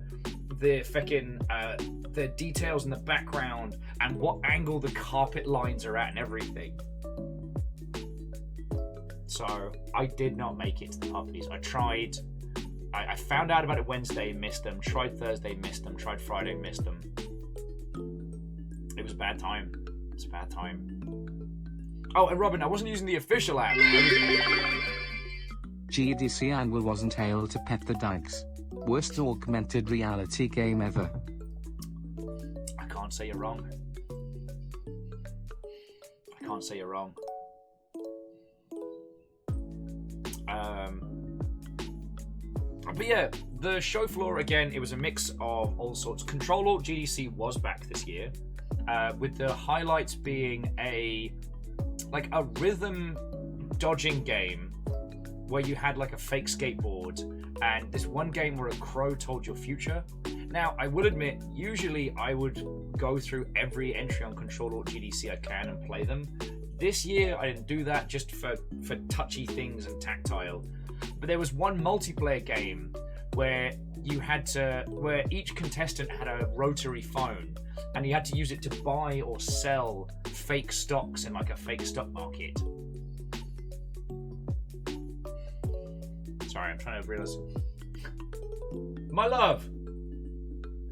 fucking the details in the background and what angle the carpet lines are at and everything. So I did not make it to the puppies. I tried. I found out about it Wednesday, missed them. Tried Thursday, missed them. Tried Friday, missed them. It was a bad time. It's a bad time. Oh, and Robin, I wasn't using the official app. GDC Annual wasn't able to pet the dogs. Worst augmented reality game ever. I can't say you're wrong. I can't say you're wrong. But yeah, the show floor, again, it was a mix of all sorts. Control Alt GDC was back this year, with the highlights being a rhythm dodging game where you had like a fake skateboard, and this one game where a crow told your future. Now, I will admit, usually I would go through every entry on Control-Alt-GDC I can and play them. This year, I didn't do that just for touchy things and tactile. But there was one multiplayer game where where each contestant had a rotary phone, and you had to use it to buy or sell fake stocks in like a fake stock market. Sorry, I'm trying to realize. My love,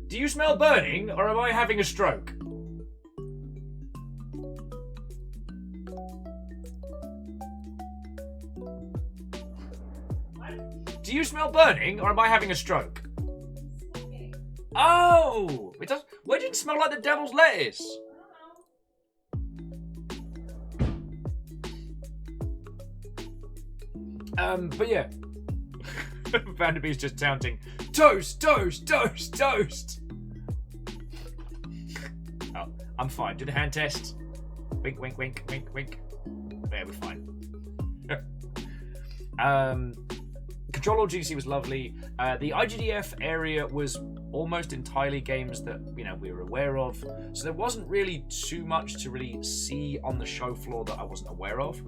do you smell burning, or am I having a stroke? Do you smell burning, or am I having a stroke? Oh! It does. Why did it smell like the devil's lettuce? But yeah. Vanderbee's just counting. Toast, toast, toast, toast! Oh, I'm fine. Do the hand test. Wink, wink, wink, wink, wink. Yeah, we're fine. Control-Alt-GDC was lovely. The IGDF area was almost entirely games that we were aware of, so there wasn't really too much to really see on the show floor that I wasn't aware of.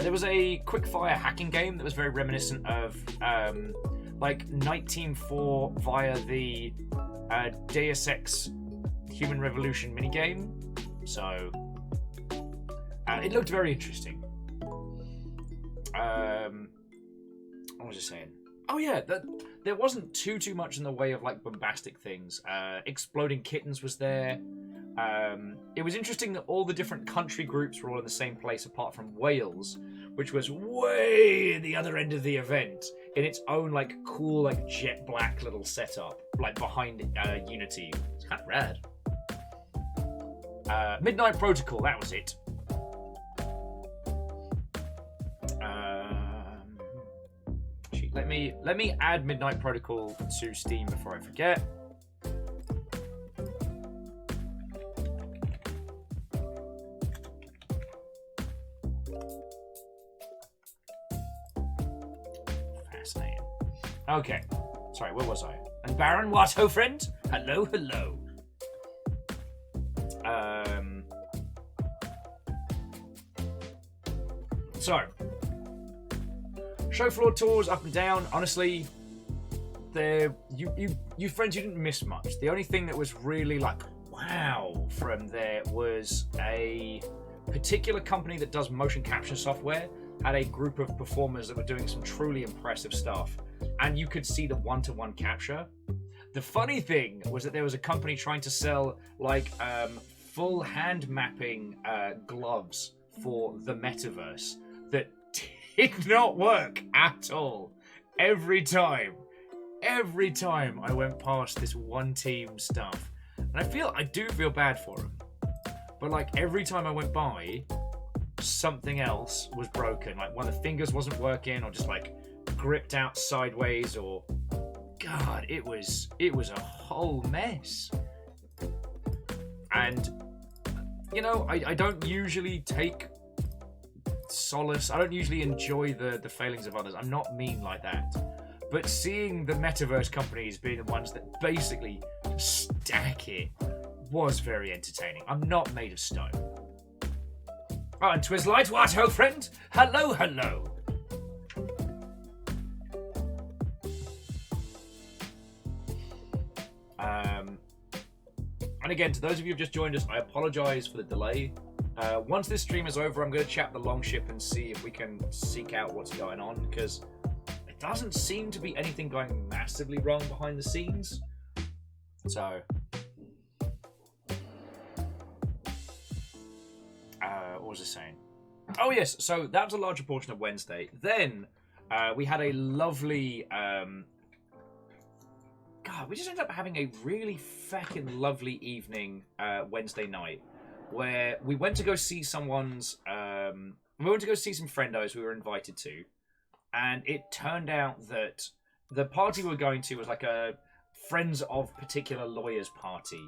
There was a quick-fire hacking game that was very reminiscent of like Night Team 4 via the Deus Ex Human Revolution minigame, so it looked very interesting. What was I saying? Oh yeah, there wasn't too much in the way of like bombastic things. Exploding Kittens was there. It was interesting that all the different country groups were all in the same place apart from Wales, which was way at the other end of the event in its own like cool like jet black little setup, like behind Unity. It's kind of rad. Midnight Protocol, that was it. Let me add Midnight Protocol to Steam before I forget. Fascinating. Okay. Sorry, where was I? And Baron Watto, friend? Hello, hello. So, show floor tours up and down. Honestly, you friends, you didn't miss much. The only thing that was really like wow from there was a particular company that does motion capture software had a group of performers that were doing some truly impressive stuff, and you could see the one-to-one capture. The funny thing was that there was a company trying to sell like full hand mapping gloves for the metaverse that did not work at all. Every time I went past this one team stuff, and I do feel bad for them, but like every time I went by, something else was broken. Like one of the fingers wasn't working, or just like gripped out sideways, or God, it was a whole mess. And I don't usually take solace. I don't usually enjoy the failings of others. I'm not mean like that. But seeing the metaverse companies being the ones that basically stack it was very entertaining. I'm not made of stone. Oh, and Twizzlight, what ho, friend? Hello, hello. And again, to those of you who've just joined us, I apologize for the delay. Once this stream is over, I'm going to chat the Longship and see if we can seek out what's going on, because it doesn't seem to be anything going massively wrong behind the scenes. So, what was I saying? Oh yes, so that was a larger portion of Wednesday. Then we had a lovely... God, we just ended up having a really feckin' lovely evening Wednesday night, where we went to go see someone's... we went to go see some friendos we were invited to, and it turned out that the party we were going to was like a friends of particular lawyers party.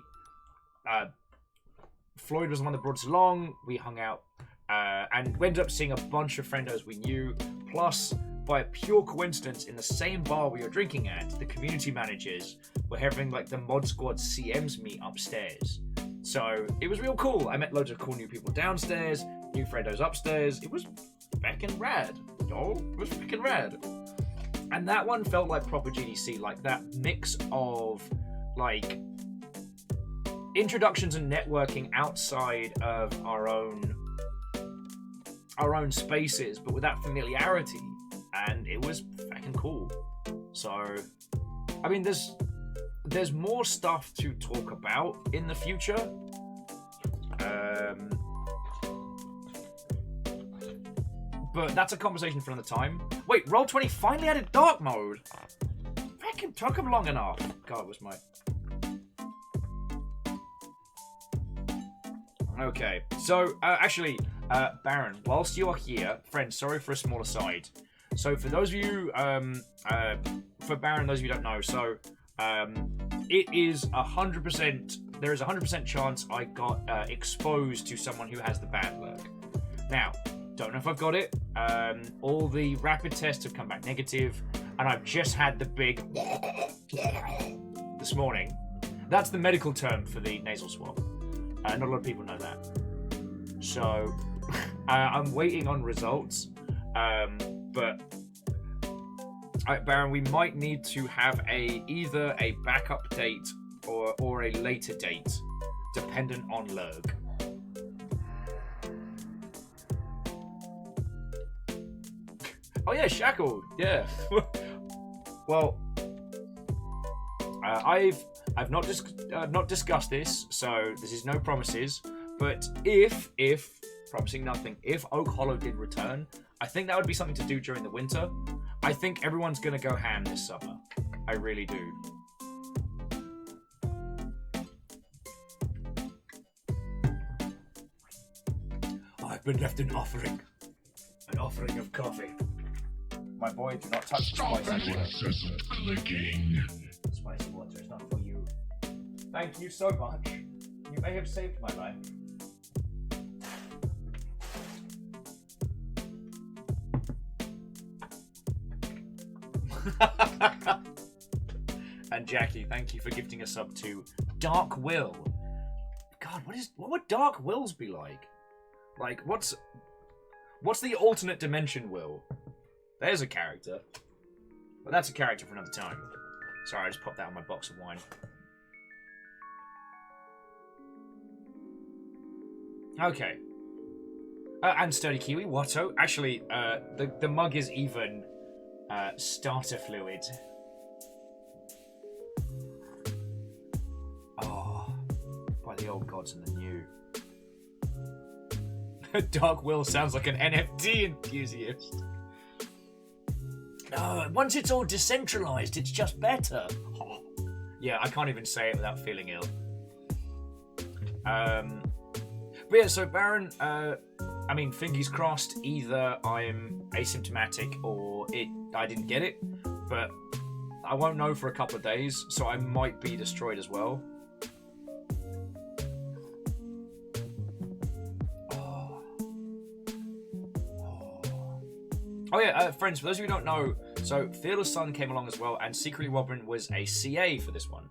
Floyd was the one that brought us along. We hung out, and we ended up seeing a bunch of friendos we knew, plus by a pure coincidence, in the same bar we were drinking at, the community managers were having like the Mod Squad CMs meet upstairs. So it was real cool. I met loads of cool new people downstairs, new friendos upstairs. It was fucking rad. Oh, it was fucking rad. And that one felt like proper GDC, like that mix of like introductions and networking outside of our own spaces, but with that familiarity, and it was fucking cool. So, I mean, there's more stuff to talk about in the future. But that's a conversation for another time. Wait, Roll20 finally added dark mode. Fucking took him long enough. God, was my... Okay, so actually, Baron, whilst you are here, friends, sorry for a small aside. So for those of you, for Baron, those of you who don't know, so it is 100%. There is a 100% chance I got exposed to someone who has the bad luck. Now, don't know if I've got it. All the rapid tests have come back negative, and I've just had the big this morning. That's the medical term for the nasal swab. Not a lot of people know that. So I'm waiting on results. But Baron, we might need to have either a backup date or a later date, dependent on Lurg. Oh yeah, shackled. Yeah. Well, I've not discussed this, so this is no promises. But if promising nothing, if Oak Hollow did return, I think that would be something to do during the winter. I think everyone's gonna go ham this summer. I really do. I've been left an offering of coffee. My boy, do not touch the spicy water. Clicking. Spicy water is not for you. Thank you so much. You may have saved my life. And Jackie, thank you for gifting a sub to Dark Will. God, what would Dark Wills be like? Like, what's the alternate dimension Will? There's a character. But that's a character for another time. Sorry, I just popped that on my box of wine. Okay. And Sturdy Kiwi, Watto. Actually, the mug is even starter fluid. Oh, by the old gods and the new. Dark Will sounds like an NFT enthusiast. No, once it's all decentralized, it's just better. Oh. Yeah, I can't even say it without feeling ill. But yeah, so Baron, I mean, fingers crossed, either I'm asymptomatic or I didn't get it, but I won't know for a couple of days, so I might be destroyed as well. Oh yeah, friends, for those of you who don't know, so Fearless Sun came along as well, and Secretly Robin was a CA for this one.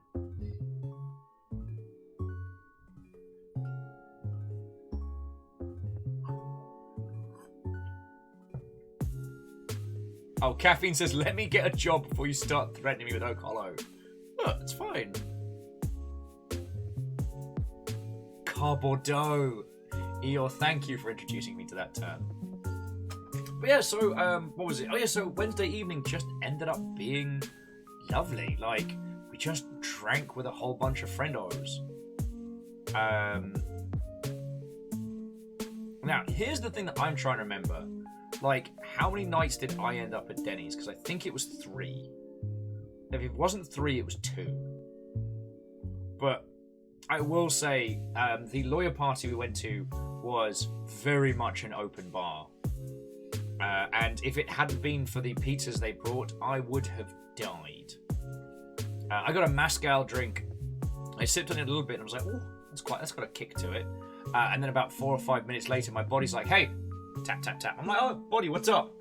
Oh, Caffeine says, let me get a job before you start threatening me with Oak Hollow. Look, it's fine. Carbordeaux. Eeyore, thank you for introducing me to that term. But yeah, so, what was it? Oh yeah, so Wednesday evening just ended up being lovely. Like, we just drank with a whole bunch of friendos. Now, here's the thing that I'm trying to remember. Like, how many nights did I end up at Denny's? Because I think it was 3. If it wasn't 3, it was 2. But I will say, the lawyer party we went to was very much an open bar. And if it hadn't been for the pizzas they brought, I would have died. I got a Mezcal drink. I sipped on it a little bit and I was like, oh, that's got a kick to it. And then about 4 or 5 minutes later, my body's like, hey, Tap, tap, tap. I'm like, oh, buddy, what's up?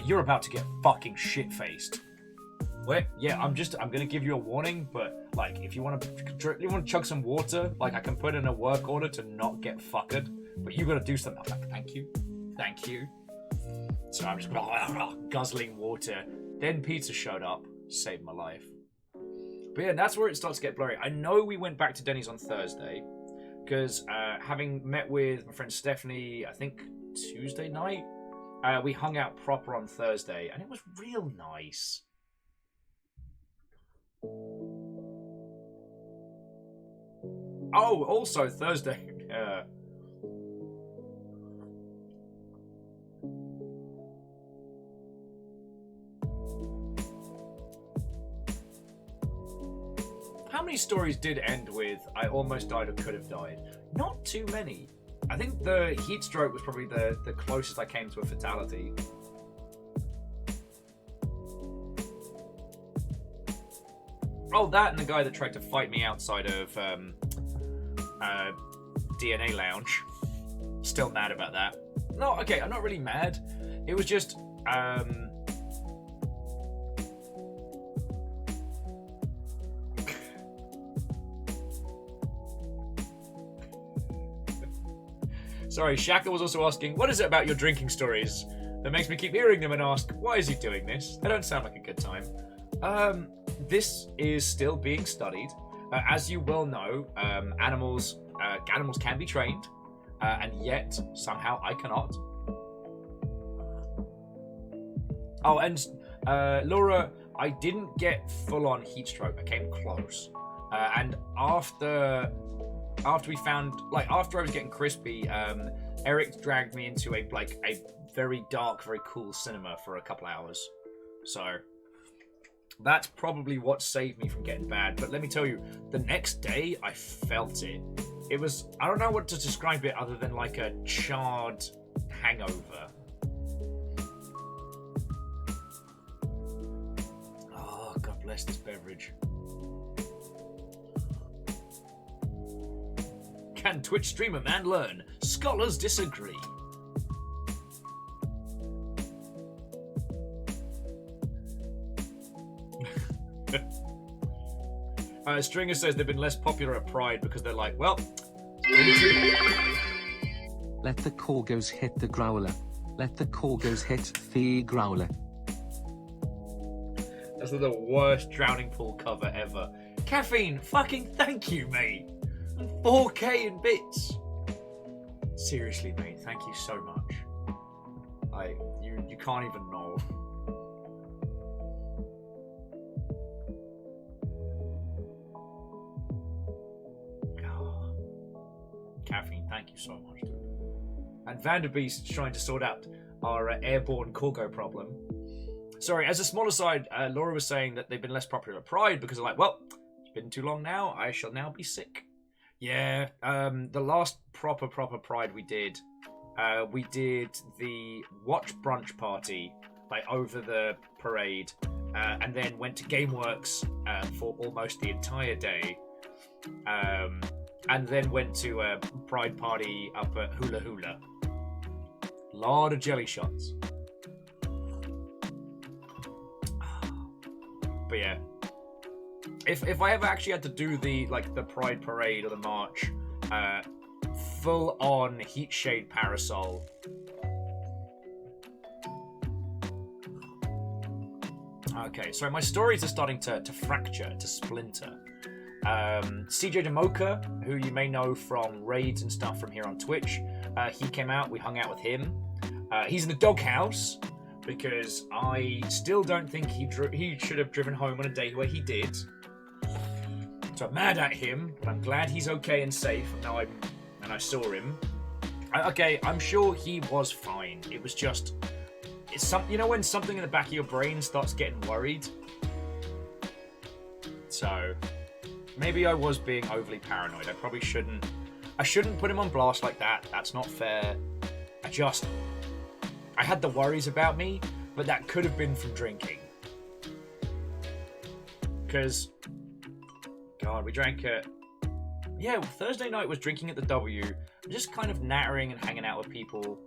You're about to get fucking shit-faced. Wait, yeah, I'm gonna give you a warning, but, like, if you want to chug some water, like, I can put in a work order to not get fucked, but you gotta do something. I'm like, thank you. So I'm just guzzling water. Then pizza showed up, saved my life. But yeah, that's where it starts to get blurry. I know we went back to Denny's on Thursday, because having met with my friend Stephanie, I think Tuesday night, we hung out proper on Thursday, and it was real nice. Oh, also Thursday. How many stories did end with I almost died or could have died? Not too many. I think the heat stroke was probably the closest I came to a fatality. Oh, that and the guy that tried to fight me outside of DNA Lounge. Still mad about that. No, okay, I'm not really mad. It was just Sorry, Shaka was also asking, what is it about your drinking stories that makes me keep hearing them and ask, why is he doing this? They don't sound like a good time. This is still being studied. As you well know, animals can be trained, and yet somehow I cannot. Oh, and Laura, I didn't get full-on heat stroke. I came close, and after we found, like, after I was getting crispy, Eric dragged me into a very dark, very cool cinema for a couple hours. So that's probably what saved me from getting bad. But let me tell you, the next day I felt it. It was, I don't know what to describe it other than like a charred hangover. Oh, God bless this beverage. Can Twitch streamer man learn? Scholars disagree. Stringer says they've been less popular at Pride because they're like, well... Let the corgos hit the growler. Let the corgos hit the growler. That's the worst drowning pool cover ever. Caffeine, fucking thank you, mate. 4K in bits. Seriously, mate, thank you so much. You can't even know. Caffeine, thank you so much, dude. And Vanderbeest's trying to sort out our airborne corgo problem. Sorry, as a smaller side, Laura was saying that they've been less popular at Pride because they're like, well, it's been too long now, I shall now be sick. Yeah, the last proper Pride we did the watch brunch party, like over the parade, and then went to Gameworks for almost the entire day. And then went to a Pride party up at Hula Hula. Lot of jelly shots. But yeah, if I ever actually had to do the Pride parade or the march, full on heat shade parasol. Okay, so my stories are starting to fracture, to splinter. CJ Demoka, who you may know from raids and stuff from here on Twitch, he came out, we hung out with him. He's in the doghouse because I still don't think he should have driven home on a day where he did. So I'm mad at him, but I'm glad he's okay and safe. Now I saw him. Okay, I'm sure he was fine. It was just, you know when something in the back of your brain starts getting worried? So maybe I was being overly paranoid. I shouldn't put him on blast like that. That's not fair. I had the worries about me, but that could have been from drinking. Because, God, we drank at... Yeah, Thursday night was drinking at the W. Just kind of nattering and hanging out with people.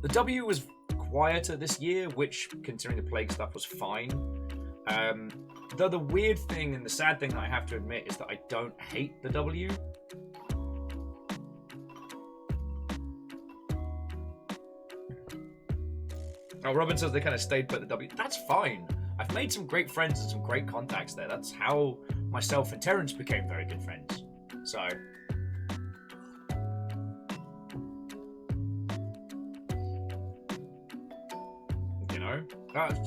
The W was quieter this year, which, considering the plague stuff, was fine. Though the weird thing and the sad thing that I have to admit is that I don't hate the W. Oh, Robin says they kind of stayed put at the W. That's fine. I've made some great friends and some great contacts there. That's how myself and Terrence became very good friends. So...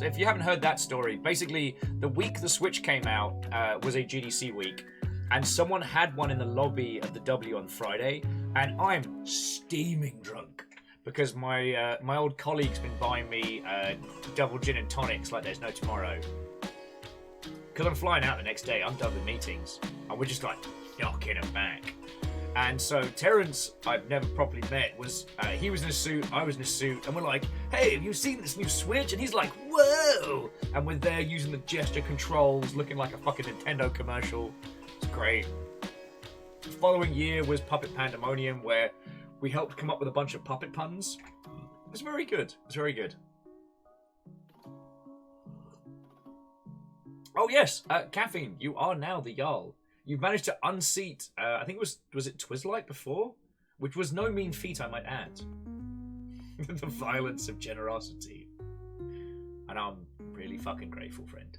if you haven't heard that story, basically the week the Switch came out was a GDC week, and someone had one in the lobby of the W on Friday, and I'm steaming drunk because my old colleague's been buying me double gin and tonics like there's no tomorrow. Because I'm flying out the next day, I'm done with meetings, and we're just like knocking it back. And so Terrence, I've never properly met, he was in a suit, I was in a suit, and we're like, hey, have you seen this new Switch? And he's like, whoa! And we're there using the gesture controls, looking like a fucking Nintendo commercial. It's great. The following year was Puppet Pandemonium, where we helped come up with a bunch of puppet puns. It was very good. It was very good. Oh yes, Caffeine, you are now the Jarl. You've managed to unseat, I think was it Twizzlite before? Which was no mean feat, I might add. The violence of generosity. And I'm really fucking grateful, friend.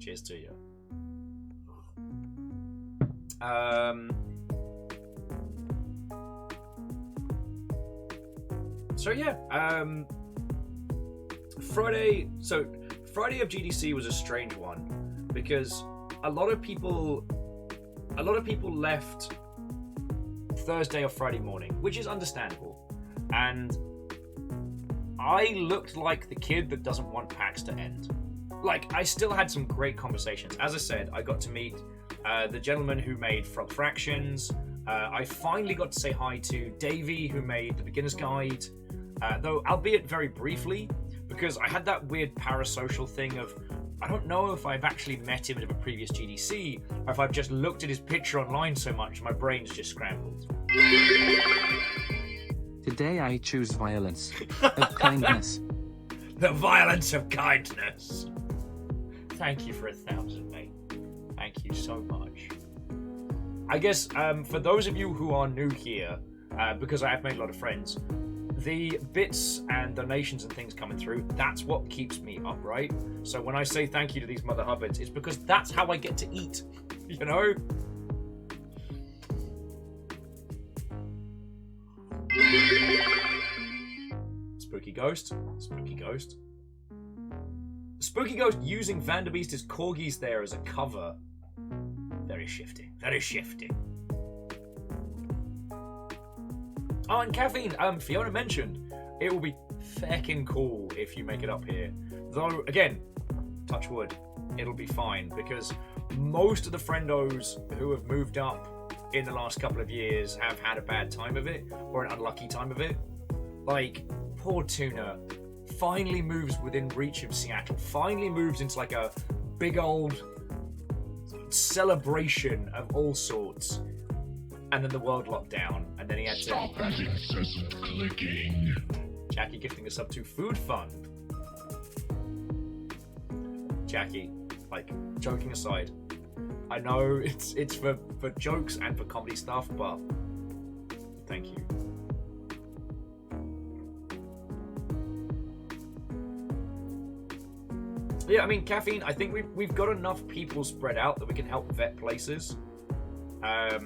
Cheers to you. So yeah, Friday of GDC was a strange one because a lot of people left Thursday or Friday morning, which is understandable. And I looked like the kid that doesn't want PAX to end. Like, I still had some great conversations. As I said, I got to meet the gentleman who made Fractions. I finally got to say hi to Davey, who made the Beginner's Guide, though albeit very briefly, because I had that weird parasocial thing of, I don't know if I've actually met him at a previous GDC, or if I've just looked at his picture online so much, my brain's just scrambled. Today I choose violence of kindness. The violence of kindness. Thank you for 1,000, mate. Thank you so much. I guess for those of you who are new here, because I have made a lot of friends, the bits and donations and things coming through, that's what keeps me up, right? So when I say thank you to these Mother Hubbards, it's because that's how I get to eat, you know? Spooky Ghost. Spooky Ghost. Spooky Ghost using Vanderbeest's corgis there as a cover. Very shifty. Very shifty. Oh, and Caffeine, Fiona mentioned, it will be feckin' cool if you make it up here. Though, again, touch wood, it'll be fine, because most of the friendos who have moved up in the last couple of years have had a bad time of it, or an unlucky time of it. Like, poor Tuna finally moves within reach of Seattle, finally moves into like a big old celebration of all sorts. And then the world locked down, and then he had to... Stop that incessant clicking. Jackie gifting us up to Food Fund. Jackie, like, joking aside, I know it's for jokes and for comedy stuff, but thank you. Yeah, I mean, Caffeine, I think we've got enough people spread out that we can help vet places. I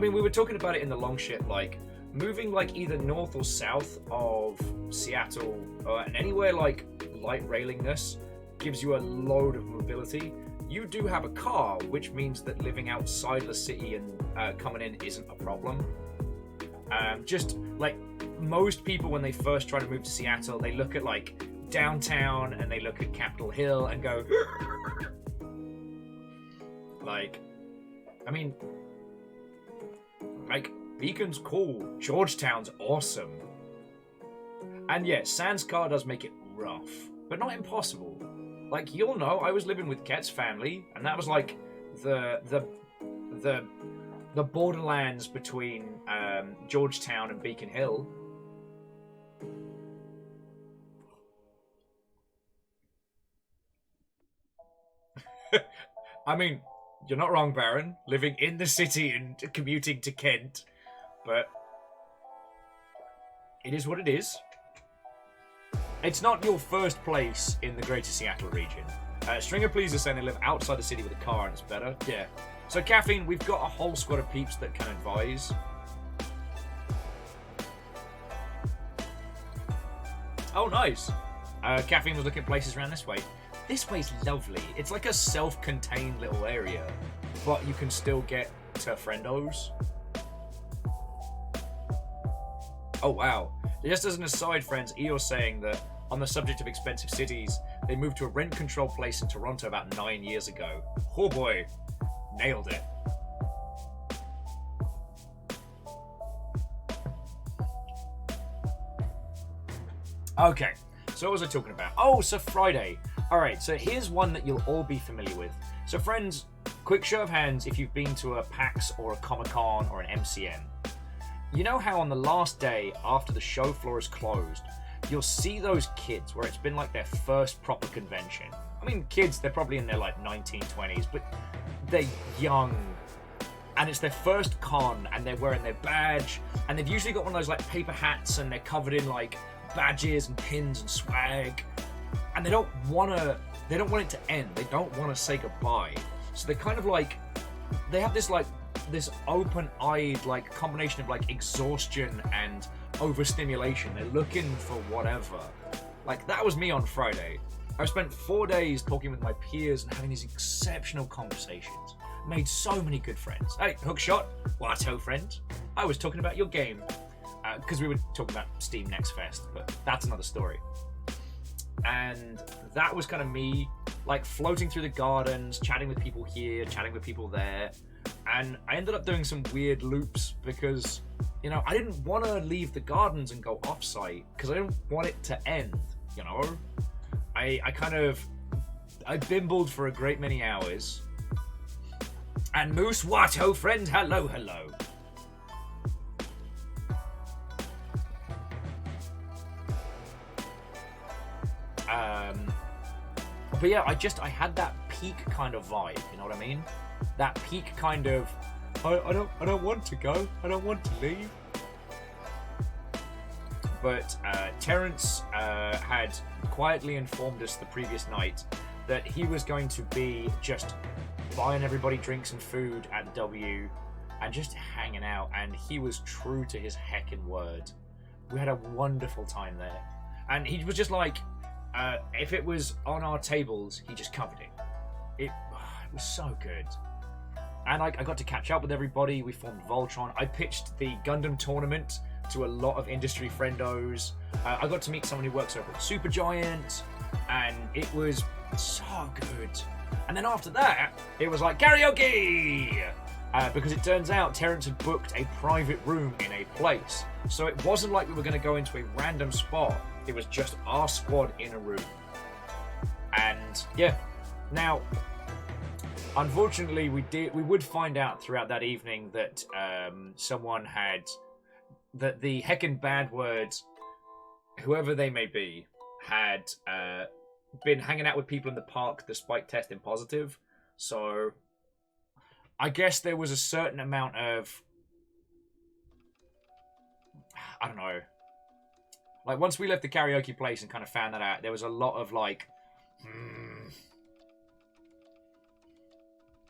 mean, we were talking about it in the long shit, like, moving, like, either north or south of Seattle, and anywhere, like, light railingness gives you a load of mobility. You do have a car, which means that living outside the city and coming in isn't a problem. Just, like, most people, when they first try to move to Seattle, they look at, like, downtown, and they look at Capitol Hill and go... Like, I mean, like, Beacon's cool, Georgetown's awesome. And yeah, Sans Car does make it rough, but not impossible. Like, you'll know, I was living with Ket's family, and that was like the the borderlands between Georgetown and Beacon Hill. I mean, you're not wrong, Baron. Living in the city and commuting to Kent, but it is what it is. It's not your first place in the Greater Seattle region. Stringer Please is saying they live outside the city with a car and it's better. Yeah. So Caffeine, we've got a whole squad of peeps that can advise. Oh, nice. Caffeine was looking at places around this way. This way's lovely. It's like a self-contained little area, but you can still get to friendos. Oh, wow. Just as an aside, friends, Eeyor's saying that on the subject of expensive cities, they moved to a rent-control place in Toronto about 9 years ago. Oh boy, nailed it. Okay, so what was I talking about? Oh, so Friday. Alright, so here's one that you'll all be familiar with. So friends, quick show of hands if you've been to a PAX or a Comic-Con or an MCM. You know how on the last day after the show floor is closed, you'll see those kids where it's been like their first proper convention. I mean, kids, they're probably in their like 1920s, but they're young. And it's their first con, and they're wearing their badge, and they've usually got one of those like paper hats, and they're covered in like badges and pins and swag. And they don't want it to end. They don't want to say goodbye. So they're kind of like, they have this like, this open-eyed like combination of like exhaustion and overstimulation. They're looking for whatever. Like that was me on Friday. I spent 4 days talking with my peers and having these exceptional conversations. Made so many good friends. Hey, Hookshot, Watto friend. I was talking about your game. Because we were talking about Steam Next Fest, but that's another story. And that was kind of me, like floating through the gardens, chatting with people here, chatting with people there. And I ended up doing some weird loops because, you know, I didn't want to leave the gardens and go off-site because I didn't want it to end, you know? I bimbled for a great many hours. And Moose Watto friend, hello, hello. But yeah, I had that peak kind of vibe, you know what I mean? That peak kind of, I don't want to go, I don't want to leave. But Terrence had quietly informed us the previous night that he was going to be just buying everybody drinks and food at the W and just hanging out, and he was true to his heckin' word. We had a wonderful time there. And he was just like, if it was on our tables, he just covered it. It was so good. And I got to catch up with everybody. We formed Voltron. I pitched the Gundam tournament to a lot of industry friendos. I got to meet someone who works over at Supergiant, and it was so good. And then after that, it was like karaoke! Because it turns out Terrence had booked a private room in a place. So it wasn't like we were going to go into a random spot. It was just our squad in a room. And yeah, now, unfortunately, we would find out throughout that evening that someone had, that the heckin' bad words, whoever they may be, had been hanging out with people in the park despite testing positive. So I guess there was a certain amount of, I don't know, like once we left the karaoke place and kind of found that out, there was a lot of like,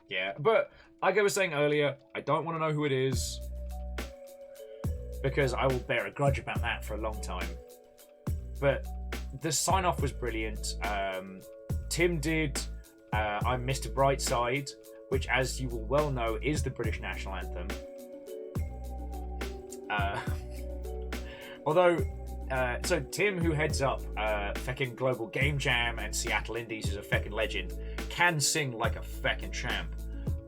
yeah. But like I was saying earlier, I don't want to know who it is because I will bear a grudge about that for a long time. But the sign-off was brilliant. Tim did I'm Mr. Brightside, which, as you will well know, is the British national anthem. So Tim, who heads up feckin' Global Game Jam and Seattle Indies, is a feckin' legend, can sing like a feckin' champ.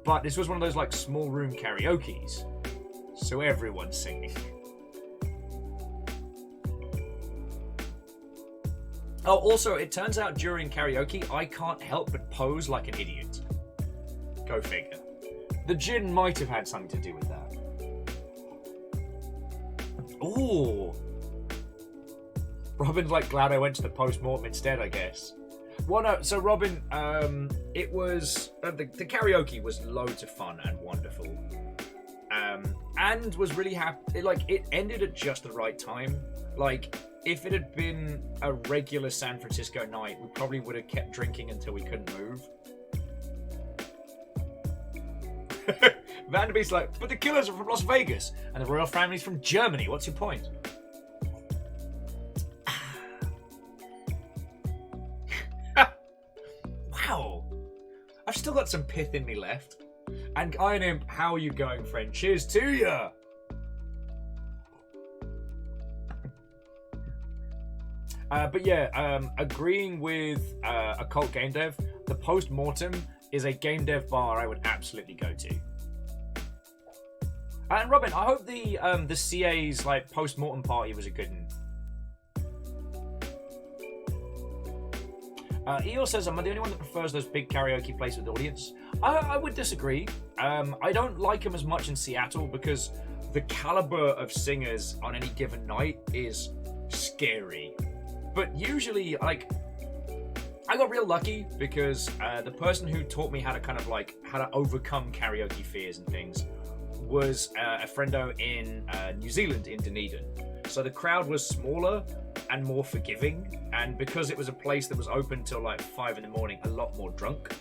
But this was one of those like small room karaokes, so everyone's singing. Oh, also, it turns out during karaoke, I can't help but pose like an idiot. Go figure. The gin might have had something to do with that. Ooh. Robin's like, glad I went to the post-mortem instead, I guess. Well, no, so Robin, it was... the karaoke was loads of fun and wonderful. And was really happy... It ended at just the right time. Like, if it had been a regular San Francisco night, we probably would have kept drinking until we couldn't move. Vanderbeek's like, but the killers are from Las Vegas, and the royal family's from Germany. What's your point? Wow. I've still got some pith in me left. And Iron Imp, how are you going, friend? Cheers to ya! But yeah, agreeing with Occult Game Dev, the Post-Mortem is a game dev bar I would absolutely go to. And Robin, I hope the CA's like post-mortem party was a good one. Eeyore says, am I the only one that prefers those big karaoke places with audience? I would disagree. I don't like them as much in Seattle because the caliber of singers on any given night is scary. But usually, like, I got real lucky because the person who taught me how to overcome karaoke fears and things was a friendo in New Zealand, in Dunedin. So the crowd was smaller and more forgiving, and because it was a place that was open till like 5 in the morning, a lot more drunk.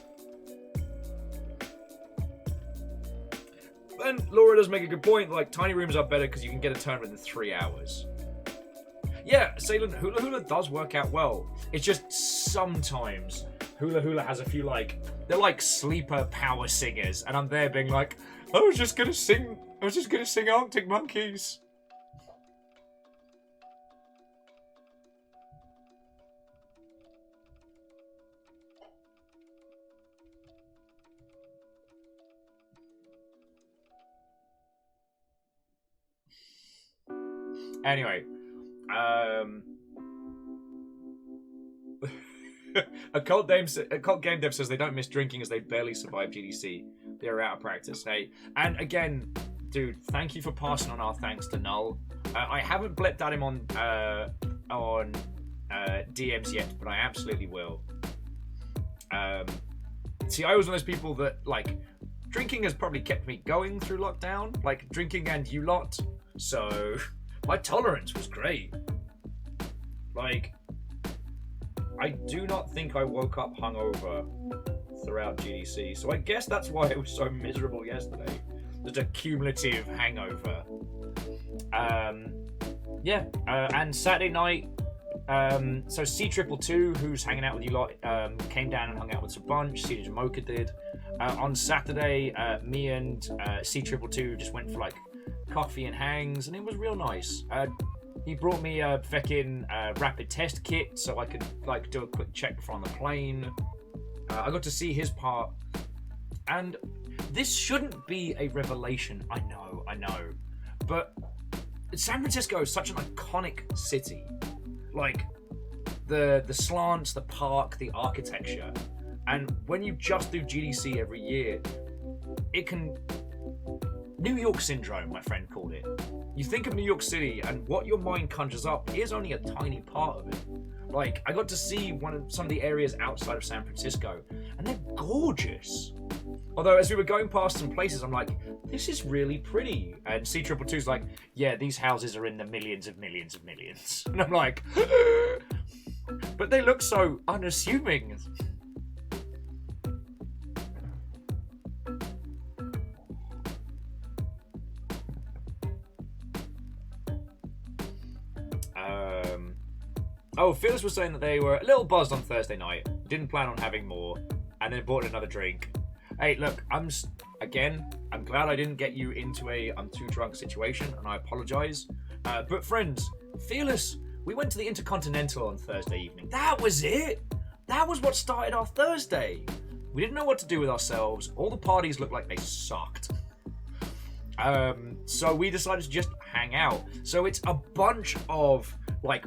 And Laura does make a good point, like tiny rooms are better because you can get a turn within 3 hours. Yeah, Salem, Hula Hula does work out well. It's just sometimes Hula Hula has a few they're like sleeper power singers, and I'm there being like, I was just gonna sing Arctic Monkeys. Anyway, Occult Game Dev says they don't miss drinking as they barely survive GDC. They're out of practice. Hey, and again, dude, thank you for passing on our thanks to Null. I haven't blipped at him on DMs yet, but I absolutely will. See, I was one of those people that drinking has probably kept me going through lockdown, like drinking and you lot. So my tolerance was great. I do not think I woke up hungover throughout GDC, so I guess that's why it was so miserable yesterday. Just a cumulative hangover. And Saturday night, so C222, who's hanging out with you lot, came down and hung out with us a bunch. CJ Mocha did. On Saturday, me and C222 just went for coffee and hangs, and it was real nice. He brought me a fucking rapid test kit so I could do a quick check before on the plane. I got to see his part, and this shouldn't be a revelation. I know, but San Francisco is such an iconic city. The slants, the park, the architecture, and when you just do GDC every year, it can... New York syndrome, my friend called it. You think of New York City, and what your mind conjures up is only a tiny part of it. I got to see some of the areas outside of San Francisco, and they're gorgeous. Although, as we were going past some places, I'm like, this is really pretty. And C222's like, yeah, these houses are in the millions of millions of millions. And I'm like, but they look so unassuming. Oh, Phyllis was saying that they were a little buzzed on Thursday night, didn't plan on having more, and then bought another drink. Hey, look, I'm glad I didn't get you into a I'm too drunk situation, and I apologise. But friends, Phyllis, we went to the Intercontinental on Thursday evening. That was it. That was what started our Thursday. We didn't know what to do with ourselves. All the parties looked like they sucked. So we decided to just hang out. So it's a bunch of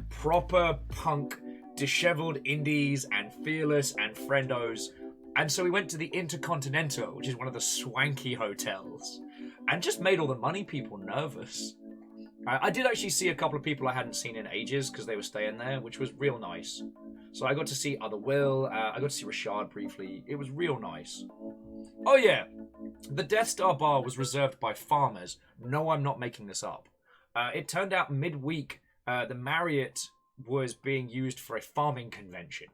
proper punk, disheveled indies and Fearless and friendos, And so we went to the Intercontinental, which is one of the swanky hotels, and just made all the money people nervous. I did actually see a couple of people I hadn't seen in ages because they were staying there, which was real nice. So I got to see Other Will, I got to see Rashad briefly. It was real nice. Oh yeah, the Death Star bar was reserved by farmers. No, I'm not making this up. It turned out midweek, the Marriott was being used for a farming convention.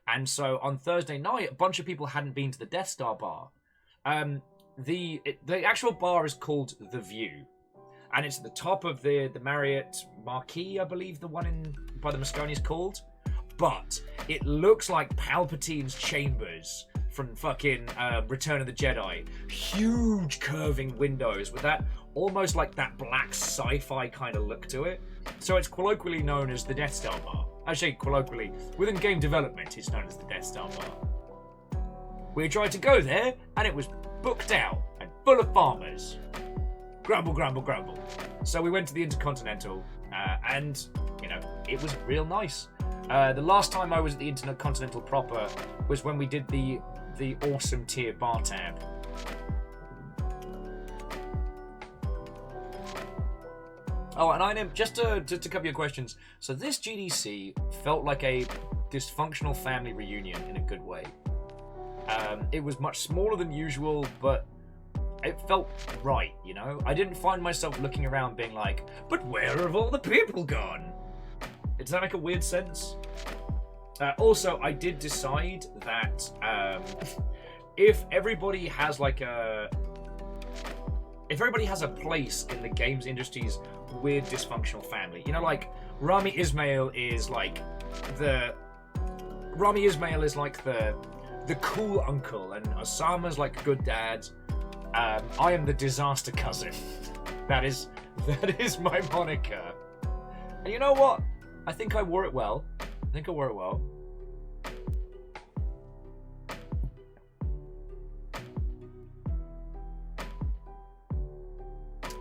And so on Thursday night, a bunch of people hadn't been to the Death Star bar. The actual bar is called The View. And it's at the top of the Marriott Marquee, I believe the one in by the Moscone is called. But it looks like Palpatine's chambers from fucking Return of the Jedi. Huge curving windows with that almost like that black sci-fi kind of look to it. So it's colloquially known as the Death Star bar. Actually, colloquially, within game development, it's known as the Death Star bar. We tried to go there, and it was booked out and full of farmers. Grumble, grumble, grumble. So we went to the Intercontinental, and, you know, it was real nice. The last time I was at the Intercontinental proper was when we did the awesome tier bar tab. Oh, and I know, just to cover your questions, so this GDC felt like a dysfunctional family reunion in a good way. It was much smaller than usual, but it felt right, you know? I didn't find myself looking around being like, but where have all the people gone? Does that make a weird sense? Also, I did decide that if everybody has like if everybody has a place in the games industry's weird dysfunctional family, you know, like Rami Ismail is like the cool uncle, and Osama's like good dad. I am the disaster cousin. That is my moniker. And you know what? I think I wore it well.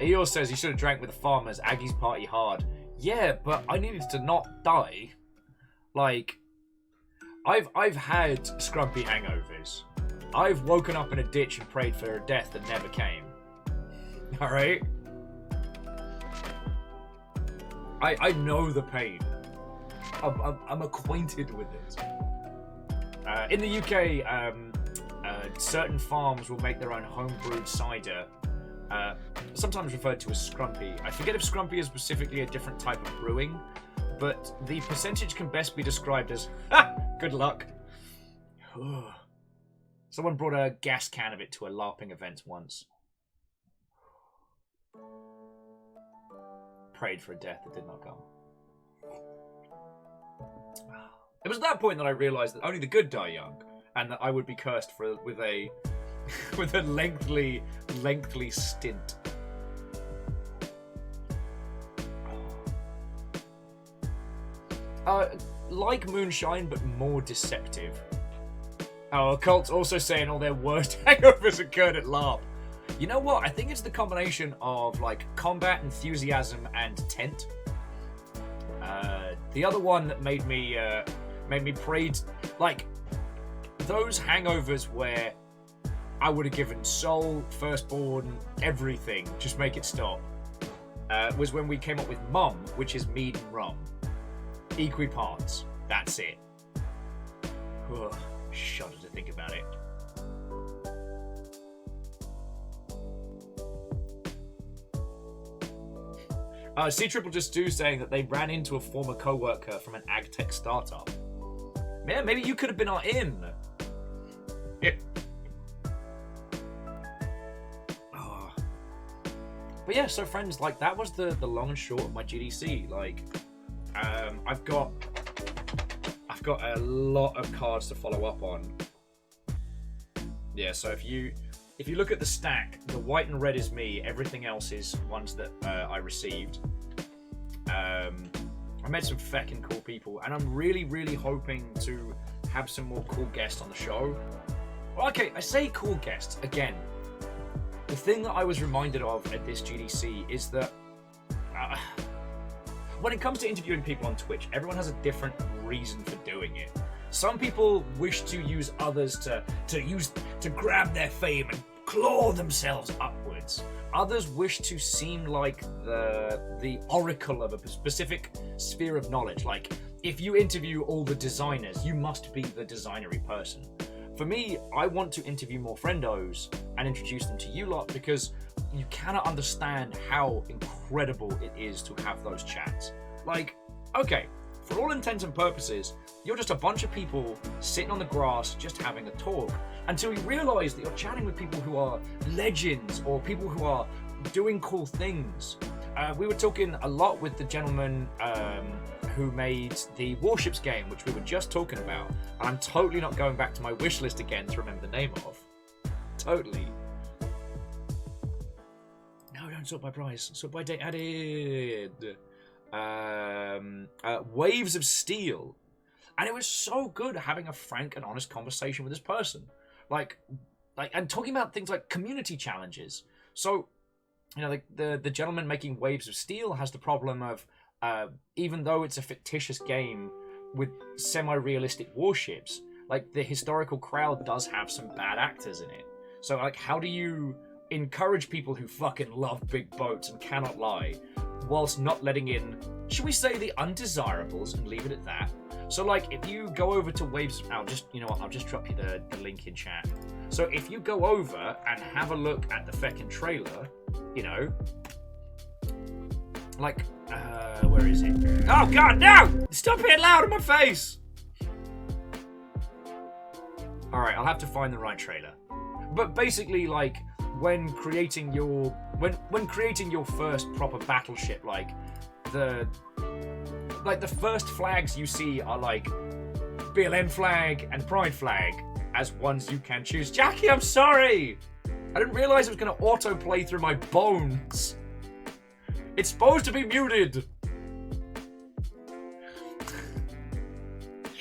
Eeyore says he should have drank with the farmers. Aggie's party hard. Yeah, but I needed to not die. Like, I've had scrumpy hangovers. I've woken up in a ditch and prayed for a death that never came. Alright? I know the pain. I'm acquainted with it. In the UK, certain farms will make their own home-brewed cider, sometimes referred to as scrumpy. I forget if scrumpy is specifically a different type of brewing, but the percentage can best be described as, good luck. Someone brought a gas can of it to a LARPing event once. Prayed for a death that did not come. It was at that point that I realised that only the good die young, and that I would be cursed with a lengthy stint. Like moonshine, but more deceptive. Oh, Occult's also saying all their worst hangovers occurred at LARP. You know what? I think it's the combination of like combat enthusiasm and tent. The other one that made me pray, like those hangovers where I would have given soul, firstborn, everything, just make it stop. Was when we came up with mum, which is mead and rum, equiparts. That's it. Ugh, shudder to think about it. C-Triple Just Do saying that they ran into a former co-worker from an ag tech startup. Man, maybe you could have been our in. Yeah. Oh. But yeah, so friends, like that was the long and short of my GDC. Like, I've got a lot of cards to follow up on. Yeah, so if you look at the stack, the white and red is me. Everything else is ones that I received. I met some feckin' cool people, and I'm really, really hoping to have some more cool guests on the show. Well, okay, I say cool guests again. The thing that I was reminded of at this GDC is that when it comes to interviewing people on Twitch, everyone has a different reason for doing it. Some people wish to use others to grab their fame and claw themselves upwards. Others wish to seem like the oracle of a specific sphere of knowledge. Like, if you interview all the designers, you must be the designery person. For me, I want to interview more friendos and introduce them to you lot, because you cannot understand how incredible it is to have those chats. Like, okay, for all intents and purposes, you're just a bunch of people sitting on the grass just having a talk, until you realize that you're chatting with people who are legends or people who are doing cool things. We were talking a lot with the gentleman who made the Warships game, which we were just talking about. And I'm totally not going back to my wish list again to remember the name of. Totally. No, don't sort by price. Sort by date added. Waves of Steel. And it was so good having a frank and honest conversation with this person. Like, and talking about things like community challenges. So, you know, the gentleman making Waves of Steel has the problem of, even though it's a fictitious game with semi-realistic warships, like, the historical crowd does have some bad actors in it. So, like, how do you encourage people who fucking love big boats and cannot lie, whilst not letting in, should we say, the undesirables, and leave it at that? So, like, if you go over to Waves, I'll just drop you the link in chat. So if you go over and have a look at the feckin' trailer, you know, like, where is it? Oh god, no! Stop being loud in my face! Alright, I'll have to find the right trailer. But basically, like, when creating your first proper battleship, like the first flags you see are like BLM flag and Pride flag as ones you can choose. Jackie, I'm sorry! I didn't realise it was going to autoplay through my bones. It's supposed to be muted.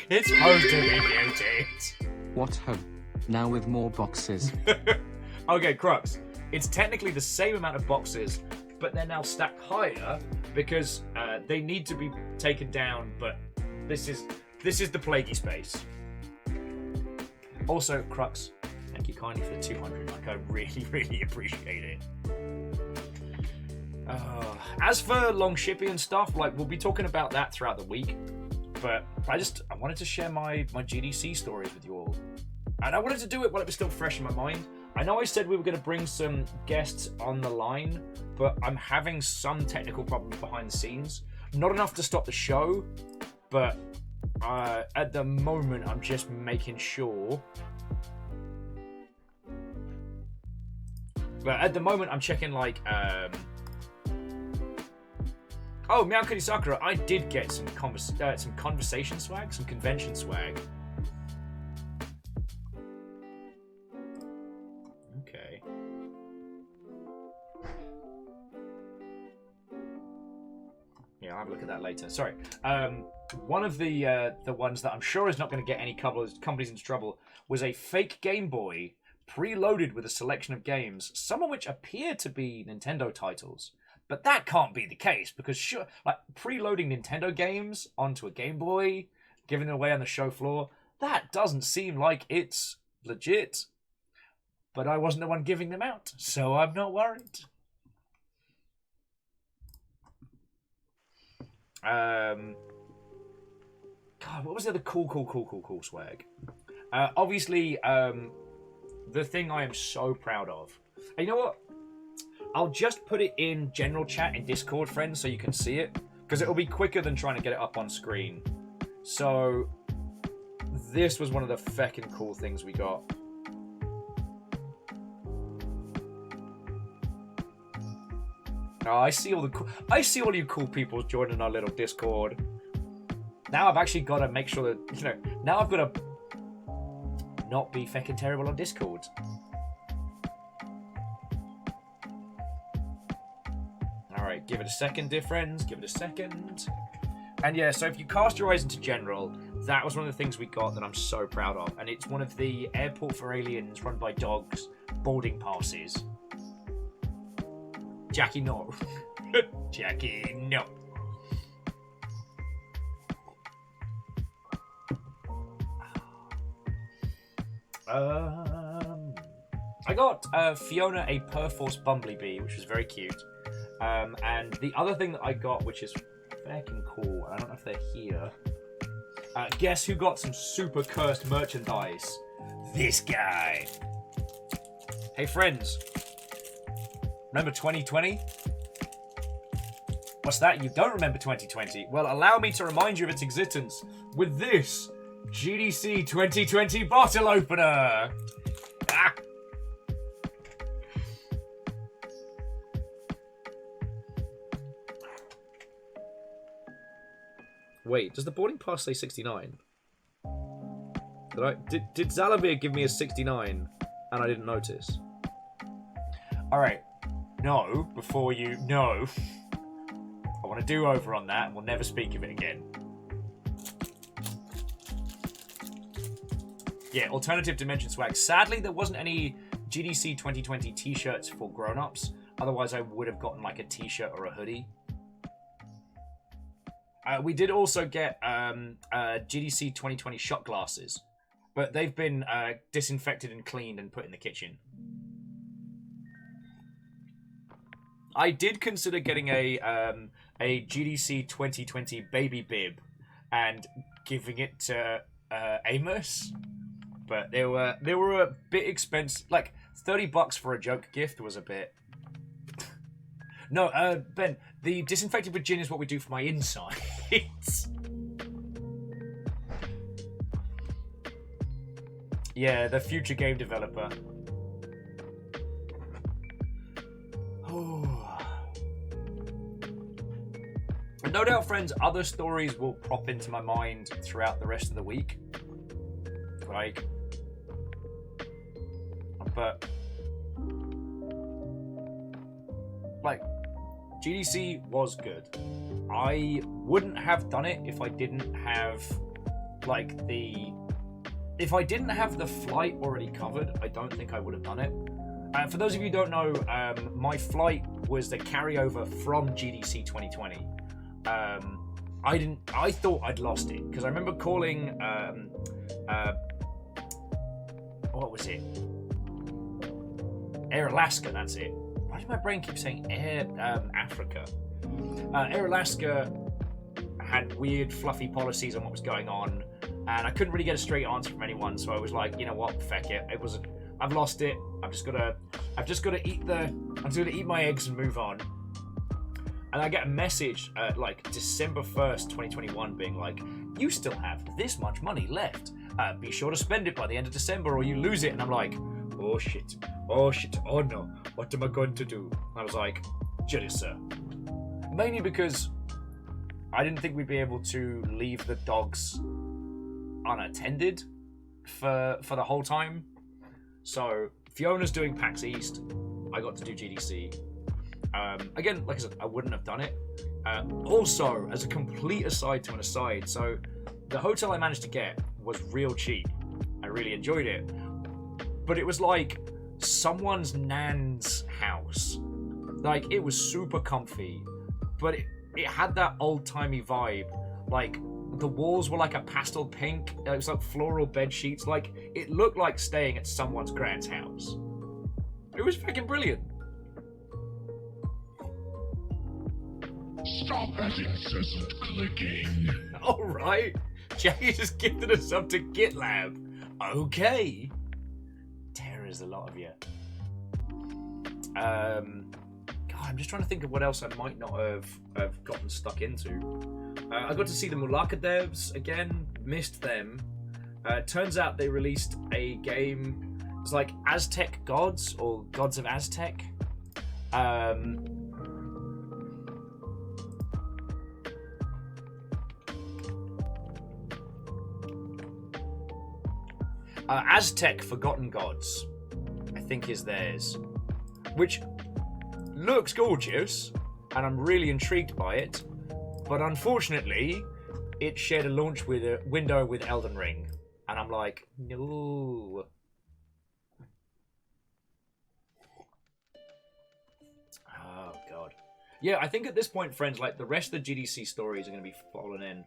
It's supposed to be muted. What ho? Now with more boxes. Okay, Crux. It's technically the same amount of boxes, but they're now stacked higher because they need to be taken down. But this is the plaguey space. Also, Crux, thank you kindly for the 200. Like, I really, really appreciate it. As for long shipping and stuff, like, we'll be talking about that throughout the week. But I wanted to share my GDC stories with you all. And I wanted to do it while it was still fresh in my mind. I know I said we were going to bring some guests on the line, but I'm having some technical problems behind the scenes. Not enough to stop the show, but at the moment I'm just making sure. But at the moment I'm checking, like, oh, Meow Kitty Sakura, I did get some conversation swag, some convention swag. Okay. Yeah, I'll have a look at that later. Sorry. One of the ones that I'm sure is not going to get any companies into trouble was a fake Game Boy preloaded with a selection of games, some of which appear to be Nintendo titles. But that can't be the case, because sure, like, preloading Nintendo games onto a Game Boy, giving them away on the show floor, that doesn't seem like it's legit. But I wasn't the one giving them out, so I'm not worried. God, what was the other cool swag? Obviously, the thing I am so proud of. And you know what? I'll just put it in general chat in Discord, friends, so you can see it, because it'll be quicker than trying to get it up on screen. So, this was one of the feckin' cool things we got. Oh, I see all you cool people joining our little Discord. Now I've actually got to make sure that, you know, now I've got to not be feckin' terrible on Discord. Alright, give it a second, dear friends. Give it a second. And yeah, so if you cast your eyes into general, that was one of the things we got that I'm so proud of. And it's one of the Airport for Aliens run by dogs boarding passes. Jackie, no. Jackie, no. I got Fiona a Perforce Bumblebee, which was very cute. And the other thing that I got, which is fucking cool, I don't know if they're here. Guess who got some super cursed merchandise? This guy. Hey friends, remember 2020? What's that? You don't remember 2020? Well, allow me to remind you of its existence with this GDC 2020 bottle opener. Ah. Wait, does the boarding pass say 69? Did Zalavir give me a 69 and I didn't notice? Alright. No, before you... No. I want to do over on that and we'll never speak of it again. Yeah, alternative dimension swag. Sadly, there wasn't any GDC 2020 t-shirts for grown-ups. Otherwise, I would have gotten like a t-shirt or a hoodie. We did also get GDC 2020 shot glasses, but they've been disinfected and cleaned and put in the kitchen. I did consider getting a GDC 2020 baby bib and giving it to Amos, but they were a bit expensive. Like $30 for a joke gift was a bit. No, Ben, the disinfected with gin is what we do for my insides. Yeah, the future game developer. And no doubt, friends, other stories will pop into my mind throughout the rest of the week. Like, GDC was good. I wouldn't have done it if I didn't have, like, if I didn't have the flight already covered, I don't think I would have done it. For those of you who don't know, my flight was the carryover from GDC 2020. I thought I'd lost it, because I remember calling, what was it? Air Alaska, that's it. Why does my brain keep saying Air Africa? Air Alaska had weird, fluffy policies on what was going on, and I couldn't really get a straight answer from anyone. So I was like, you know what, feck it. I've lost it. I've just got to eat my eggs and move on. And I get a message at like December 1st, 2021, being like, you still have this much money left. Be sure to spend it by the end of December, or you lose it. And I'm like, oh shit, oh no, what am I going to do? I was like, Judy, sir. Mainly because I didn't think we'd be able to leave the dogs unattended for the whole time. So Fiona's doing PAX East. I got to do GDC. Again, like I said, I wouldn't have done it. Also, as a complete aside to an aside, so the hotel I managed to get was real cheap. I really enjoyed it. But it was like someone's nan's house. Like, it was super comfy, but it had that old-timey vibe. Like, the walls were like a pastel pink. It was like floral bed sheets. Like, it looked like staying at someone's grand's house. It was fucking brilliant. Stop that incessant clicking. Alright. Jackie just gifted us up to GitLab. Okay. Terror's a lot of you. God, I'm just trying to think of what else I might not have gotten stuck into. I got to see the Mulaka devs again. Missed them. Turns out they released a game. It's like Aztec Gods or Gods of Aztec. Aztec Forgotten Gods, I think, is theirs, which looks gorgeous, and I'm really intrigued by it. But unfortunately, it shared a launch window with Elden Ring, and I'm like, no. Oh god. Yeah, I think at this point, friends, like the rest of the GDC stories are going to be falling in.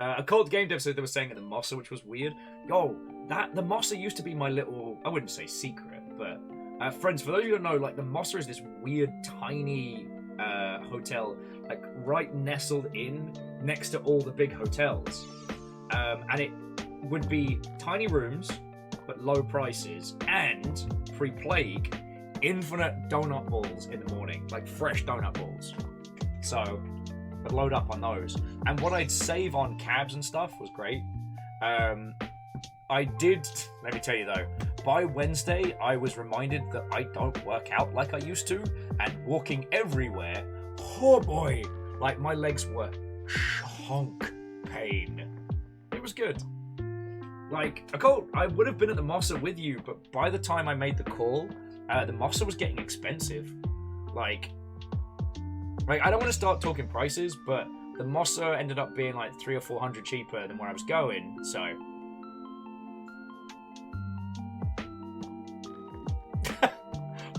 A cold game dev said they were saying at the Mossa, which was weird. Yo, the Mossa used to be my little, I wouldn't say secret, but friends, for those of you who don't know, like the Mossa is this weird, tiny hotel, like right nestled in next to all the big hotels, and it would be tiny rooms but low prices, and pre-plague, infinite donut balls in the morning, like fresh donut balls. So I'd load up on those, and what I'd save on cabs and stuff was great. I did, let me tell you though, by Wednesday I was reminded that I don't work out like I used to, and walking everywhere, oh boy, like my legs were chonk pain. It was good. Like, I would have been at the Mossa with you, but by the time I made the call, the Mossa was getting expensive. Like, I don't want to start talking prices, but the Mossa ended up being like $300 or $400 cheaper than where I was going, so.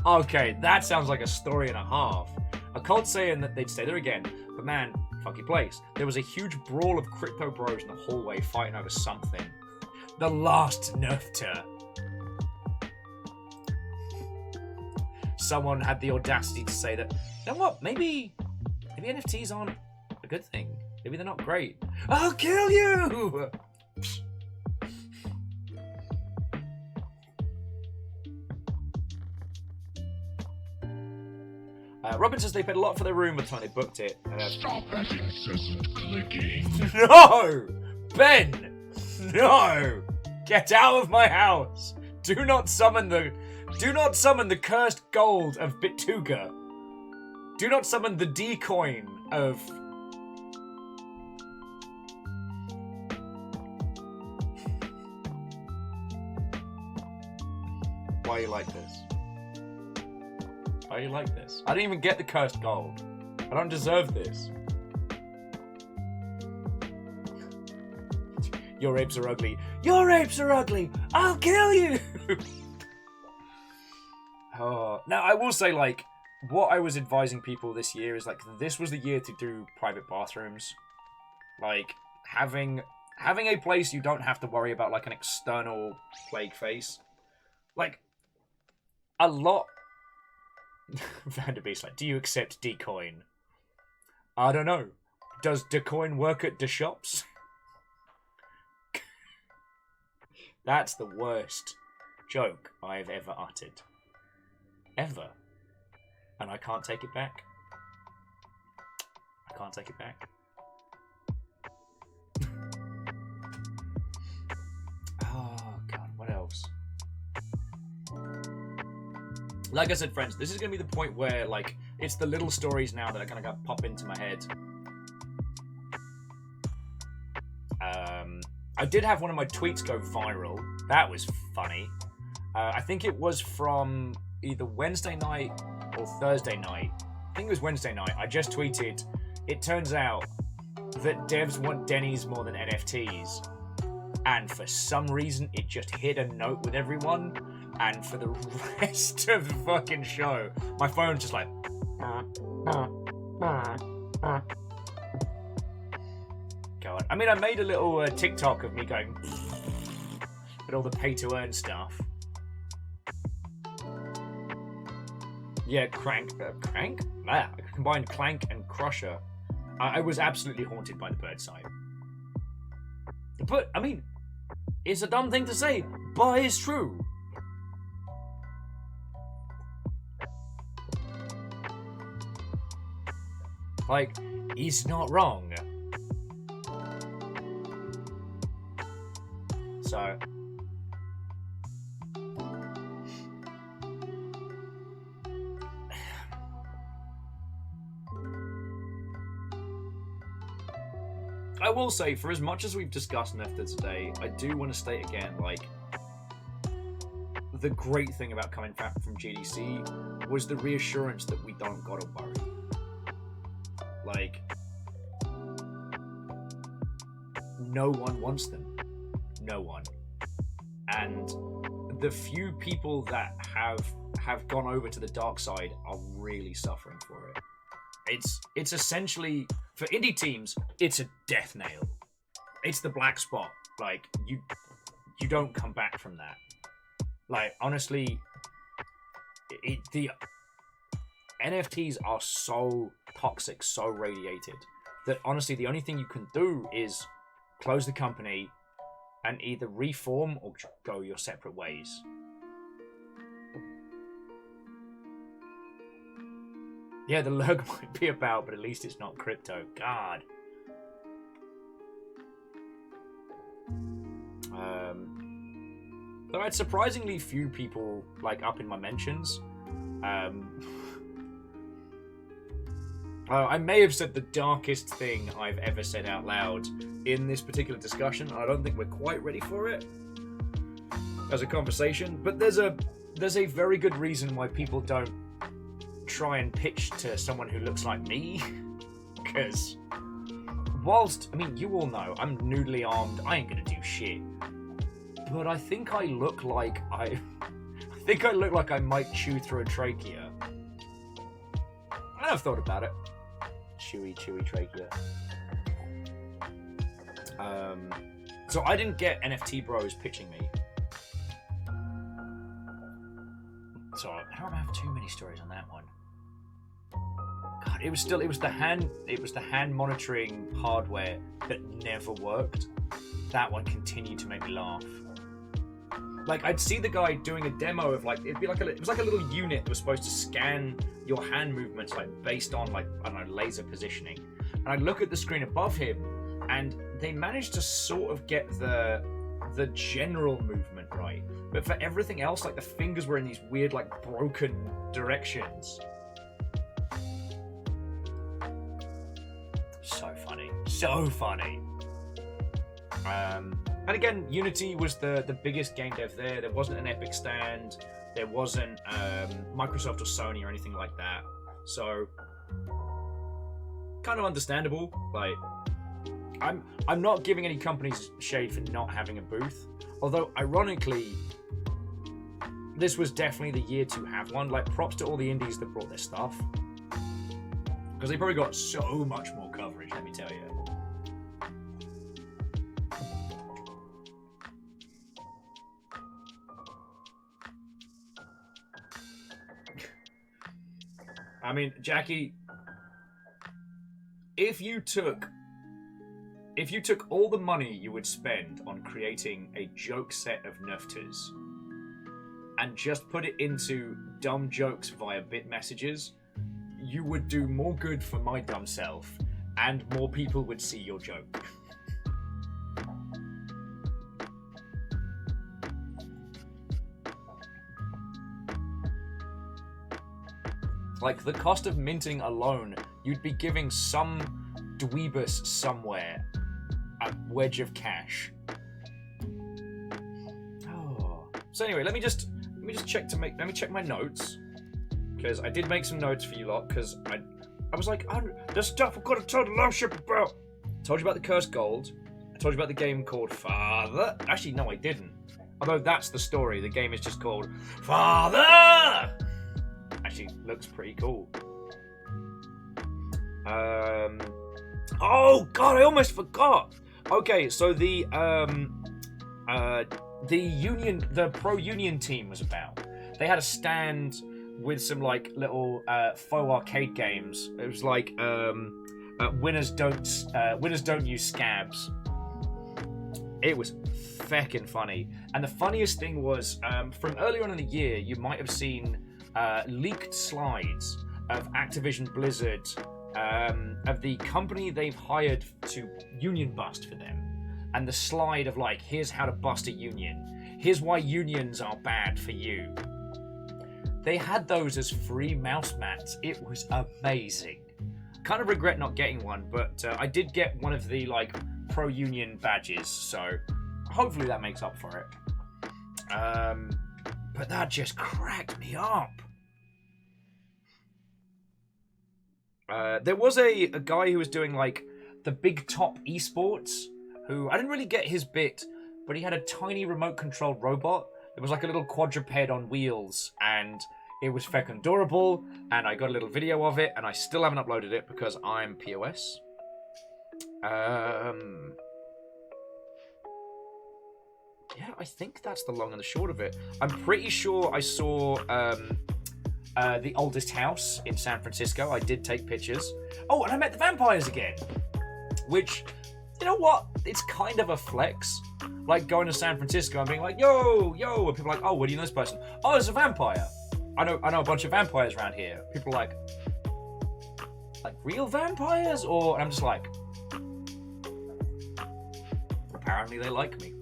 Okay, that sounds like a story and a half. A cult saying that they'd stay there again, but man, fucky place. There was a huge brawl of crypto bros in the hallway fighting over something. The last Numpty. Someone had the audacity to say that, you know what, maybe NFTs aren't a good thing. Maybe they're not great. I'll kill you! Robin says they paid a lot for their room by the time they booked it. Stop that incessant clicking. No! Ben! No! Get out of my house! Do not summon the cursed gold of Bituga. Do not summon the D-coin of... Why are you like this? Why are you like this? I didn't even get the cursed gold. I don't deserve this. Your apes are ugly. Your apes are ugly! I'll kill you! Oh. Now, I will say, like, what I was advising people this year is, like, this was the year to do private bathrooms. Like, having a place you don't have to worry about, like, an external plague face. Like, a lot... Vanderbeest's like, do you accept Dcoin? I don't know. Does Dcoin work at the shops? That's the worst joke I've ever uttered. Ever. And I can't take it back. I can't take it back. Oh, God, what else? Like I said, friends, this is going to be the point where, like, it's the little stories now that are going to pop into my head. I did have one of my tweets go viral. That was funny. I think it was from either Wednesday night or Thursday night. I think it was Wednesday night. I just tweeted, it turns out that devs want Denny's more than NFTs. And for some reason, it just hit a note with everyone. And for the rest of the fucking show, my phone's just like... God. I mean, I made a little TikTok of me going... with all the pay-to-earn stuff. Yeah, Crank? Ah, I combined Clank and Crusher. I was absolutely haunted by the bird sight. But, I mean, it's a dumb thing to say, but it's true. Like, he's not wrong. So... I will say, for as much as we've discussed methods today, I do want to state again, like, the great thing about coming back from GDC was the reassurance that we don't gotta worry. Like, no one wants them. No one. And the few people that have gone over to the dark side are really suffering for it. It's essentially, for indie teams, it's a death nail. it's the black spot. Like, you don't come back from that. Like, honestly, the NFTs are so toxic, so radiated, that honestly, the only thing you can do is close the company and either reform or go your separate ways. Yeah, the lurg might be about, but at least it's not crypto. God. Though I had surprisingly few people like up in my mentions. I may have said the darkest thing I've ever said out loud in this particular discussion. I don't think we're quite ready for it as a conversation, but there's a very good reason why people don't try and pitch to someone who looks like me. Because whilst, I mean, you all know I'm noodly armed, I ain't gonna do shit. But I think I look like I look like I might chew through a trachea. I've thought about it. Chewy trachea. So I didn't get NFT bros pitching me. So I don't have too many stories on that one. God, it was the hand monitoring hardware that never worked. That one continued to make me laugh. Like, I'd see the guy doing a demo of, like, it was like a little unit that was supposed to scan your hand movements, like, based on, like, I don't know, laser positioning. And I'd look at the screen above him, and they managed to sort of get the general movement right. But for everything else, like, the fingers were in these weird, like, broken directions. So funny. So funny. And again, Unity was the biggest game dev there. There wasn't an Epic stand. There wasn't Microsoft or Sony or anything like that. So, kind of understandable. Like, I'm not giving any companies shade for not having a booth. Although, ironically, this was definitely the year to have one. Like, props to all the indies that brought their stuff. Because they probably got so much more coverage, let me tell you. I mean, Jackie, if you took all the money you would spend on creating a joke set of Numptys and just put it into dumb jokes via bit messages, you would do more good for my dumb self, and more people would see your joke. Like, the cost of minting alone, you'd be giving some dweebus somewhere a wedge of cash. Oh. So anyway, let me just check my notes, because I did make some notes for you lot, because I was like, there's stuff I've got to tell the lordship about. I told you about the cursed gold. I told you about the game called Father. Actually, no, I didn't. Although that's the story. The game is just called Father. Actually, looks pretty cool. Oh god, I almost forgot. Okay, so the pro-union team was about. They had a stand with some like little faux arcade games. It was like winners don't use scabs. It was feckin' funny, and the funniest thing was from earlier on in the year, you might have seen leaked slides of Activision Blizzard, of the company they've hired to union bust for them, and the slide of like, here's how to bust a union, here's why unions are bad for you. They had those as free mouse mats. It was amazing. Kind of regret not getting one, but I did get one of the like pro-union badges, so hopefully that makes up for it. But that just cracked me up. There was a guy who was doing like the Big Top Esports, who I didn't really get his bit, but he had a tiny remote controlled robot. It was like a little quadruped on wheels, and it was feckin' adorable, and I got a little video of it, and I still haven't uploaded it because I'm POS. yeah, I think that's the long and the short of it. I'm pretty sure I saw the oldest house in San Francisco. I did take pictures. Oh, and I met the vampires again, which, you know what? It's kind of a flex. Like going to San Francisco and being like, yo, and people are like, oh, where do you know this person? Oh, it's a vampire. I know a bunch of vampires around here. People are like real vampires? And I'm just like, apparently they like me.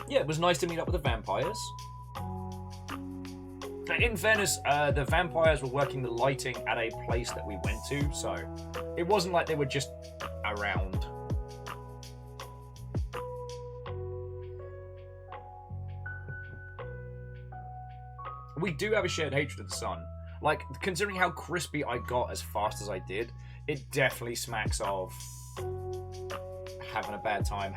Yeah, it was nice to meet up with the vampires. In fairness, the vampires were working the lighting at a place that we went to, so it wasn't like they were just around. We do have a shared hatred of the sun. Like, considering how crispy I got as fast as I did, it definitely smacks of having a bad time.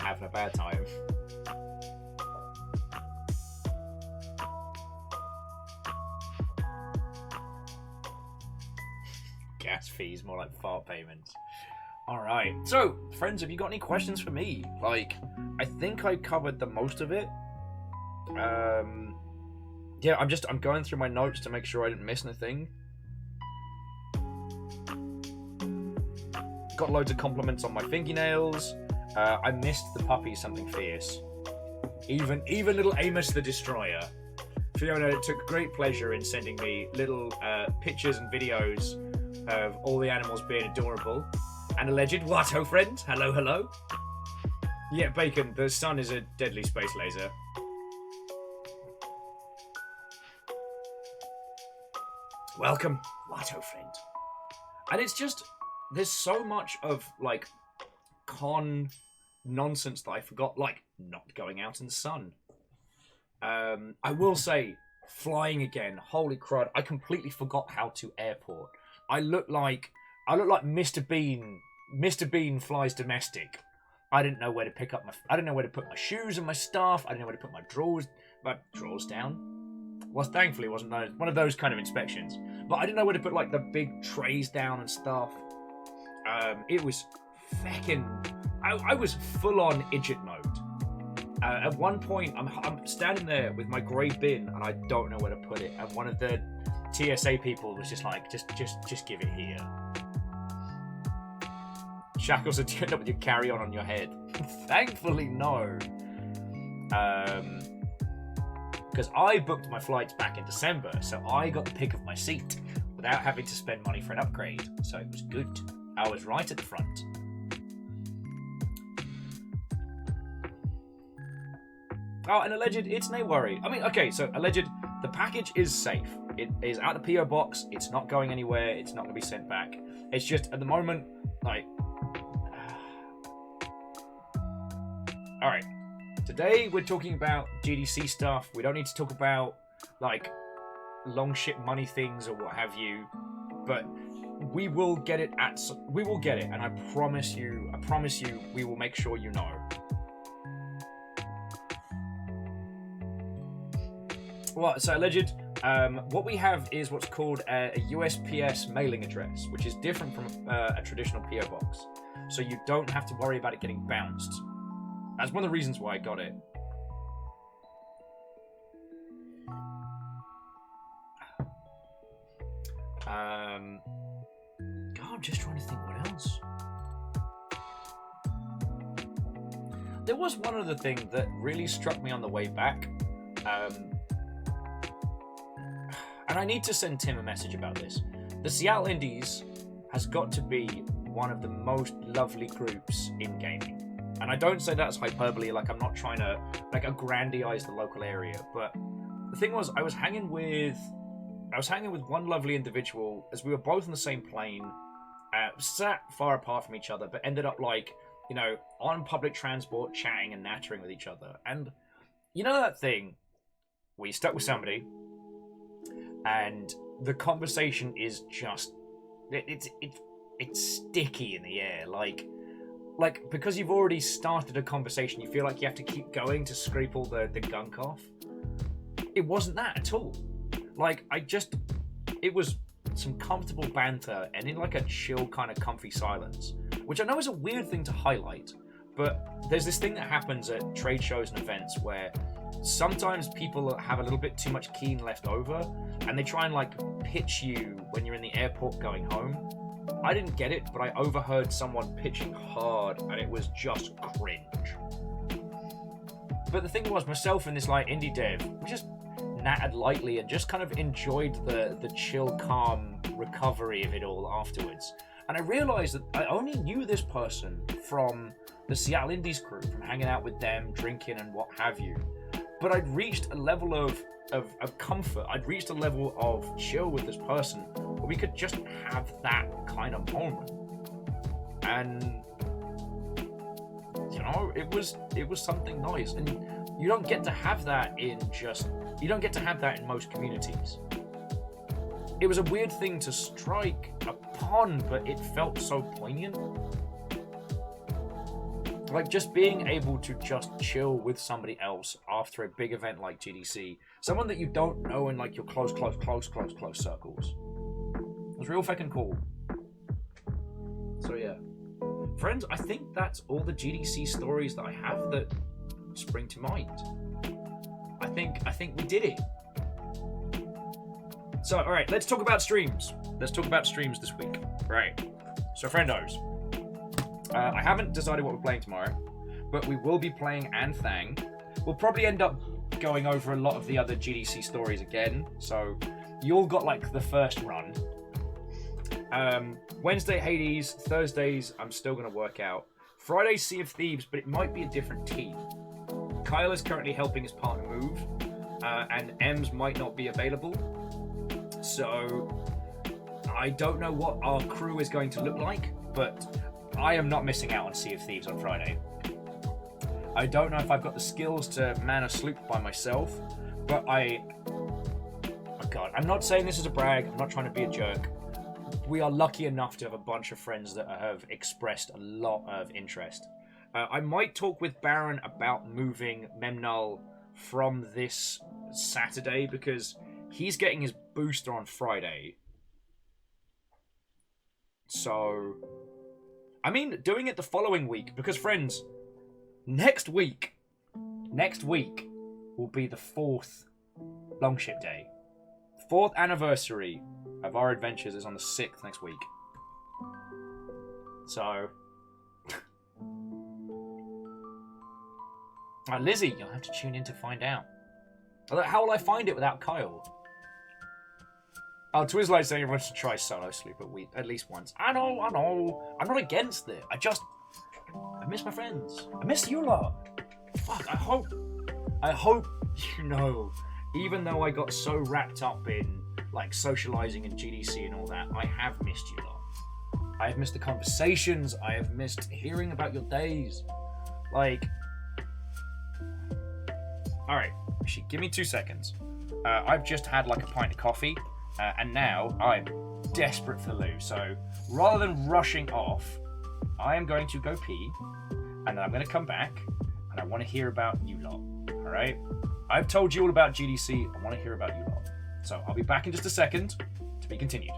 Gas fees, more like fart payments. Alright, so, friends, have you got any questions for me? Like, I think I covered the most of it. Yeah, I'm going through my notes to make sure I didn't miss anything. Got loads of compliments on my fingernails. I missed the puppy something fierce. Even little Amos the Destroyer. Fiona took great pleasure in sending me little pictures and videos of all the animals being adorable. An alleged Watto friend. Hello. Yeah, Bacon, the sun is a deadly space laser. Welcome, Watto friend. And it's just, there's so much of, like, con nonsense that I forgot, like, not going out in the sun. I will say, flying again, holy crud, I completely forgot how to airport. I look like Mr. Bean. Mr. Bean flies domestic. I didn't know where to pick up I didn't know where to put my shoes and my stuff. I didn't know where to put my drawers down. Well, thankfully it wasn't one of those kind of inspections. But I didn't know where to put, like, the big trays down and stuff. It was feckin'... I was full-on idiot mode. At one point, I'm standing there with my grey bin, and I don't know where to put it. And one of the TSA people was just like, just give it here. Shackles had turned up with your carry-on on your head. Thankfully, no. Because I booked my flights back in December, so I got the pick of my seat without having to spend money for an upgrade. So it was good. I was right at the front. Oh, and alleged, it's no worry. I mean, okay, so alleged, the package is safe. It is out of the PO box. It's not going anywhere. It's not going to be sent back. It's just, at the moment, like... Alright. Today, we're talking about GDC stuff. We don't need to talk about, like, long ship money things or what have you. But we will get it we will get it, and I promise you, we will make sure you know. Well, so alleged, what we have is what's called a USPS mailing address, which is different from a traditional PO box. So you don't have to worry about it getting bounced. That's one of the reasons why I got it. God, I'm just trying to think what else. There was one other thing that really struck me on the way back. And I need to send Tim a message about this. The Seattle Indies has got to be one of the most lovely groups in gaming. And I don't say that as hyperbole, like I'm not trying to like aggrandize the local area, but the thing was I was hanging with one lovely individual as we were both on the same plane, sat far apart from each other, but ended up like, you know, on public transport chatting and nattering with each other. And you know that thing where you're stuck with somebody and the conversation is just it's sticky in the air, like because you've already started a conversation, you feel like you have to keep going to scrape all the gunk off. It wasn't that at all. Like it was some comfortable banter and in like a chill kind of comfy silence which I know is a weird thing to highlight, but there's this thing that happens at trade shows and events where sometimes people have a little bit too much keen left over, and they try and like pitch you when you're in the airport going home. I didn't get it, but I overheard someone pitching hard, and it was just cringe. But the thing was, myself and this like indie dev, we just nattered lightly and just kind of enjoyed the chill, calm recovery of it all afterwards. And I realized that I only knew this person from the Seattle Indies crew, from hanging out with them, drinking and what have you. But I'd reached a level of comfort. I'd reached a level of chill with this person where we could just have that kind of moment. And you know, it was something nice. And you don't get to have that in most communities. It was a weird thing to strike upon, but it felt so poignant. Like just being able to just chill with somebody else after a big event like GDC, someone that you don't know in like your close circles. It was real fucking cool. So yeah. Friends, I think that's all the GDC stories that I have that spring to mind. I think we did it. So, all right, let's talk about streams. Let's talk about streams this week. Right. So, friendos, I haven't decided what we're playing tomorrow, but we will be playing Anthang. We'll probably end up going over a lot of the other GDC stories again. So, you all got like the first run. Wednesday, Hades. Thursdays, I'm still going to work out. Friday, Sea of Thieves, but it might be a different team. Kyle is currently helping his partner move, and Ems might not be available. So, I don't know what our crew is going to look like, but I am not missing out on Sea of Thieves on Friday. I don't know if I've got the skills to man a sloop by myself, but oh God, I'm not saying this as a brag, I'm not trying to be a jerk. We are lucky enough to have a bunch of friends that have expressed a lot of interest. I might talk with Baron about moving Memnal from this Saturday because he's getting his booster on Friday. So, I mean, doing it the following week because, friends, next week will be the 4th Longship Day. 4th anniversary of our adventures is on the 6th next week. So, Lizzie, you'll have to tune in to find out. How will I find it without Kyle? Oh, Twizzlight saying everyone should try solo sleep at least once. I know. I'm not against it. I miss my friends. I miss you lot. Fuck, I hope you know, even though I got so wrapped up in like socializing and GDC and all that, I have missed you lot. I have missed the conversations. I have missed hearing about your days. Like, all right, give me 2 seconds. I've just had like a pint of coffee, and now I'm desperate for the loo. So rather than rushing off, I am going to go pee, and then I'm going to come back, and I want to hear about you lot. All right? I've told you all about GDC. I want to hear about you lot. So I'll be back in just a second. To be continued.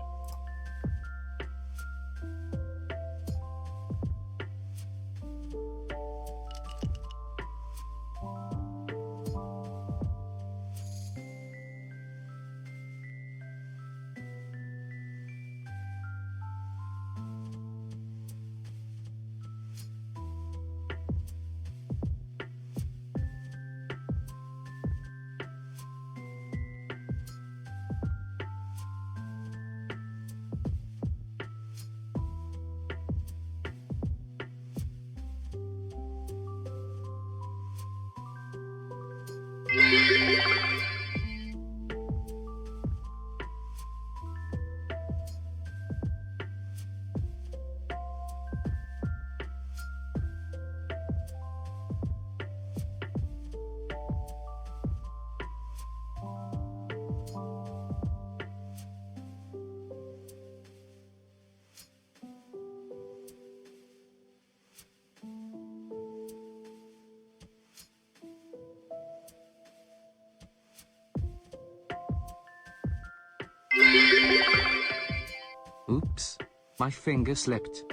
Oops. My finger slipped.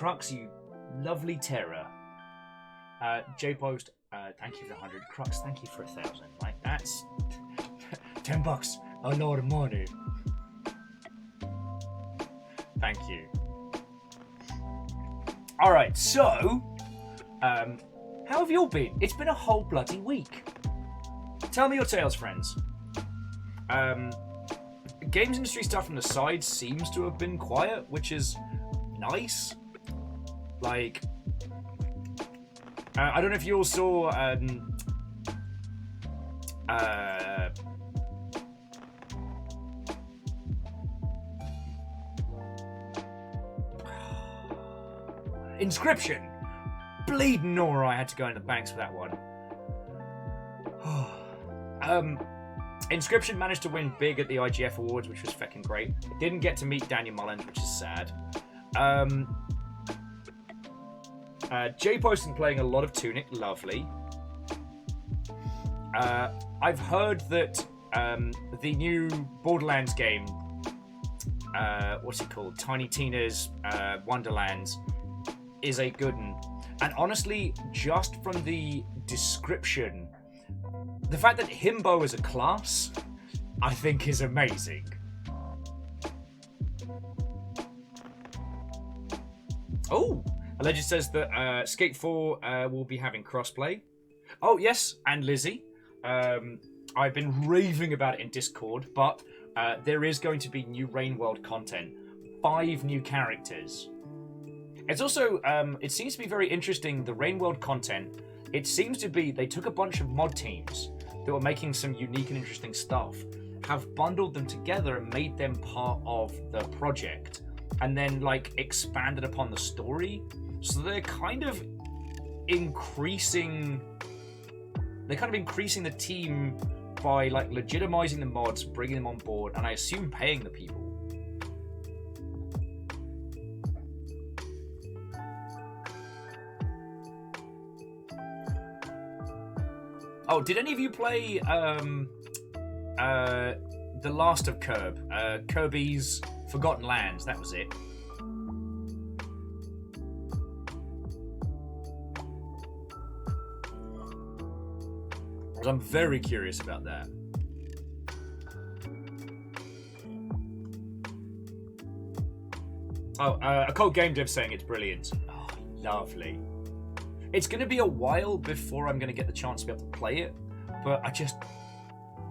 Crux, you lovely terror. J-Post, thank you for 100. Crux, thank you for 1,000. Like, that's... $10, a lot of money. Thank you. Alright, so... how have you all been? It's been a whole bloody week. Tell me your tales, friends. Games industry stuff from the side seems to have been quiet, which is nice. Like, I don't know if you all saw Inscription. Bleeding Nora, I had to go into the banks for that one. Inscription managed to win big at the IGF Awards, which was fucking great. Didn't get to meet Daniel Mullins, which is sad. J-Post playing a lot of Tunic, lovely. I've heard that the new Borderlands game, what's it called? Tiny Tina's Wonderlands, is a good one. And honestly, just from the description, the fact that Himbo is a class, I think is amazing. Oh, Alleged says that Skate 4 will be having crossplay. Oh, yes, and Lizzie. I've been raving about it in Discord, but there is going to be new Rain World content. 5 new characters. It's also, it seems to be very interesting, the Rain World content. It seems to be, they took a bunch of mod teams that were making some unique and interesting stuff, have bundled them together and made them part of the project, and then, like, expanded upon the story. So they're kind of increasing the team by, like, legitimizing the mods, bringing them on board, and I assume paying the people. Oh, did any of you play The Last of Kirby's Forgotten Lands? That was it. Because I'm very curious about that. Oh, a Cold Game Dev saying it's brilliant. Oh, lovely. It's going to be a while before I'm going to get the chance to be able to play it, but I just,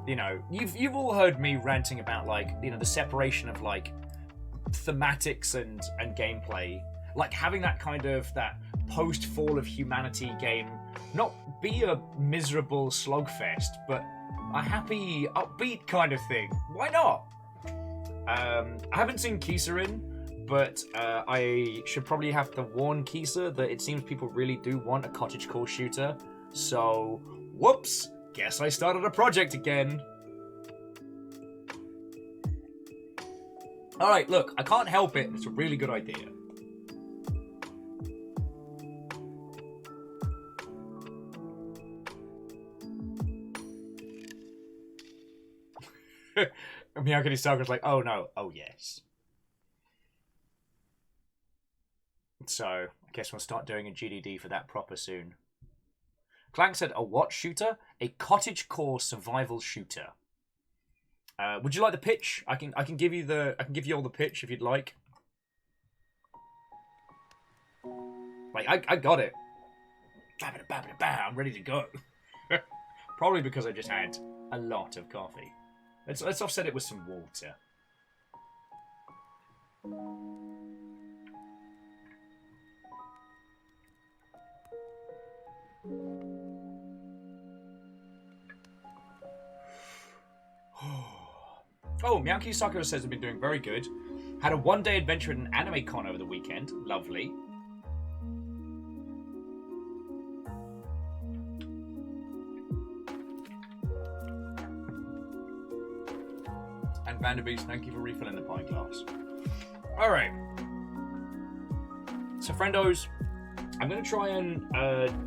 you know, you've all heard me ranting about, like, you know, the separation of, like, thematics and gameplay, like having that kind of that post Fall of Humanity game not be a miserable slogfest, but a happy, upbeat kind of thing. Why not? I haven't seen Kisa in, but I should probably have to warn Kisa that it seems people really do want a cottagecore shooter. So, whoops, guess I started a project again. Alright, look, I can't help it. It's a really good idea. Miyagi Saga's like, oh no, oh yes. So, I guess we'll start doing a GDD for that proper soon. Clank said, a what shooter? A cottagecore survival shooter. Would you like the pitch? I can give you all the pitch if you'd like. Like, I got it. I'm ready to go. Probably because I just had a lot of coffee. Let's offset it with some water. Oh, Miyaki Sakura says I've been doing very good. Had a one-day adventure at an anime con over the weekend. Lovely. And Vanderbeest, thank you for refilling the pint glass. Alright. So, friendos, I'm going to try and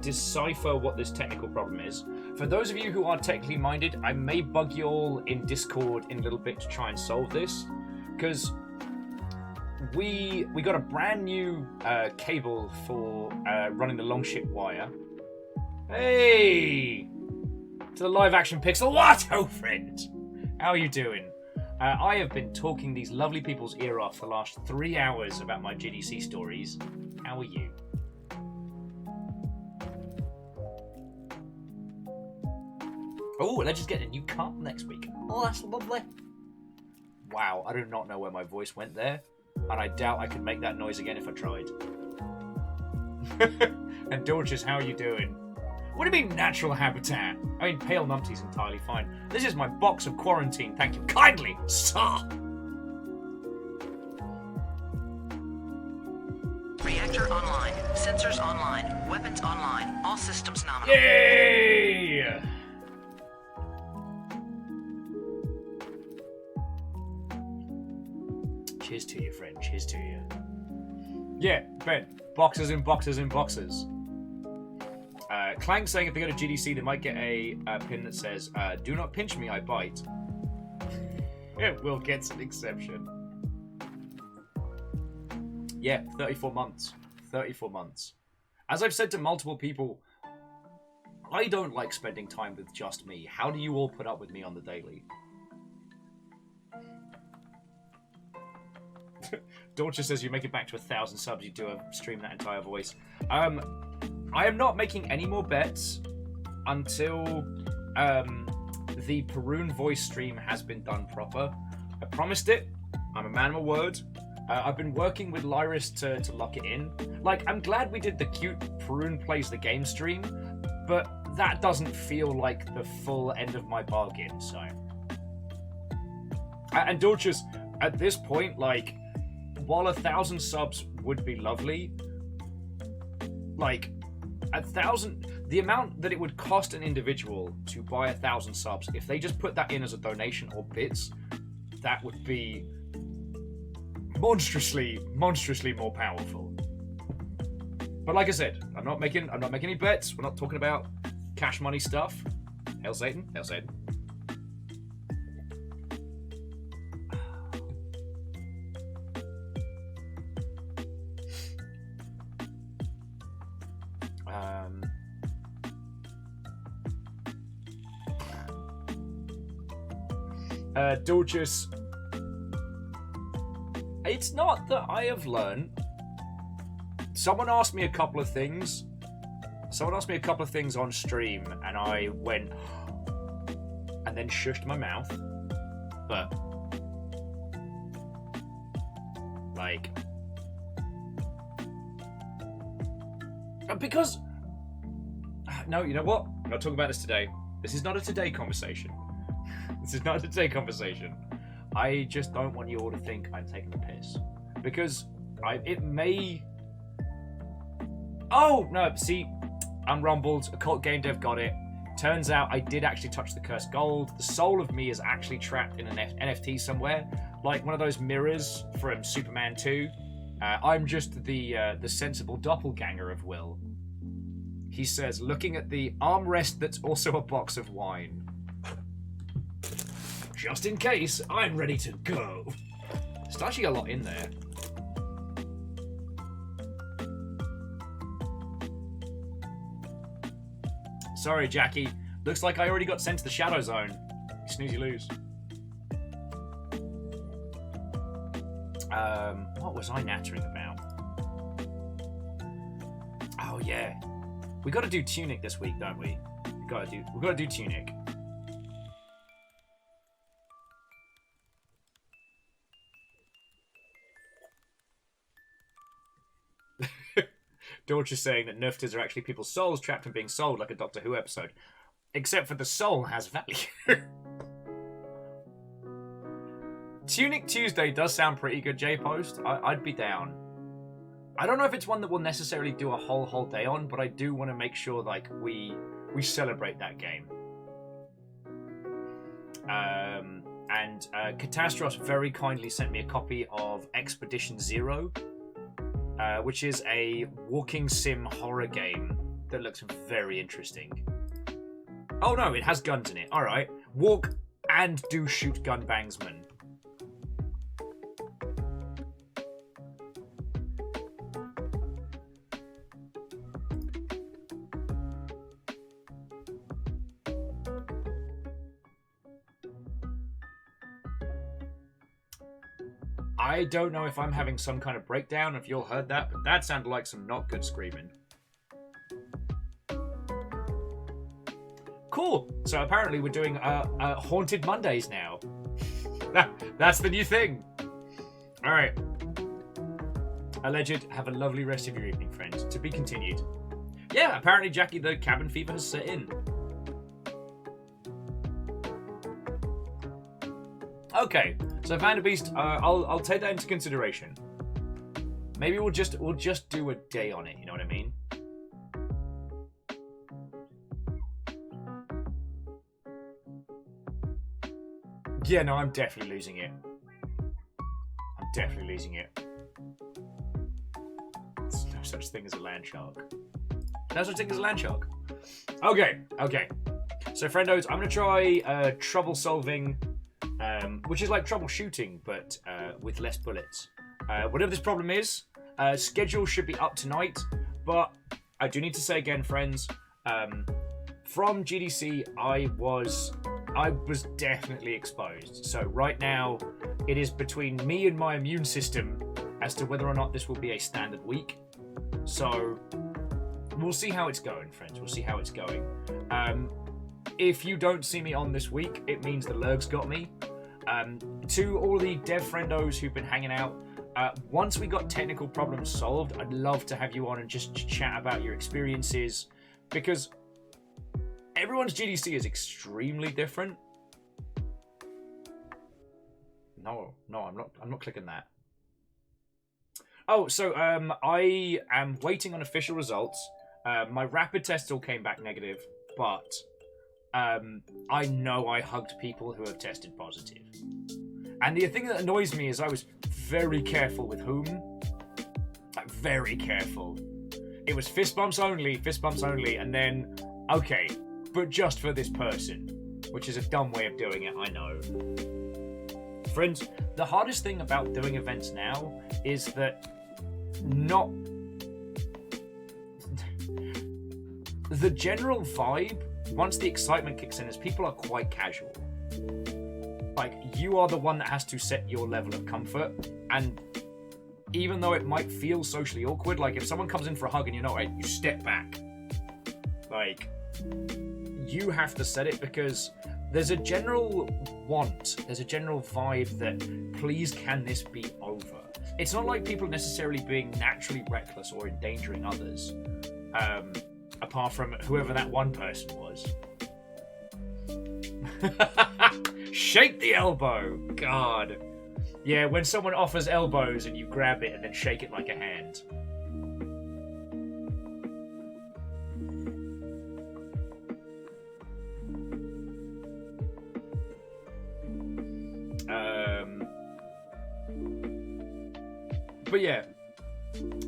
decipher what this technical problem is. For those of you who are technically minded, I may bug you all in Discord in a little bit to try and solve this. Because we got a brand new cable for running the Longship wire. Hey! To the live action pixel. What, oh friend? How are you doing? I have been talking these lovely people's ear off for the last 3 hours about my GDC stories. How are you? Oh, let's just get a new car next week. Oh, that's lovely. Wow, I do not know where my voice went there, and I doubt I could make that noise again if I tried. And Dorcas, how are you doing? What do you mean natural habitat? I mean, pale Numpty's entirely fine. This is my box of quarantine, thank you kindly, sir. Reactor online. Sensors online. Weapons online. All systems nominal. Yay! Cheers to you, friend. Cheers to you. Yeah, Ben. Boxes and boxes and boxes. Clank saying if they go to GDC, they might get a pin that says, do not pinch me, I bite. It will get an exception. Yeah, 34 months. 34 months. As I've said to multiple people, I don't like spending time with just me. How do you all put up with me on the daily? Dorcha says you make it back to 1,000 subs, you do a stream that entire voice. I am not making any more bets until the Perun voice stream has been done proper. I promised it. I'm a man of my word. I've been working with Lyris to lock it in. Like, I'm glad we did the cute Perun plays the game stream, but that doesn't feel like the full end of my bargain, so. And Dorchas, at this point, like, while 1,000 subs would be lovely, like, 1,000, the amount that it would cost an individual to buy 1,000 subs, if they just put that in as a donation or bits, that would be monstrously more powerful. But like I said, I'm not making any bets. We're not talking about cash money stuff. Hail Satan, hail Satan. Dorcas, it's not that I have learned. Someone asked me a couple of things. On stream, and I went and then shushed my mouth. But like, because no, you know what? I'm not talking about this today. This is not a today conversation. This is not a today conversation. I just don't want you all to think I'm taking the piss. Because it may... Oh, no, see, I'm rumbled. Occult Game Dev got it. Turns out I did actually touch the cursed gold. The soul of me is actually trapped in an NFT somewhere. Like one of those mirrors from Superman 2. I'm just the sensible doppelganger of Will. He says, looking at the armrest that's also a box of wine. Just in case, I'm ready to go. There's actually a lot in there. Sorry, Jackie. Looks like I already got sent to the Shadow Zone. Snooze, you lose. What was I nattering about? Oh, yeah. We gotta do Tunic this week, don't we? We gotta do Tunic. George is saying that Nuftas are actually people's souls trapped and being sold like a Doctor Who episode. Except for the soul has value. Tunic Tuesday does sound pretty good, J-Post. I'd be down. I don't know if it's one that we'll necessarily do a whole day on, but I do want to make sure like we celebrate that game. And Catastros very kindly sent me a copy of Expedition Zero, which is a walking sim horror game that looks very interesting. Oh no, it has guns in it. All right, walk and do shoot gun bangsman. I don't know if I'm having some kind of breakdown, if you all heard that, but that sounded like some not good screaming. Cool. So apparently we're doing Haunted Mondays now. That's the new thing. All right. Alleged, have a lovely rest of your evening, friends. To be continued. Yeah, apparently, Jackie, the cabin fever has set in. Okay, so Vanderbeast, I'll take that into consideration. Maybe we'll just do a day on it. You know what I mean? Yeah, no, I'm definitely losing it. I'm definitely losing it. There's no such thing as a land shark. No such thing as a land shark. Okay. So, friendos, I'm going to try trouble solving, which is like troubleshooting, but with less bullets. Whatever this problem is, schedule should be up tonight, but I do need to say again, friends, from GDC, I was definitely exposed. So right now, it is between me and my immune system as to whether or not this will be a standard week. So we'll see how it's going, friends. We'll see how it's going. If you don't see me on this week, it means the lurg's got me. To all the dev friendos who've been hanging out, once we got technical problems solved, I'd love to have you on and just chat about your experiences, because everyone's GDC is extremely different. No, I'm not clicking that. Oh, so I am waiting on official results. My rapid tests all came back negative, but I know I hugged people who have tested positive. And the thing that annoys me is I was very careful with whom. Like, very careful. It was fist bumps only, and then, okay, but just for this person, which is a dumb way of doing it, I know. Friends, the hardest thing about doing events now is that the general vibe, once the excitement kicks in, is people are quite casual. Like, you are the one that has to set your level of comfort, and even though it might feel socially awkward, like if someone comes in for a hug and you're not right, you step back. Like, you have to set it, because there's a general there's a general vibe that, please, can this be over? It's not like people necessarily being naturally reckless or endangering others, apart from whoever that one person was. Shake the elbow! God. Yeah, when someone offers elbows and you grab it and then shake it like a hand. But yeah,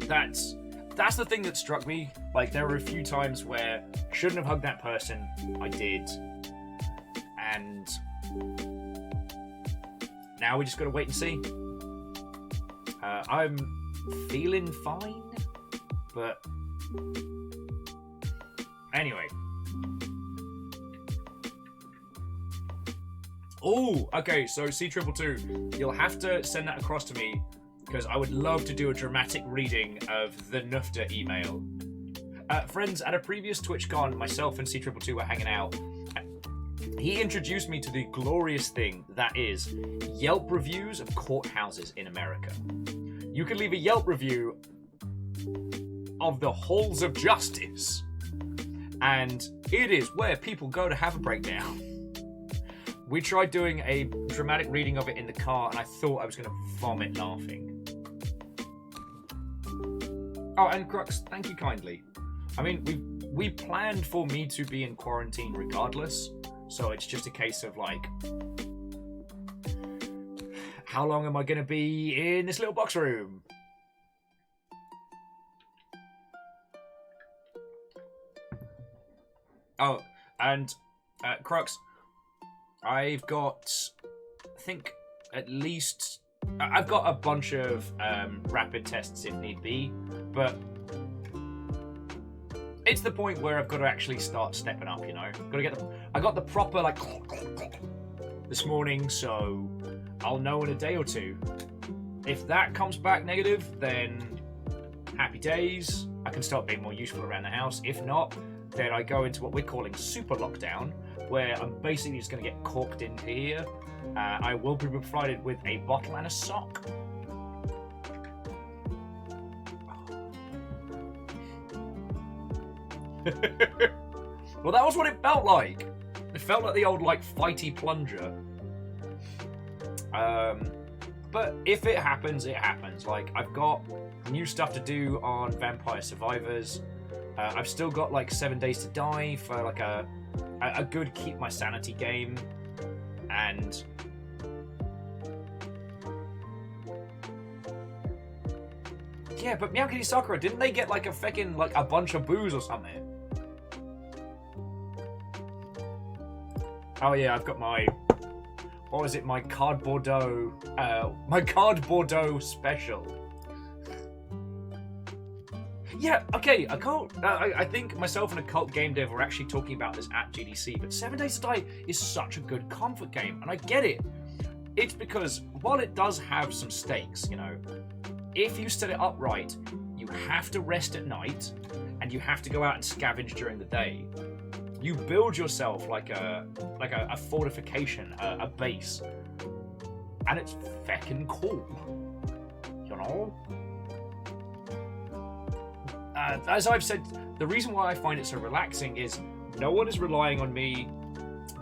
that's the thing that struck me. Like, there were a few times where I shouldn't have hugged that person. I did. And now we just gotta wait and see. I'm feeling fine, but anyway. Oh, okay, so C222, you'll have to send that across to me, because I would love to do a dramatic reading of the Numpty email. Friends, at a previous TwitchCon, myself and C222 were hanging out. He introduced me to the glorious thing that is Yelp reviews of courthouses in America. You can leave a Yelp review of the halls of justice, and it is where people go to have a breakdown. We tried doing a dramatic reading of it in the car, and I thought I was going to vomit laughing. Oh, and Crux, thank you kindly. I mean, we planned for me to be in quarantine regardless, so it's just a case of, like, how long am I going to be in this little box room? Oh, and Crux, I've got, I think, at least, I've got a bunch of rapid tests if need be, but it's the point where I've got to actually start stepping up, you know? I got the proper, like, this morning, so I'll know in a day or two. If that comes back negative, then happy days. I can start being more useful around the house. If not, then I go into what we're calling super lockdown, where I'm basically just going to get corked in here. I will be provided with a bottle and a sock. Well, that was what it felt like. It felt like the old, like, fighty plunger. But if it happens, it happens. Like, I've got new stuff to do on Vampire Survivors. I've still got, like, 7 Days to Die for, like, a good keep my sanity game. And yeah, but Meow Kitty Sakura, didn't they get, like, a feckin', like, a bunch of booze or something? Oh yeah, I've got my, what was it, my Card Bordeaux special. Yeah, okay, I think myself and Occult Game Dev were actually talking about this at GDC, but 7 Days to Die is such a good comfort game, and I get it. It's because, while it does have some stakes, you know, if you set it up right, you have to rest at night, and you have to go out and scavenge during the day. You build yourself like a fortification, a base, and it's feckin' cool, you know? As I've said, the reason why I find it so relaxing is no one is relying on me,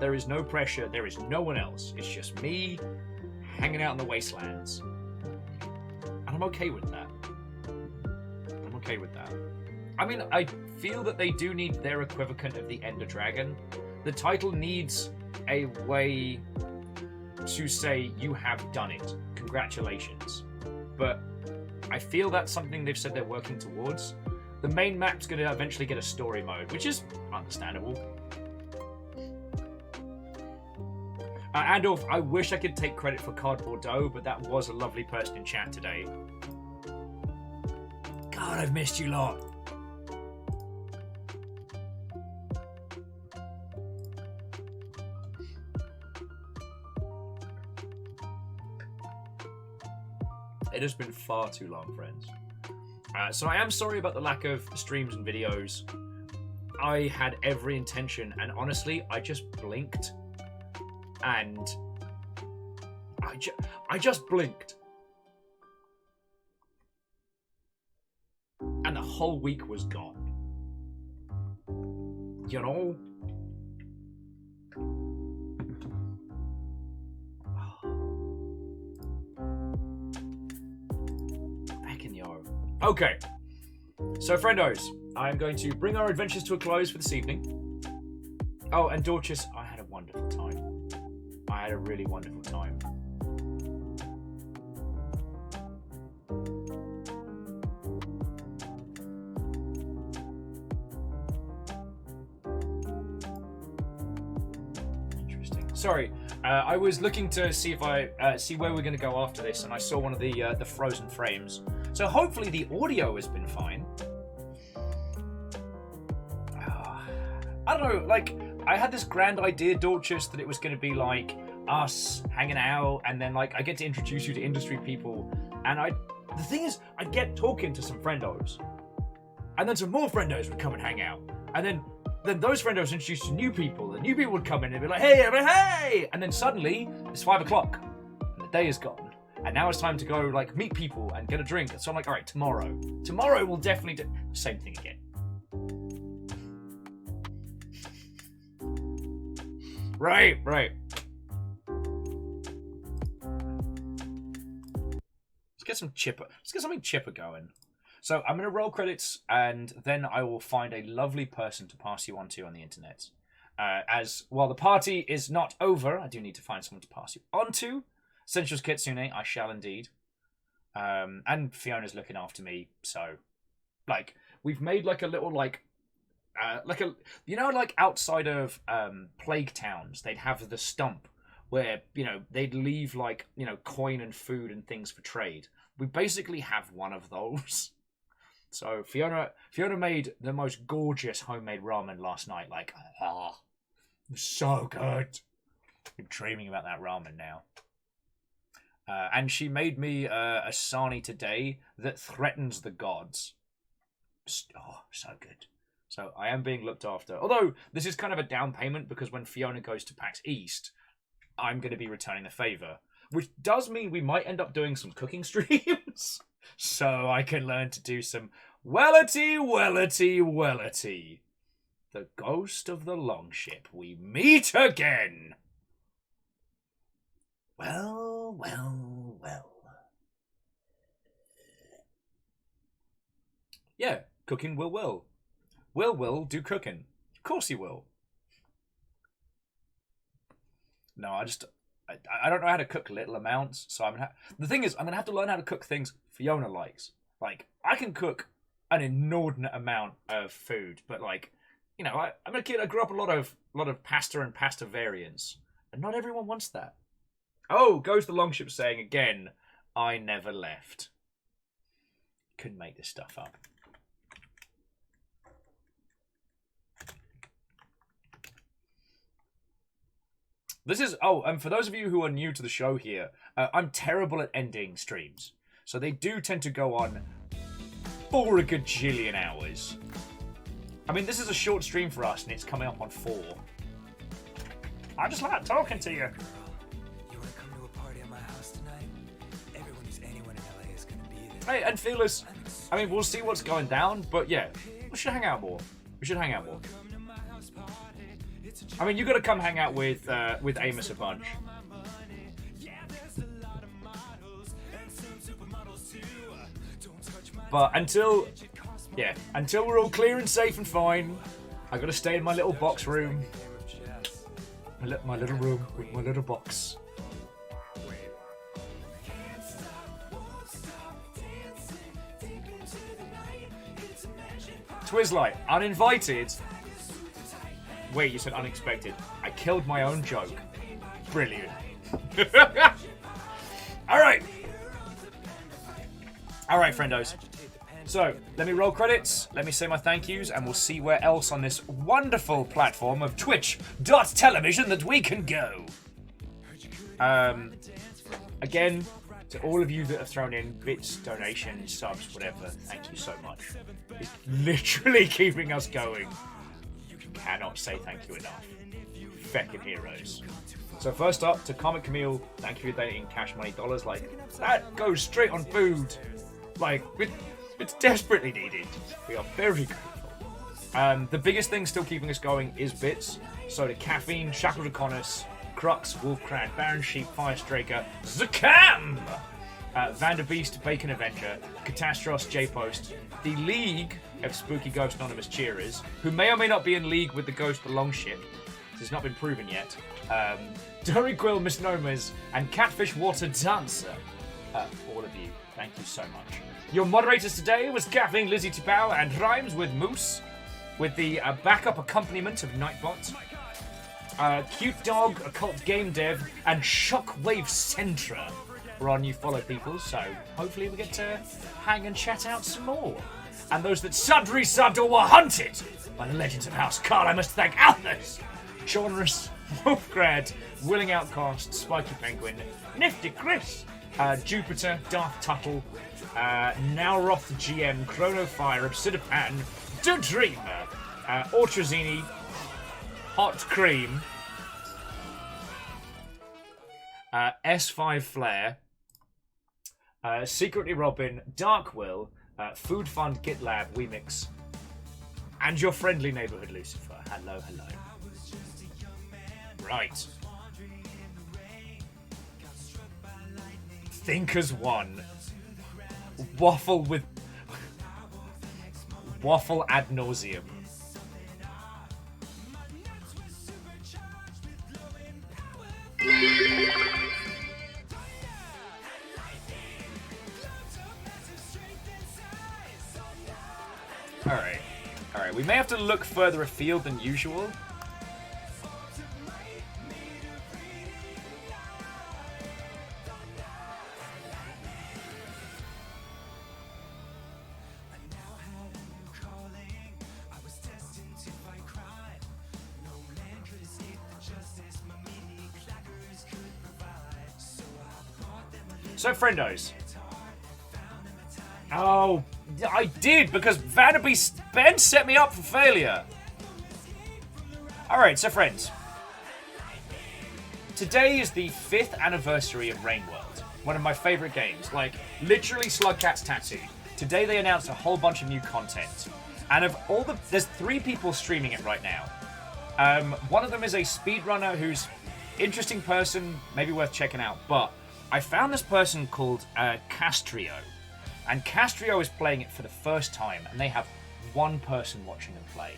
there is no pressure, there is no one else. It's just me hanging out in the wastelands. And I'm okay with that. I'm okay with that. I mean, I feel that they do need their equivalent of the Ender Dragon. The title needs a way to say, you have done it. Congratulations. But I feel that's something they've said they're working towards. The main map's going to eventually get a story mode, which is understandable. Andorf, I wish I could take credit for Card Bordeaux, but that was a lovely person in chat today. God, I've missed you lot. It has been far too long, friends. So I am sorry about the lack of streams and videos. I had every intention, and honestly, I just blinked. And I just blinked. And the whole week was gone. You know? Okay, so friendos, I'm going to bring our adventures to a close for this evening. Oh, and Dorcas, I had a wonderful time. I had a really wonderful time. Interesting. Sorry, I was looking to see if see where we're going to go after this, and I saw one of the frozen frames. So hopefully the audio has been fine. I don't know, like, I had this grand idea, Dorcas, that it was going to be like us hanging out, and then like I get to introduce you to industry people, and the thing is, I'd get talking to some friendos, and then some more friendos would come and hang out, and then those friendos introduced to new people, the new people would come in and be like, hey, hey, and then suddenly it's 5 o'clock, and the day is gone. And now it's time to go, like, meet people and get a drink. So I'm like, all right, tomorrow. Tomorrow we'll definitely do the same thing again. Right. Let's get something chipper going. So I'm going to roll credits, and then I will find a lovely person to pass you on to on the internet. As while the party is not over, I do need to find someone to pass you on to. Essentials Kitsune, I shall indeed. And Fiona's looking after me, so like we've made like a little like you know, like outside of plague towns, they'd have the stump where, you know, they'd leave like, you know, coin and food and things for trade. We basically have one of those. So Fiona made the most gorgeous homemade ramen last night. Like, it was so good. I'm dreaming about that ramen now. And she made me a sarnie today that threatens the gods. Oh, so good. So I am being looked after. Although, this is kind of a down payment because when Fiona goes to PAX East, I'm going to be returning the favour. Which does mean we might end up doing some cooking streams. So I can learn to do some wellity. The ghost of the longship. We meet again. Well. Yeah, cooking will. Will do cooking. Of course he will. No, I don't know how to cook little amounts, so the thing is, I'm gonna have to learn how to cook things Fiona likes. Like, I can cook an inordinate amount of food, but like, you know, I'm a kid. I grew up a lot of pasta and pasta variants, and not everyone wants that. Oh, goes the longship saying again, I never left. Couldn't make this stuff up. This is, and for those of you who are new to the show here, I'm terrible at ending streams. So they do tend to go on for a gajillion hours. I mean, this is a short stream for us, and it's coming up on 4. I just like talking to you. You want to come to a party at my house tonight? Anyone in LA is going to be there. Hey, and feelers, I mean, we'll see what's going down, but yeah, we should hang out more. I mean, you got to come hang out with Amos a bunch. But until we're all clear and safe and fine, I got to stay in my little box room. My little room with my little box. Twizzlight, uninvited. Wait, you said unexpected. I killed my own joke. Brilliant. Alright, friendos. So, let me roll credits, let me say my thank yous, and we'll see where else on this wonderful platform of Twitch.television that we can go. Again, to all of you that have thrown in bits, donations, subs, whatever, thank you so much. It's literally keeping us going. Cannot say thank you enough. Feckin' heroes. So first up, to Comic Camille, thank you for donating cash money dollars. Like, that goes straight on food. Like, it's desperately needed. We are very grateful. The biggest thing still keeping us going is bits. So to Caffeine, Shackled Econis, Crux, Wolfcrad, Baron Sheep, Firestraker, Zakam! Vanderbeast, Bacon Avenger, Catastros, J-Post, the League of Spooky Ghost Anonymous Cheerers, who may or may not be in league with the Ghost of the Longship. This has not been proven yet. Dory Quill Misnomers, and Catfish Water Dancer. All of you, thank you so much. Your moderators today was Kathleen, Lizzie Tibau, and Rhymes with Moose, with the backup accompaniment of Nightbot. Cute Dog, Occult Game Dev, and Shockwave Centra were our new follow people, so hopefully we get to hang and chat out some more. And those that subbed or were hunted by the legends of House Carl, I must thank Althus, Shaunrus, Wolfgrad, Willing Outcast, Spiky Penguin, Nifty Chris, Jupiter, Darth Tuttle, Nowroth GM, Chronofire, Obsidipan, The Dreamer, Ortrazini, Hot Cream, S5 Flare, Secretly Robin, Dark Will, Food Fund, GitLab, Wemix, and your friendly neighborhood Lucifer. Hello. Right. Thinkers 1. Waffle ad nauseum. Alright. We may have to look further afield than usual. So, friendos. Oh, I did, because Vanderby Ben set me up for failure. Alright, so friends. Today is the 5th anniversary of Rain World. One of my favourite games. Like, literally Slugcat's tattooed. Today they announced a whole bunch of new content. And of all the... There's 3 people streaming it right now. One of them is a speedrunner who's interesting person, maybe worth checking out. But I found this person called Castrio. And Castrio is playing it for the first time, and they have 1 person watching them play.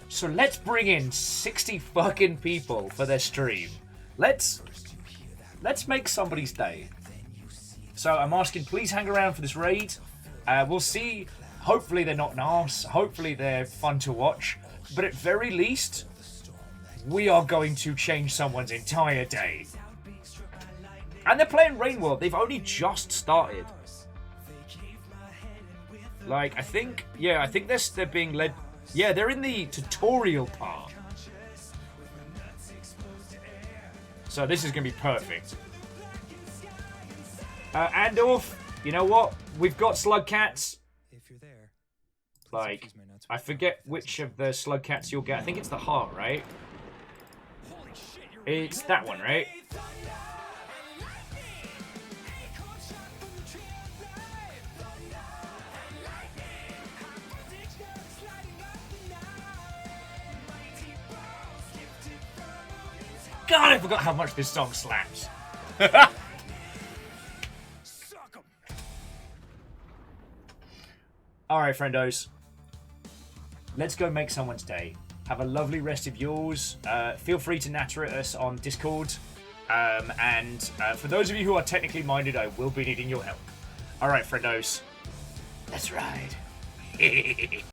So let's bring in 60 fucking people for their stream. Let's make somebody's day. So I'm asking, please hang around for this raid. We'll see. Hopefully they're not an arse. Hopefully they're fun to watch. But at very least, we are going to change someone's entire day. And they're playing Rain World. They've only just started. Like, I think they're being led. Yeah, they're in the tutorial part. So this is going to be perfect. Andorf, you know what? We've got Slugcats. Like, I forget which of the Slugcats you'll get. I think it's the heart, right? It's that one, right? God, I forgot how much this song slaps. Alright, friendos. Let's go make someone's day. Have a lovely rest of yours. Feel free to natter at us on Discord. And for those of you who are technically minded, I will be needing your help. Alright, friendos. Let's ride.